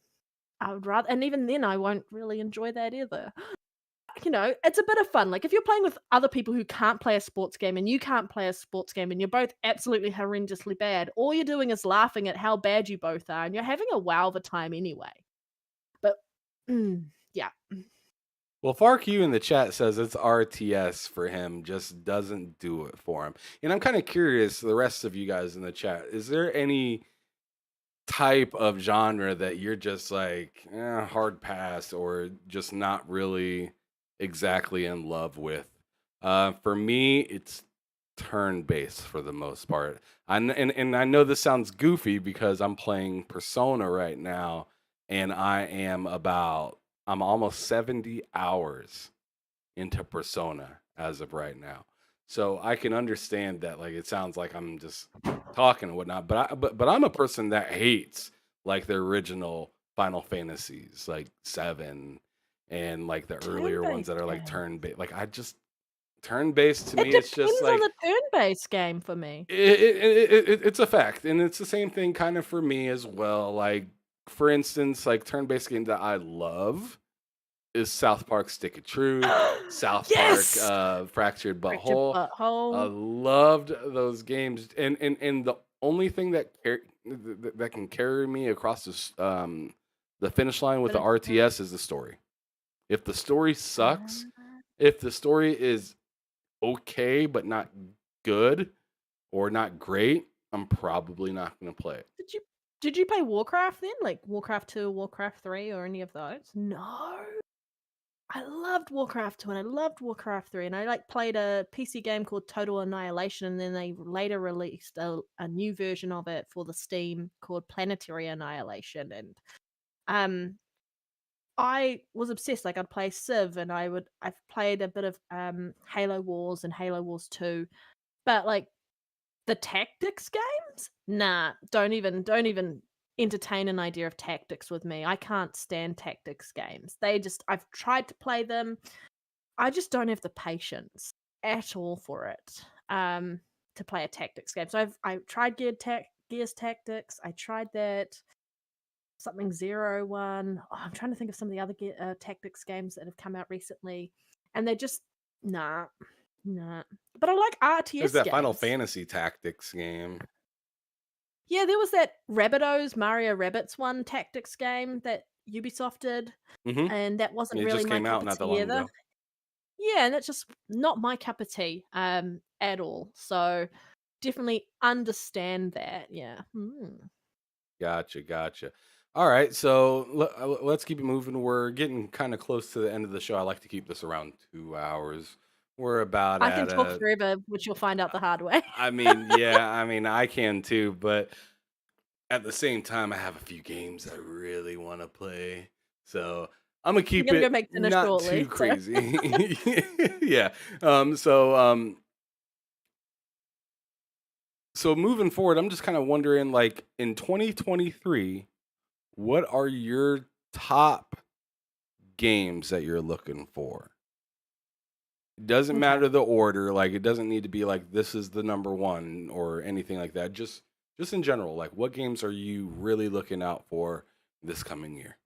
I would rather, and even then I won't really enjoy that either. it's a bit of fun. Like if you're playing with other people who can't play a sports game and you can't play a sports game and you're both absolutely horrendously bad, all you're doing is laughing at how bad you both are and you're having a wow of a time anyway. But yeah. Well, FarQ in the chat says it's RTS for him, just doesn't do it for him. And I'm kind of curious, the rest of you guys in the chat, is there any type of genre that you're just like hard pass or just not really exactly in love with? For me, it's turn-based for the most part. And I know this sounds goofy because I'm playing Persona right now, and I'm almost 70 hours into Persona as of right now. So I can understand that, like, it sounds like I'm just talking and whatnot, but I'm a person that hates like the original Final Fantasies, like 7 and like the earlier ones that are like turn-based. Like turn-based to me, it's just depends like on the turn-based game for me. it's a fact, and it's the same thing kind of for me as well. Like, for instance, like turn-based game that I love is South Park Stick It True, South Yes! Park Fractured Fractured Butthole. I Butthole. loved those games, and the only thing that can carry me across the finish line with the RTS is the story. If the story sucks, if the story is okay but not good or not great, I'm probably not going to play it. Did you play Warcraft then? Like Warcraft 2, Warcraft 3, or any of those? No. I loved Warcraft 2 and I loved Warcraft 3, and I played a PC game called Total Annihilation, and then they later released a new version of it for the Steam called Planetary Annihilation, and I was obsessed. Like I'd play Civ, and I've played a bit of Halo Wars and Halo Wars 2, but like the tactics games, nah, don't even entertain an idea of tactics with me. I can't stand tactics games. I've tried to play them. I just don't have the patience at all for it to play a tactics game. So I tried Gears Tactics. I tried that something 01. Oh, I'm trying to think of some of the other tactics games that have come out recently, and they're just nah. But I like RTS There's that games. Final Fantasy Tactics game. Yeah, there was that Mario Rabbids one tactics game that Ubisoft did, and that wasn't really my cup of tea either. Yeah, and it's just not my cup of tea at all. So definitely understand that. Yeah. Gotcha. All right, so let's keep it moving. We're getting kind of close to the end of the show. I like to keep this around 2 hours. We're about I can talk forever, which you'll find out the hard way. I mean, yeah, I can too, but at the same time, I have a few games I really want to play. So I'm gonna keep it go make dinner not shortly, too crazy. Yeah. So moving forward, I'm just kind of wondering, like in 2023, what are your top games that you're looking for? It doesn't matter the order, like it doesn't need to be like this is the number one or anything like that. Just in general, like what games are you really looking out for this coming year?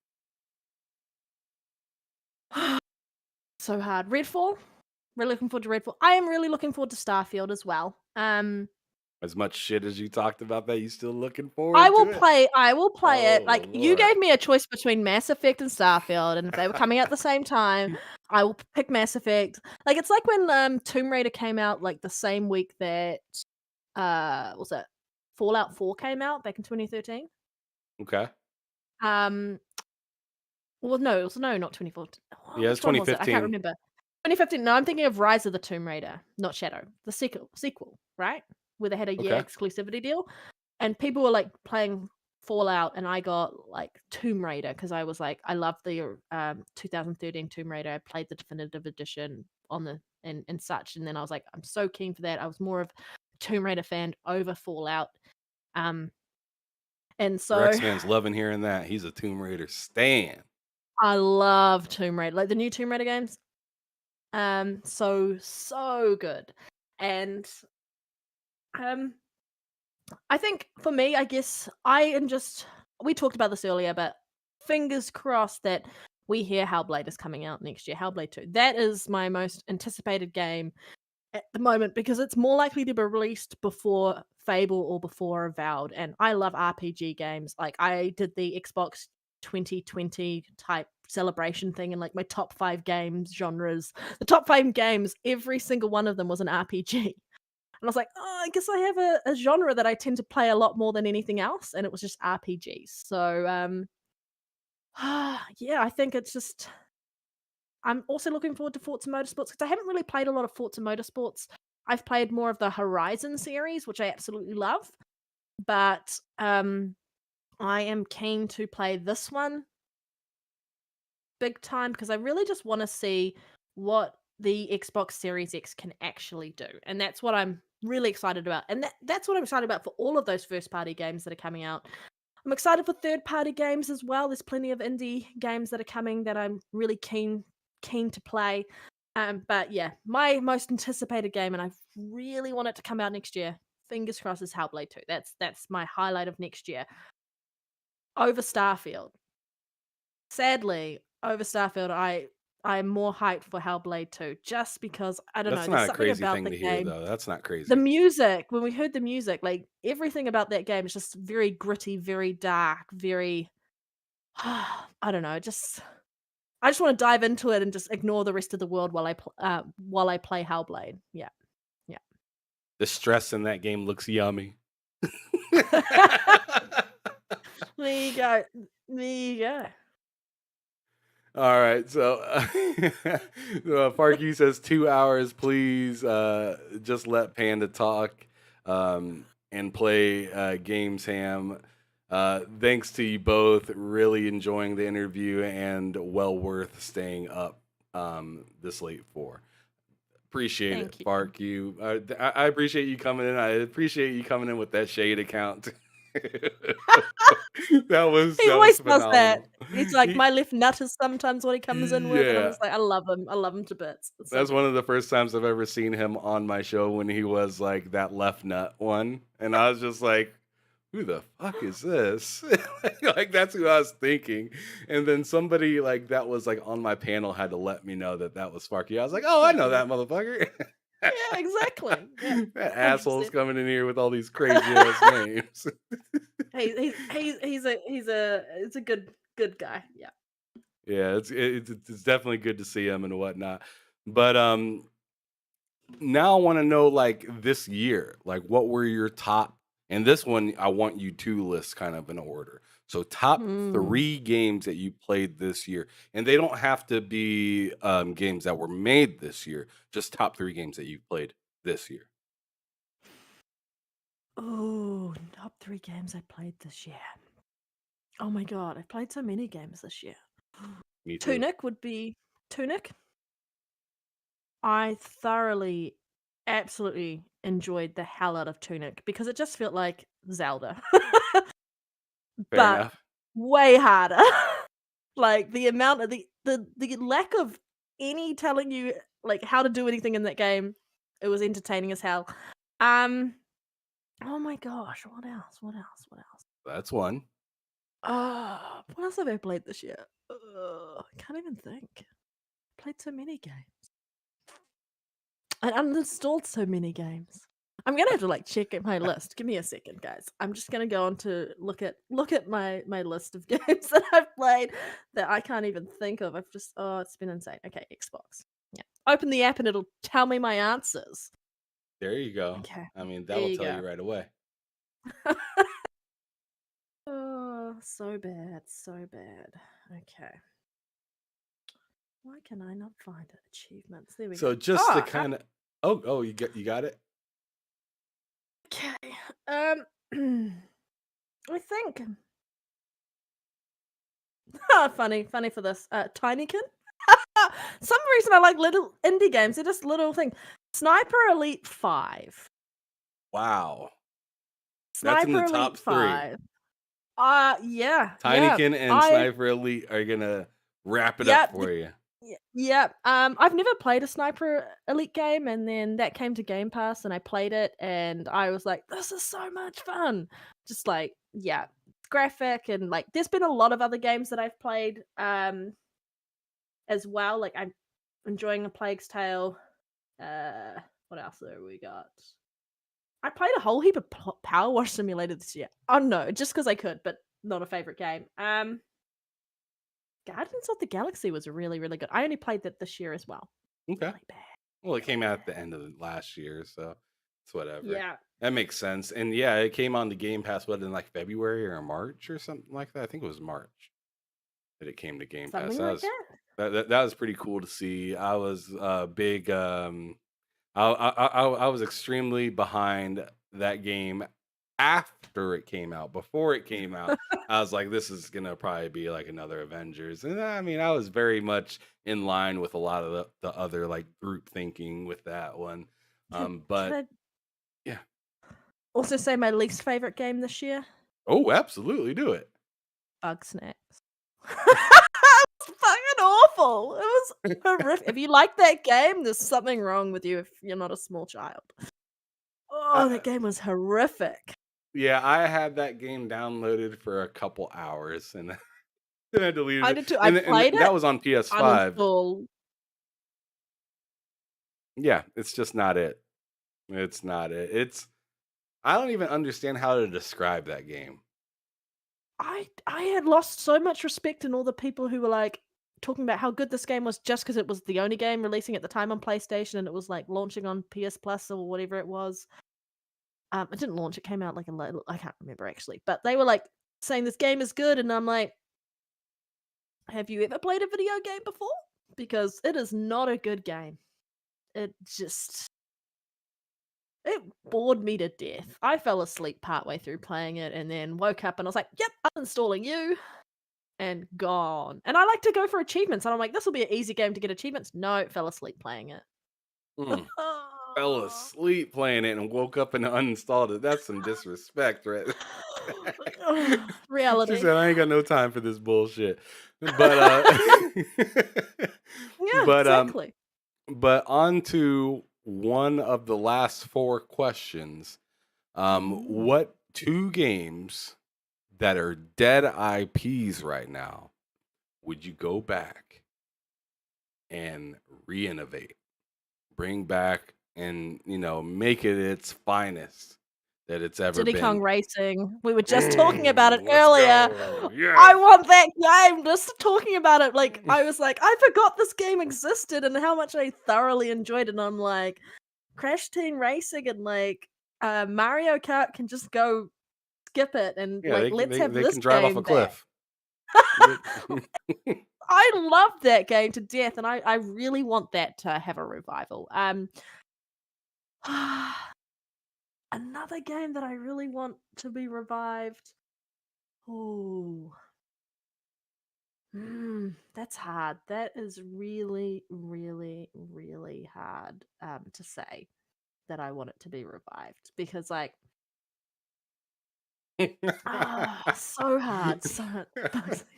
So hard. Redfall. Really looking forward to Redfall. I am really looking forward to Starfield as well. As much shit as you talked about that, you still looking forward I to will it? play it. Like you Lord. gave me a choice between Mass Effect and Starfield, and if they were coming out at the same time, I will pick Mass Effect. Like it's like when Tomb Raider came out like the same week that was that Fallout 4 came out back in 2013. Okay. Well, no, it was not 2014. Yeah, it's Which one was it? 2015. I can't remember. 2015. No, I'm thinking of Rise of the Tomb Raider, not Shadow. The sequel, right? Where they had a year exclusivity deal, and people were like playing Fallout, and I got like Tomb Raider because I was like, I love the 2013 Tomb Raider. I played the definitive edition on the and such, and then I was like, I'm so keen for that. I was more of a Tomb Raider fan over Fallout. And so Rex-Man's loving hearing that. He's a Tomb Raider stan. I love Tomb Raider, like the new Tomb Raider games. So good. And I think for me, I guess we talked about this earlier, but fingers crossed that we hear Hellblade is coming out next year. Hellblade 2. That is my most anticipated game at the moment because it's more likely to be released before Fable or before Avowed. And I love RPG games. Like I did the Xbox 2020 type celebration thing and like my top 5 games genres. The top 5 games, every single one of them was an RPG. And I was like, oh, I guess I have a genre that I tend to play a lot more than anything else. And it was just RPGs. So yeah, I think it's just I'm also looking forward to Forza Motorsports because I haven't really played a lot of Forza Motorsports. I've played more of the Horizon series, which I absolutely love. But I am keen to play this one big time because I really just want to see what the Xbox Series X can actually do. And that's what I'm really excited about. And that's what I'm excited about for all of those first-party games that are coming out. I'm excited for third-party games as well. There's plenty of indie games that are coming that I'm really keen to play. But yeah, my most anticipated game, and I really want it to come out next year. Fingers crossed, is Hellblade 2. That's my highlight of next year. Over Starfield. Sadly, over Starfield, I'm more hyped for Hellblade 2 just because I don't That's know. There's not a something crazy about thing the to hear, game. though. That's not The crazy. music, when we heard the music, like everything about that game is just very gritty, very dark, very I don't know. I just want to dive into it and just ignore the rest of the world while I play Hellblade. Yeah. The stress in that game looks yummy. There you go. There you go. All right, so Farky says 2 hours, please. Just let Panda talk and play games, Ham. Thanks to you both. Really enjoying the interview and well worth staying up this late for. Appreciate Thank it, you. Fark. I appreciate you coming in. I appreciate you coming in with that shade account. that was He always does phenomenal. that. He's like, He- my left nut is sometimes what he comes in with, and I'm Yeah. just like, I love him. I love him to bits. It's so That's good. one of the first times I've ever seen him on my show when he was like that left nut one. And I was just like, who the fuck is this? Like, that's who I was thinking. And then somebody like that was like on my panel had to let me know that was Sparky. I was like, oh, I know that motherfucker. Yeah, exactly. Yeah, That asshole's 100%. coming in here with all these crazy ass names. He's a good guy. Yeah. Yeah, it's definitely good to see him and whatnot. But now I want to know like this year, like what were your top? And this one I want you to list kind of in order. So top 3 games that you played this year, and they don't have to be games that were made this year. Just top 3 games that you've played this year. Oh, top 3 games I played this year. Oh my god, I've played so many games this year. Me too. Tunic would be Tunic. I thoroughly, absolutely enjoyed the hell out of Tunic because it just felt like Zelda. Fair but enough. way harder. Like the amount of the lack of any telling you like how to do anything in that game, it was entertaining as hell. Oh my gosh, what else? That's one. What else have I played this year? I can't even think. Played so many games. I uninstalled so many games. I'm gonna have to like check at my list. Give me a second, guys. I'm just gonna go on to look at my list of games that I've played that I can't even think of. It's been insane. Okay, Xbox. Yeah. Open the app and it'll tell me my answers. There you go. Okay. I mean, There that'll you tell go. you right away. Oh, so bad, so bad. Okay. Why can I not find it? Achievements. There we go. So just to kind of you got it? Okay. I think. Funny for this. Tinykin. Some reason I like little indie games. They're just little thing. Sniper Elite 5. Wow. That's in the Sniper top Elite 3. 5. Yeah. Tinykin and Sniper Elite are gonna wrap it up for you. Yeah. I've never played a Sniper Elite game, and then that came to Game Pass, and I played it, and I was like, "This is so much fun!" Just like, yeah, graphic, and like, there's been a lot of other games that I've played. as well. Like I'm enjoying A Plague's Tale. What else have we got? I played a whole heap of Power Wash Simulator this year. Oh no, just because I could, but not a favorite game. Guardians of the Galaxy was really, really good. I only played that this year as well. Okay. Really bad. Well, it came out at the end of last year, so it's whatever. Yeah. That makes sense. And yeah, it came on the Game Pass, what, in like February or March or something like that? I think it was March that it came to Game Pass. Something like that. That was pretty cool to see. I was big. I was extremely behind that game after it came out. Before it came out, I was like, this is gonna probably be like another Avengers. And I mean, I was very much in line with a lot of the other like group thinking with that one. But Can I yeah. also say my least favorite game this year? Oh, absolutely, do it. Bug Snacks. It was fucking awful. It was horrific. If you like that game, there's something wrong with you if you're not a small child. Oh, that game was horrific. Yeah, I had that game downloaded for a couple hours and then I deleted I it. did too. I played it. That was on PS5. Uninstall. Yeah, it's just not it. It's not it. I don't even understand how to describe that game. I had lost so much respect in all the people who were like talking about how good this game was just because it was the only game releasing at the time on PlayStation and it was like launching on PS Plus or whatever it was. It didn't launch, it came out like a little, I can't remember actually, but they were like saying this game is good, and I'm like, have you ever played a video game before? Because it is not a good game. It bored me to death. I fell asleep partway through playing it and then woke up and I was like, yep, uninstalling you. And gone. And I like to go for achievements. And I'm like, this will be an easy game to get achievements. No, fell asleep playing it. Fell asleep playing it and woke up and uninstalled it. That's some disrespect, right? Reality. She said, I ain't got no time for this bullshit. But yeah, exactly. But on to one of the last 4 questions. What 2 games that are dead IPs right now would you go back and reinnovate, bring back, and make it its finest that it's ever Diddy been? Kong Racing. We were just talking about it earlier. Yes. I want that game. Just talking about it, like I was like, I forgot this game existed and how much I thoroughly enjoyed it. And I'm like, Crash Team Racing and like Mario Kart can just go skip it and let's have this they can drive game off a cliff. I love that game to death, and I really want that to have a revival. Another game that I really want to be revived. Oh, that's hard. That is really, really, really hard to say that I want it to be revived because, like, so hard, so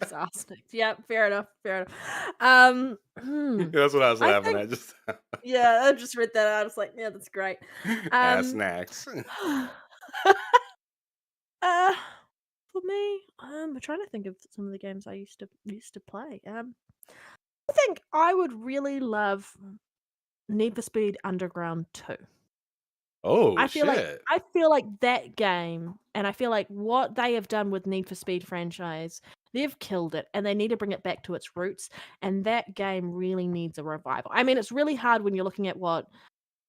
exhausting. Yeah, fair enough. That's what I was laughing at. Just yeah, I just read that out. I was like, yeah, that's great. ass snacks. For me, I'm trying to think of some of the games I used to play. I think I would really love Need for Speed Underground 2. Oh, I feel shit. like that game, and I feel like what they have done with Need for Speed franchise, they've killed it, and they need to bring it back to its roots. And that game really needs a revival. I mean, it's really hard when you're looking at what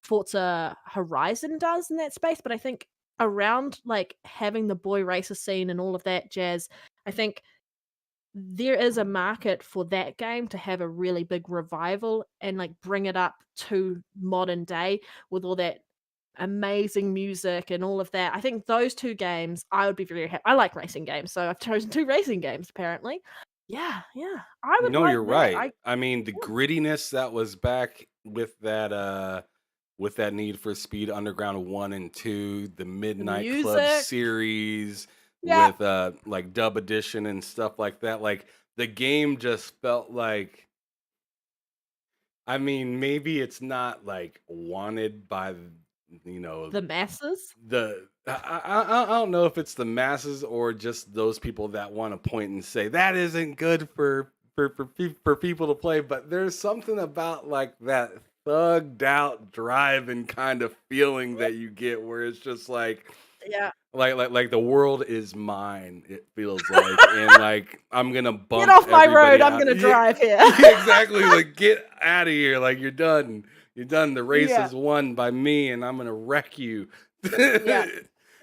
Forza Horizon does in that space, but I think around like having the boy racer scene and all of that jazz, I think there is a market for that game to have a really big revival and like bring it up to modern day with all that amazing music and all of that. I think those 2 games I would be very happy. I like racing games, so I've chosen 2 racing games apparently. Yeah. I would. No, like you're that. right. I mean, the grittiness that was back with that Need for Speed Underground 1 and 2, the Midnight Club music. series Yeah. with like Dub Edition and stuff like that. Like the game just felt like, I mean, maybe it's not like wanted by the masses. I don't know if it's the masses or just those people that want to point and say that isn't good for for people to play, but there's something about like that thugged out driving kind of feeling that you get where it's just Yeah. like the world is mine, it feels like, and like I'm gonna Get bump off my everybody road. I'm out. gonna Yeah, drive here. yeah, exactly. Like get out of here. Like you're done. You're done. The race Yeah. is won by me, and I'm gonna wreck you. Yeah.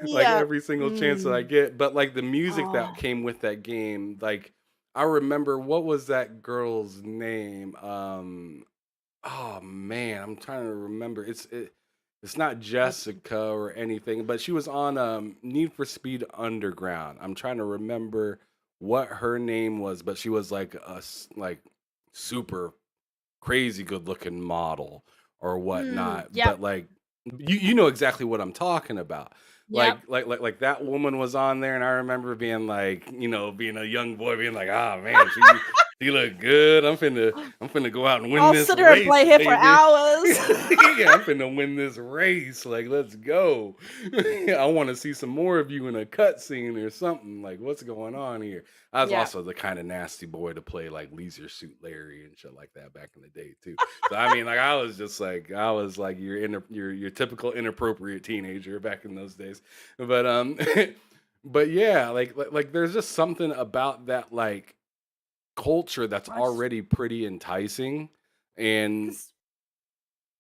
Like Yeah. every single chance that I get. But like the music that Oh, came with that game, like I remember what was that girl's name? Oh man, I'm trying to remember. It's not Jessica or anything, but she was on Need for Speed Underground. I'm trying to remember what her name was, but she was like like super crazy good looking model or whatnot. yep. But like you know exactly what I'm talking about. Yep. Like that woman was on there, and I remember being like, being a young boy, being like, ah man, she look good. I'm finna go out and win I'll this sit here and race, play here for baby. hours. Yeah, I'm finna win this race. Like, let's go. I want to see some more of you in a cutscene or something. Like, what's going on here? I was Yeah. also the kind of nasty boy to play like Leisure Suit Larry and shit like that back in the day too. So I mean, like, I was like your typical inappropriate teenager back in those days. But but yeah, like there's just something about that like culture that's I s- already pretty enticing. And 'cause-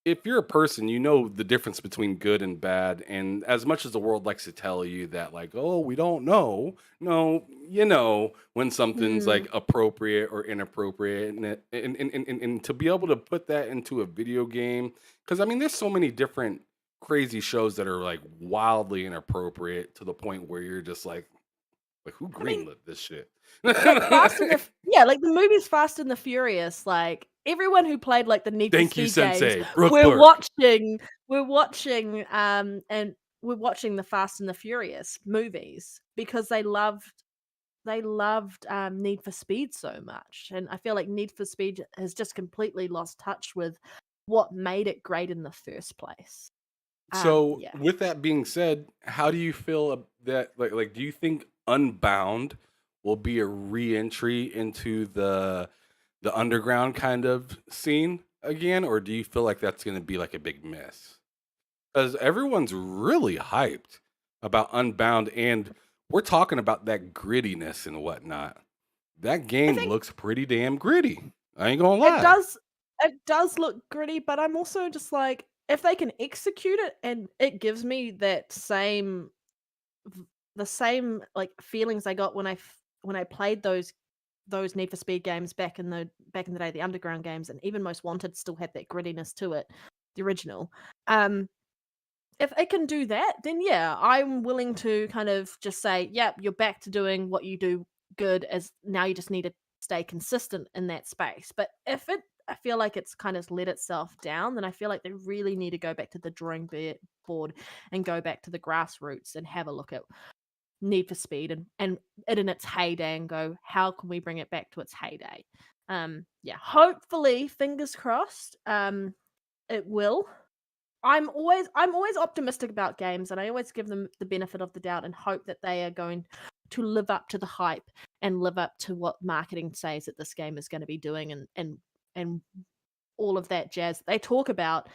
if you're a person, you know the difference between good and bad. And as much as the world likes to tell you that, like, oh, we don't know, no, you know when something's mm, like appropriate or inappropriate, and to be able to put that into a video game, because I mean, there's so many different crazy shows that are like wildly inappropriate to the point where you're just like who I mean, greenlit this shit? like like the movies Fast and the Furious, like everyone who played like the Need for Thank you, Speed games, Sensei. Brooke we're Burke. watching, we're watching, and we're watching the Fast and the Furious movies because they loved Need for Speed so much, and I feel like Need for Speed has just completely lost touch with what made it great in the first place. So, Yeah. with that being said, how do you feel that like do you think Unbound will be a re-entry into the underground kind of scene again, or do you feel like that's going to be like a big miss? Because everyone's really hyped about Unbound, and we're talking about that grittiness and whatnot. That I game think looks pretty damn gritty. I ain't gonna it lie. does look gritty, but I'm also just like, if they can execute it and it gives me that same the same like feelings I got when I played those Need for Speed games back in the day, the underground games, and even Most Wanted still had that grittiness to it, the original. Um, if it can do that, then yeah, I'm willing to kind of just say, yep, you're back to doing what you do good, as now you just need to stay consistent in that space. But if I feel like it's kind of let itself down, then I feel like they really need to go back to the drawing board and go back to the grassroots and have a look at Need for Speed and it in its heyday and go, how can we bring it back to its heyday? Yeah, hopefully, fingers crossed, it will. I'm always optimistic about games, and I always give them the benefit of the doubt and hope that they are going to live up to the hype and live up to what marketing says that this game is going to be doing, and all of that jazz they talk about.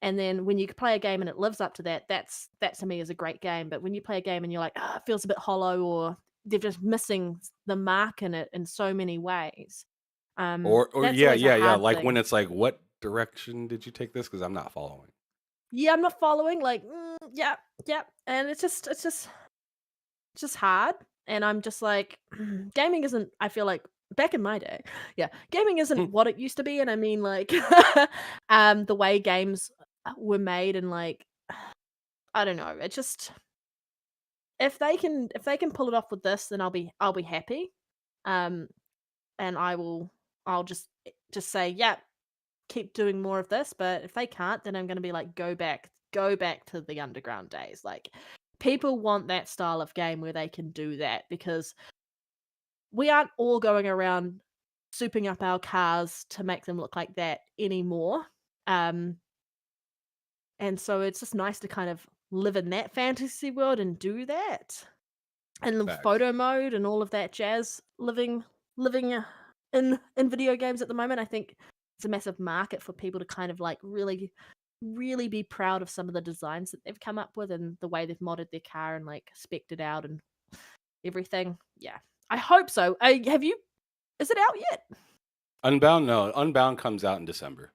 And then when you play a game and it lives up to that, that to me is a great game. But when you play a game and you're like, it feels a bit hollow, or they're just missing the mark in it in so many ways, Or that's yeah, always a yeah, yeah. hard Like when thing. it's like, what direction did you take this? Because I'm not following. Yeah, I'm not following. Like, yeah, yeah, and it's just hard. And I'm just like, gaming isn't. I feel like back in my day, yeah, gaming isn't what it used to be. And I mean, like, the way games were made, and like, I don't know. It just if they can pull it off with this, then I'll be happy. Um, and I'll just say, yeah, keep doing more of this. But if they can't, then I'm gonna be like, go back to the underground days. Like, people want that style of game where they can do that, because we aren't all going around souping up our cars to make them look like that anymore. Um, and so it's just nice to kind of live in that fantasy world and do that. And the Facts. photo mode and all of that jazz, living in video games at the moment. I think it's a massive market for people to kind of like really be proud of some of the designs that they've come up with and the way they've modded their car and like spec'd it out and everything. Yeah, I hope so. Have you? Is it out yet? Unbound, no. Unbound comes out in December.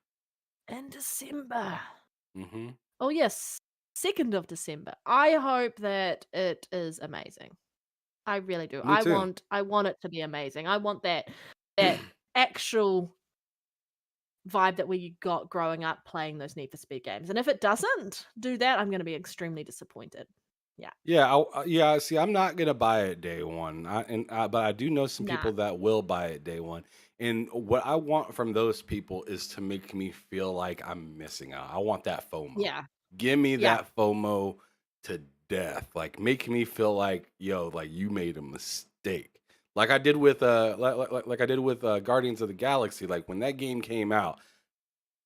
In December. Mm-hmm. Oh yes, 2nd of December. I hope that it is amazing. I really do. Me too. I want it to be amazing. I want that actual vibe that we got growing up playing those Need for Speed games. And if it doesn't do that, I'm going to be extremely disappointed. Yeah. Yeah. See, I'm not gonna buy it day one, but I do know some Nah. people that will buy it day one. And what I want from those people is to make me feel like I'm missing out. I want that FOMO. Yeah. Give me Yeah. that FOMO to death. Like, make me feel like, yo, like you made a mistake. Like I did with like I did with Guardians of the Galaxy. Like when that game came out,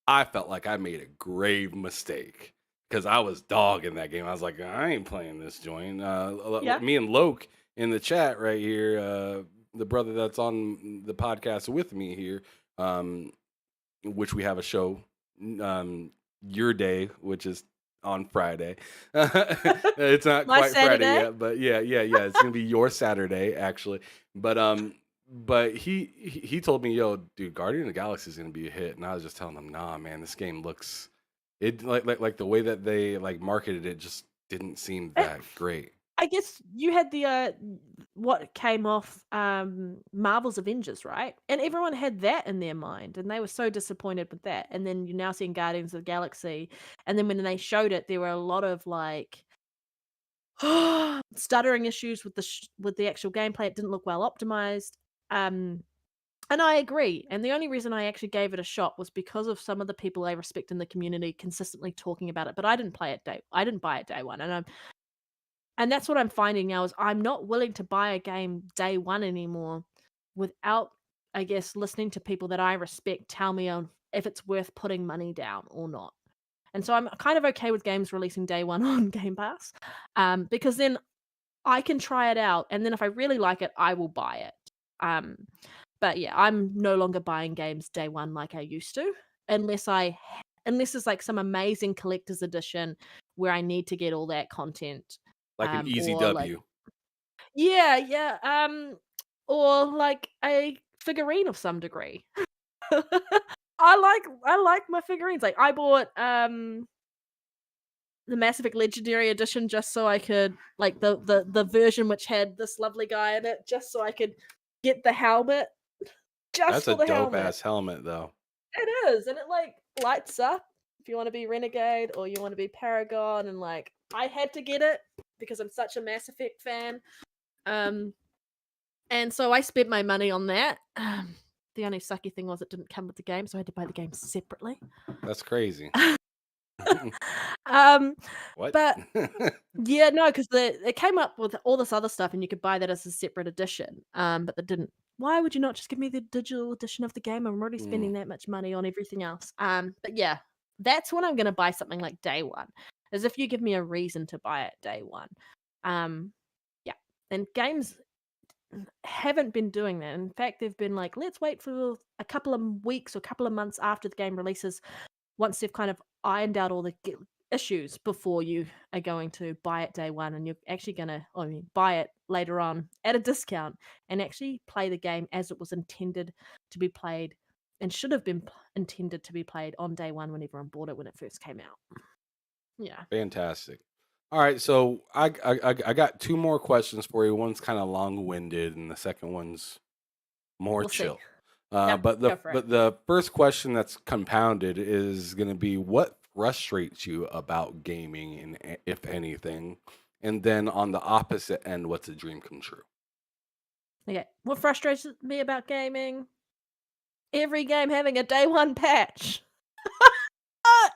I felt like I made a grave mistake because I was dogging that game. I was like, I ain't playing this joint. Yeah. Me and Loke in the chat right here, the brother that's on the podcast with me here, which we have a show, Your Day, which is on Friday. It's not My quite Friday Saturday? yet, but yeah. It's gonna be your Saturday actually. But he told me, yo, dude, Guardian of the Galaxy is gonna be a hit, and I was just telling him, nah, man, this game looks like the way that they like marketed it just didn't seem that great. I guess you had the what came off Marvel's Avengers, right? And everyone had that in their mind, and they were so disappointed with that. And then you're now seeing Guardians of the Galaxy, and then when they showed it, there were a lot of like stuttering issues with the actual gameplay. It didn't look well optimized. And I agree. And the only reason I actually gave it a shot was because of some of the people I respect in the community consistently talking about it. But I didn't buy it day one, and that's what I'm finding now is I'm not willing to buy a game day one anymore without, I guess, listening to people that I respect tell me if it's worth putting money down or not. And so I'm kind of okay with games releasing day one on Game Pass, because then I can try it out, and then if I really like it, I will buy it. But yeah, I'm no longer buying games day one like I used to, unless it's like some amazing collector's edition where I need to get all that content. Like an easy Or like, W. yeah, or like a figurine of some degree. I like my figurines. Like I bought the Mass Effect Legendary Edition just so I could like the version which had this lovely guy in it, just so I could get the helmet. Just That's for a the dope helmet. ass helmet though. It is, and it like lights up if you want to be Renegade or you want to be Paragon, and like I had to get it because I'm such a Mass Effect fan. And so I spent my money on that. The only sucky thing was it didn't come with the game, so I had to buy the game separately. That's crazy. What? But yeah, no, because it came up with all this other stuff, and you could buy that as a separate edition. But they didn't. Why would you not just give me the digital edition of the game? I'm already spending that much money on everything else. But yeah, that's when I'm going to buy something like day one, as if you give me a reason to buy it day one. Yeah, and games haven't been doing that. In fact, they've been like, let's wait for a couple of weeks or a couple of months after the game releases, once they've kind of ironed out all the issues before you are going to buy it day one, and you're actually going to buy it later on at a discount and actually play the game as it was intended to be played and should have been intended to be played on day one when everyone bought it when it first came out. Yeah. Fantastic. All right, so I got two more questions for you. One's kind of long-winded, and the second one's more We'll see. chill. Yep, But go for it. the first question that's compounded is going to be what frustrates you about gaming, and if anything, and then on the opposite end, what's a dream come true? Okay. What frustrates me about gaming? Every game having a day one patch.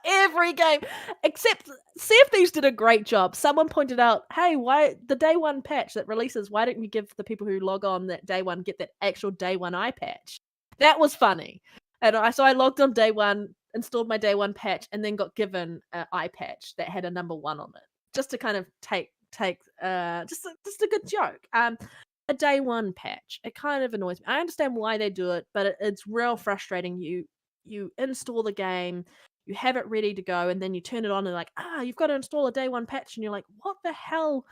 Every game, except Sea of Thieves did a great job. Someone pointed out, hey, why the day one patch that releases, why don't you give the people who log on that day one, get that actual day one eye patch? That was funny. And so I logged on day one, installed my day one patch, and then got given an eye patch that had a number 1 on it, just to kind of take just a good joke. And a day one patch. It kind of annoys me. I understand why they do it, but it's real frustrating. You install the game, you have it ready to go, and then you turn it on and like, you've got to install a day one patch, and you're like, what the hell?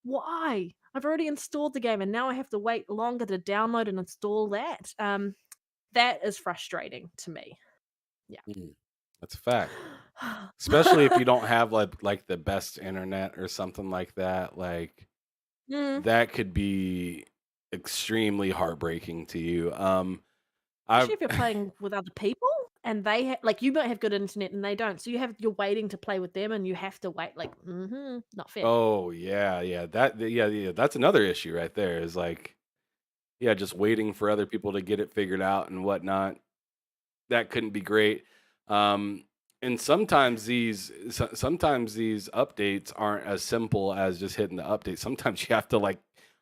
Why? I've already installed the game, and now I have to wait longer to download and install that. That is frustrating to me. Yeah. That's a fact. Especially if you don't have like the best internet or something like that. Like that could be extremely heartbreaking to you. Especially if you're playing with other people and they like you might have good internet and they don't, so you're waiting to play with them and you have to wait. Like, not fair. Oh yeah. That's another issue right there. Is like, just waiting for other people to get it figured out and whatnot. That couldn't be great. And sometimes these updates aren't as simple as just hitting the update. Sometimes you have to like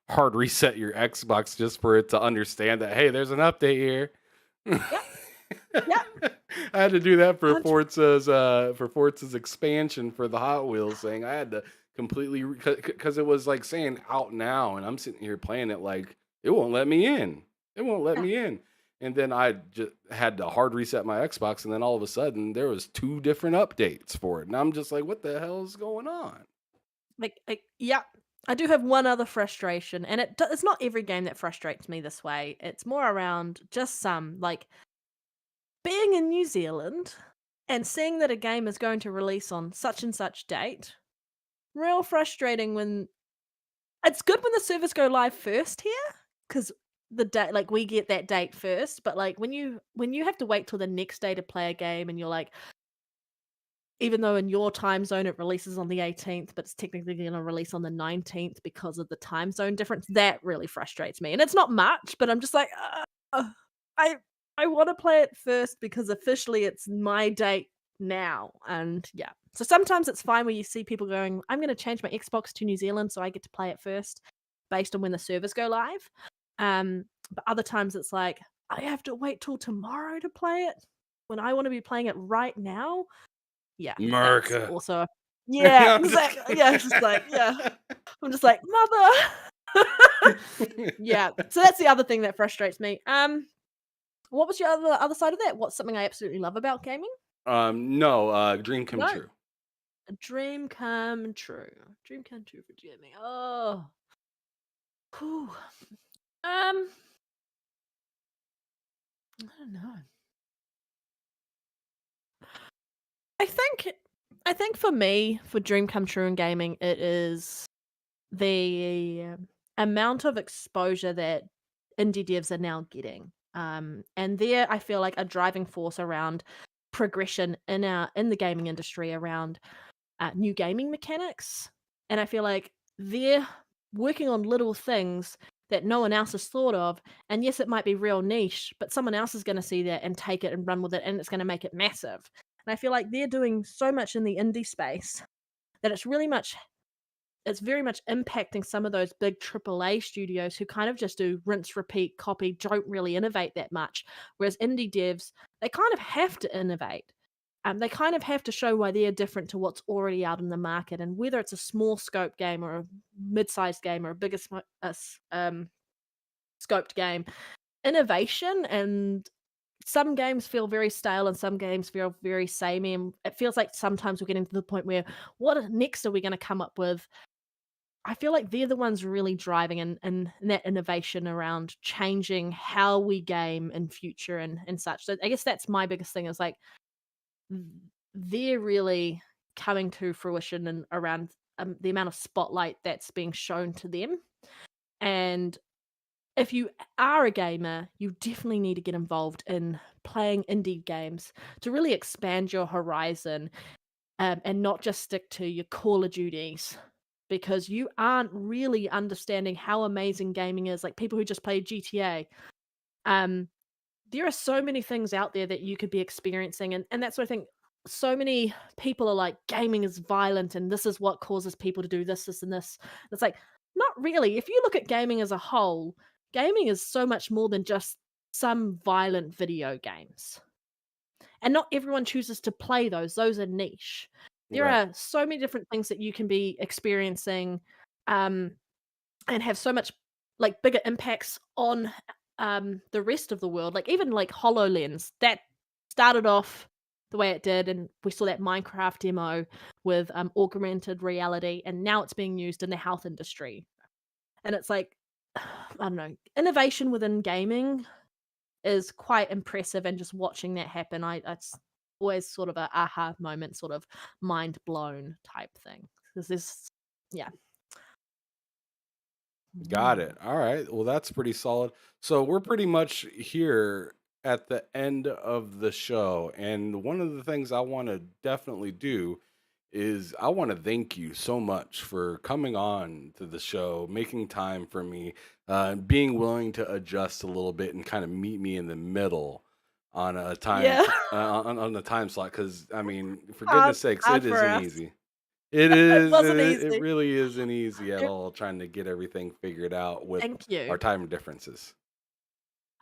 hard reset your Xbox just for it to understand that, hey, there's an update here. Yeah. I had to do that for Forza's expansion for the Hot Wheels thing. I had to completely because it was like saying out now, and I'm sitting here playing it like it won't let me in. It won't let me in. And then I just had to hard reset my Xbox, and then all of a sudden there was 2 different updates for it, and I'm just like, what the hell is going on? Yeah. I do have one other frustration, and it's not every game that frustrates me this way. It's more around just some, like being in New Zealand and seeing that a game is going to release on such and such date. Real frustrating when it's good when the servers go live first here, because the date, like we get that date first, but like when you have to wait till the next day to play a game and you're like, even though in your time zone it releases on the 18th, but it's technically going to release on the 19th because of the time zone difference, that really frustrates me. And it's not much, but I'm just like, I want to play it first because officially it's my date now. And yeah. So sometimes it's fine where you see people going, I'm going to change my Xbox to New Zealand so I get to play it first based on when the servers go live. But other times it's like, I have to wait till tomorrow to play it when I want to be playing it right now. Yeah. America. Also, yeah, exactly. Yeah, it's just like, yeah. I'm just like, mother. Yeah. So that's the other thing that frustrates me. What was your other side of that? What's something I absolutely love about gaming? No, dream come true. A dream come true. Dream come true for gaming. Oh. Whew. I don't know. I think for me, for dream come true in gaming, it is the amount of exposure that indie devs are now getting. And there I feel like a driving force around progression in the gaming industry around new gaming mechanics. And I feel like they're working on little things that no one else has thought of. And yes, it might be real niche, but someone else is going to see that and take it and run with it, and it's going to make it massive. And I feel like they're doing so much in the indie space that it's very much impacting some of those big AAA studios who kind of just do rinse, repeat, copy, don't really innovate that much. Whereas indie devs, they kind of have to innovate. They kind of have to show why they're different to what's already out in the market. And whether it's a small scope game or a mid-sized game or a bigger scoped game, innovation, and some games feel very stale and some games feel very samey. And it feels like sometimes we're getting to the point where what next are we going to come up with? I feel like they're the ones really driving in that innovation around changing how we game in future and such. So I guess that's my biggest thing is like they're really coming to fruition and around the amount of spotlight that's being shown to them. And if you are a gamer, you definitely need to get involved in playing indie games to really expand your horizon and not just stick to your Call of Duties, because you aren't really understanding how amazing gaming is. Like people who just play GTA, there are so many things out there that you could be experiencing, and that's what I think. So many people are like, gaming is violent and this is what causes people to do this and this. It's like, not really. If you look at gaming as a whole, gaming is so much more than just some violent video games. And not everyone chooses to play those. Those are niche. There are so many different things that you can be experiencing and have so much like bigger impacts on the rest of the world. Like even like HoloLens that started off the way it did, and we saw that Minecraft demo with augmented reality, and now it's being used in the health industry. And it's like, I don't know, innovation within gaming is quite impressive, and just watching that happen, it's always sort of a aha moment, sort of mind blown type thing. Because this, yeah. Got it. All right. Well, that's pretty solid. So we're pretty much here at the end of the show. And one of the things I want to definitely do is I want to thank you so much for coming on to the show, making time for me, being willing to adjust a little bit and kind of meet me in the middle on a time Yeah. on the time slot. Because I mean, for hard, goodness sakes, hard it for isn't us. easy. It It is. wasn't It easy. really isn't easy at It- all trying to get everything figured out with Thank our you. time differences.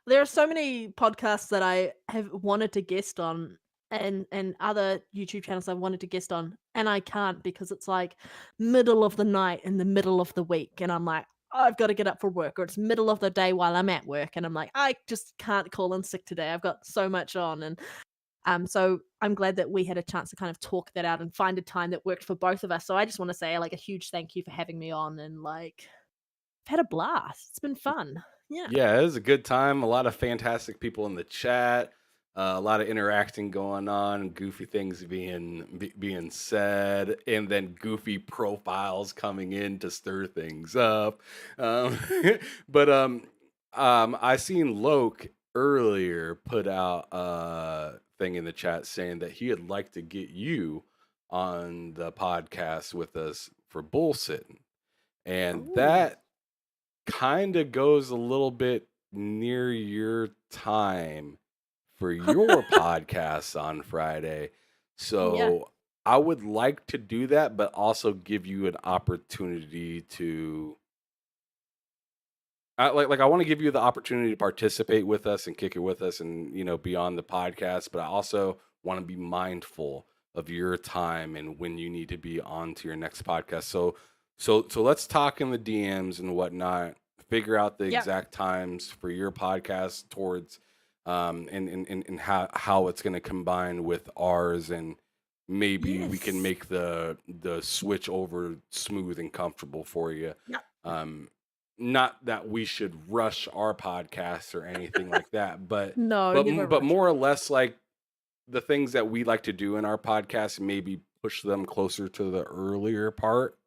There are so many podcasts that I have wanted to guest on, and other YouTube channels I wanted to guest on, and I can't because it's like middle of the night in the middle of the week, and I'm like, I've got to get up for work, or it's middle of the day while I'm at work, and I'm like, I just can't call in sick today. I've got so much on, and so I'm glad that we had a chance to kind of talk that out and find a time that worked for both of us. So I just want to say like a huge thank you for having me on, and like I've had a blast. It's been fun. Yeah. Yeah, it was a good time. A lot of fantastic people in the chat. A lot of interacting going on, goofy things being said, and then goofy profiles coming in to stir things up. Um, but I seen Loke earlier put out a thing in the chat saying that he would like to get you on the podcast with us for bullsitting, and Ooh. that kind of goes a little bit near your time for your podcast on Friday. Yeah. So I would like to do that, but also give you an opportunity to I want to give you the opportunity to participate with us and kick it with us and be on the podcast, but I also want to be mindful of your time and when you need to be on to your next podcast. So let's talk in the DMs and whatnot, figure out the Yep. exact times for your podcast towards and how it's going to combine with ours, and maybe we can Yes. make the switch over smooth and comfortable for you. Yep. Not that we should rush our podcast or anything like that, but No, never but rush. more or less like the things that we like to do in our podcast, maybe push them closer to the earlier part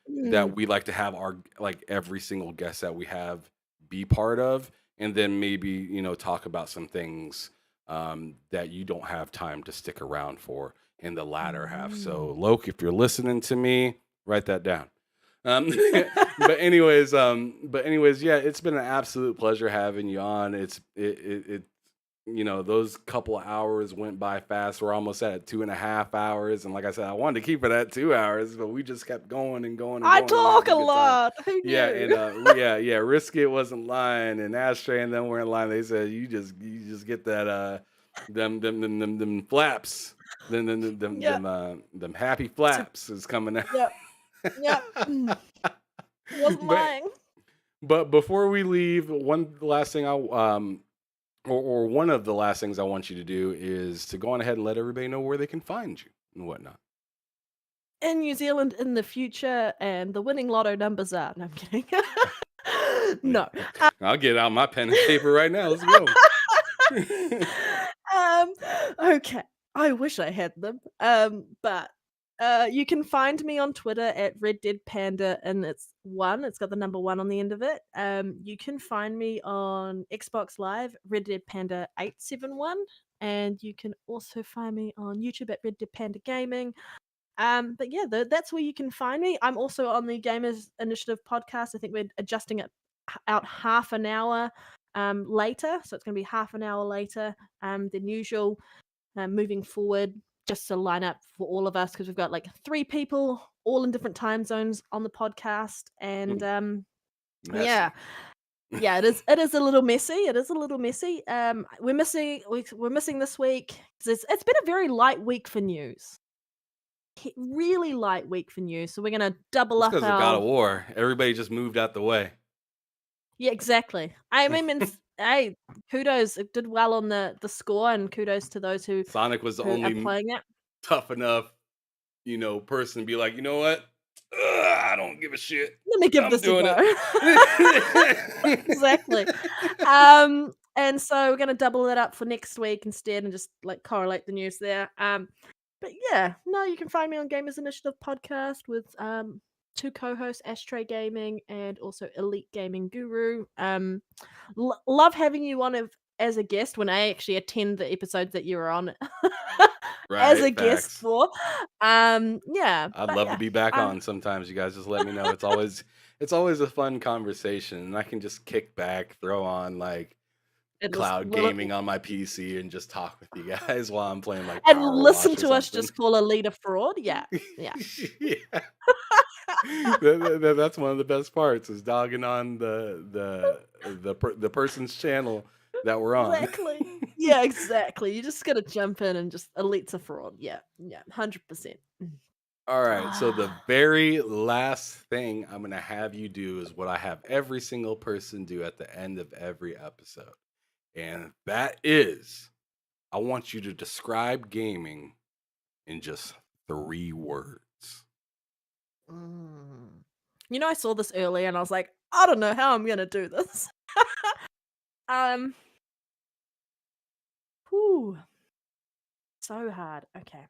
that Mm. we like to have our like every single guest that we have be part of, and then maybe talk about some things that you don't have time to stick around for in the latter half. So Loke, if you're listening to me, write that down. But anyways, yeah, it's been an absolute pleasure having you on. It those couple of hours went by fast. We're almost at 2.5 hours, and like I said, I wanted to keep it at 2 hours, but we just kept going and going and I going and talk having a a good time. lot. Who Yeah, knew? and yeah, Risket wasn't lying, and Ashtray and them were in line. They said you just get that them flaps, them happy flaps is coming out. Yep. Yep. Wasn't But lying. but before we leave, one last thing or one of the last things I want you to do is to go on ahead and let everybody know where they can find you and whatnot. In New Zealand in the future, and the winning lotto numbers are. No, I'm kidding. No. I'll get out my pen and paper right now. Let's go. Okay. I wish I had them. But you can find me on Twitter at RedDeadPanda, and it's got the number 1 on the end of it. You can find me on Xbox Live, RedDeadPanda 871, and you can also find me on YouTube at RedDeadPanda Gaming. But yeah, that's where you can find me. I'm also on the Gamers Initiative podcast. I think we're adjusting it out half an hour later, so it's going to be half an hour later than usual. Moving forward, just to line up for all of us, because we've got like 3 people all in different time zones on the podcast, and Messy. yeah, it is a little messy. It is a little messy. We're missing this week. It's been a very light week for news. Really light week for news, so we're gonna double It's up because of God of our. War. Everybody just moved out the way. Yeah, exactly. I mean, hey, kudos. It did well on the score, and kudos to those Sonic was the who are only playing it. tough enough, person to be like, you know what? I don't give a shit. Let me give I'm this a doing go. it. Exactly. And so we're gonna double it up for next week instead, and just like correlate the news there. But yeah, no, you can find me on Gamers Initiative podcast with two co-hosts, Ashtray Gaming and also Elite Gaming Guru. Love having you on as a guest when I actually attend the episodes that you're on as a Right, guest facts. for. Yeah, I'd but love to yeah, be back on sometimes. You guys just let me know. It's always a fun conversation, and I can just kick back, throw on like it was cloud gaming on my PC, and just talk with you guys while I'm playing like and Power listen Wash or to us something. just call a leader fraud. Yeah, yeah. Yeah. That's one of the best parts is dogging on the person's channel that we're on. Exactly. Yeah, exactly. You just gotta jump in and just Elite's a fraud. Yeah, yeah, 100%. All right, so the very last thing I'm gonna have you do is what I have every single person do at the end of every episode, and that is I want you to describe gaming in just 3 words. Mm. You know, I saw this earlier and I was like, I don't know how I'm gonna do this. um, whew, so hard. Okay.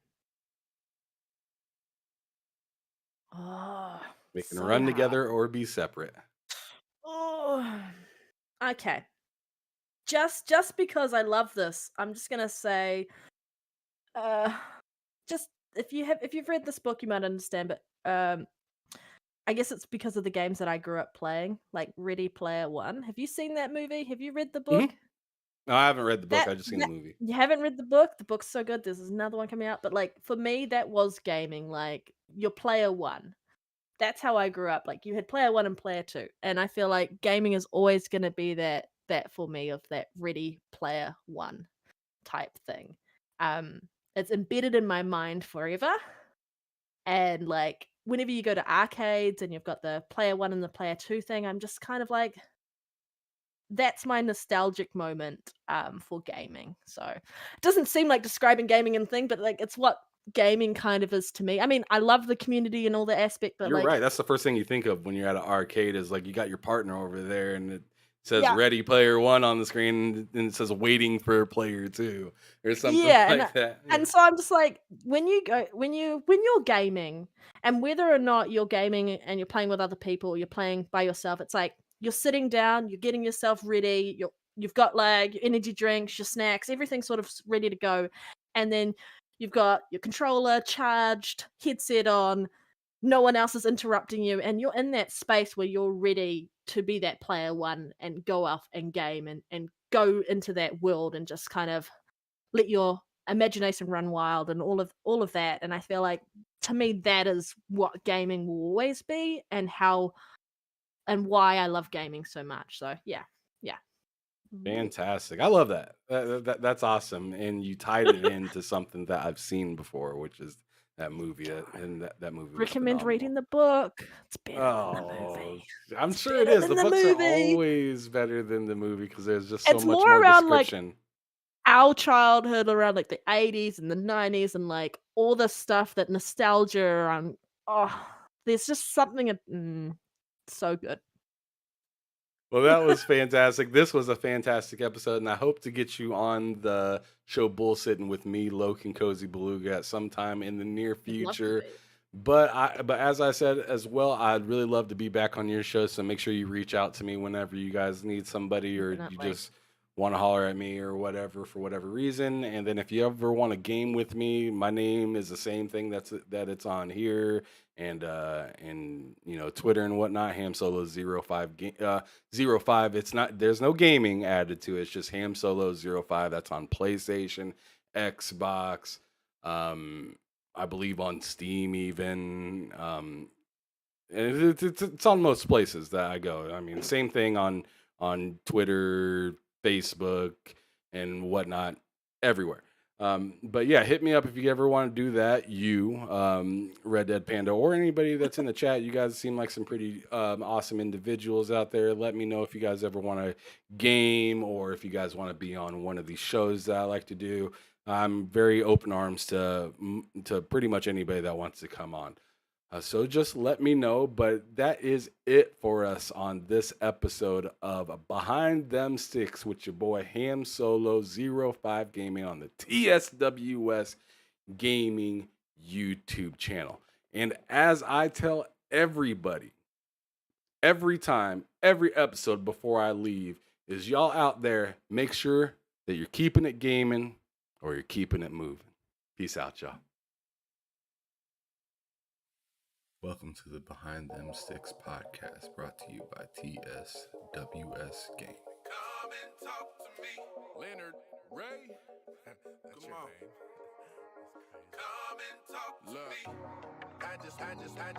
Oh, We can so run hard. together or be separate. Oh, okay. Just because I love this, I'm just gonna say, uh, just if you've read this book, you might understand. But I guess it's because of the games that I grew up playing, like Ready Player One. Have you seen that movie? Have you read the book? Mhm. No, I haven't read the book. That I just seen the that movie. you haven't read the book? The book's so good. There's another one coming out, but like for me, that was gaming. Like your player one. That's how I grew up. Like you had player one and player two, and I feel like gaming is always going to be that for me of that Ready Player One type thing. Um, it's embedded in my mind forever. And like whenever you go to arcades and you've got the player one and the player two thing, I'm just kind of like, that's my nostalgic moment for gaming. So it doesn't seem like describing gaming and thing, but like it's what gaming kind of is to me. I mean, I love the community and all the aspect, but You're like, right. That's the first thing you think of when you're at an arcade is like you got your partner over there and it says yeah, ready player one on the screen and it says waiting for player two or something yeah, like that. Yeah. and so I'm just like, when you're gaming, and whether or not you're gaming and you're playing with other people, or you're playing by yourself, it's like you're sitting down, you're getting yourself ready, you've got like your energy drinks, your snacks, everything sort of ready to go, and then you've got your controller charged, headset on, no one else is interrupting you, and you're in that space where you're ready to be that player one and go off and game and go into that world and just kind of let your imagination run wild and all of that. And I feel like to me that is what gaming will always be, and how and why I love gaming so much. So yeah, yeah. Fantastic. I love that. That's awesome. And you tied it into something that I've seen before, which is that movie. And that movie was Recommend phenomenal. reading the book. It's better than the Oh, movie. I'm It's sure it better is. than The the books are movie. always better than the movie because there's just so It's much more more around like description. our childhood, around like the 80s and the 90s, and like all the stuff, that nostalgia around. Oh, there's just something so good. Well, that was fantastic. This was a fantastic episode, and I hope to get you on the show Bull Sitting with me, Loke and Cozy Beluga, at some time in the near I'd love to future. be. But as I said as well, I'd really love to be back on your show. So make sure you reach out to me whenever you guys need somebody or you Definitely. just want to holler at me or whatever for whatever reason. And then if you ever want to game with me, my name is the same thing that it's on here and Twitter and whatnot. Ham Solo 05. It's not, there's no gaming added to it. It's just Ham Solo 05. That's on PlayStation, Xbox. I believe on Steam even. And it's on most places that I go. I mean, same thing on Twitter, Facebook, and whatnot, everywhere. But yeah, hit me up if you ever want to do that. Red Dead Panda, or anybody that's in the chat. You guys seem like some pretty awesome individuals out there. Let me know if you guys ever want to game, or if you guys want to be on one of these shows that I like to do. I'm very open arms to pretty much anybody that wants to come on. So just let me know. But that is it for us on this episode of Behind Them Sticks with your boy Ham Solo 05 Gaming on the TSWS Gaming YouTube channel. And as I tell everybody, every time, every episode before I leave, is y'all out there, make sure that you're keeping it gaming or you're keeping it moving. Peace out, y'all. Welcome to the Behind Them Sticks podcast, brought to you by TSWS Gaming. Come and talk to me, Lennard Ray. That's your name. Come and talk to me. I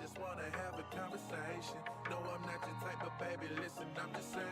just wanna have a conversation. No, I'm not your type of baby. Listen, I'm just saying.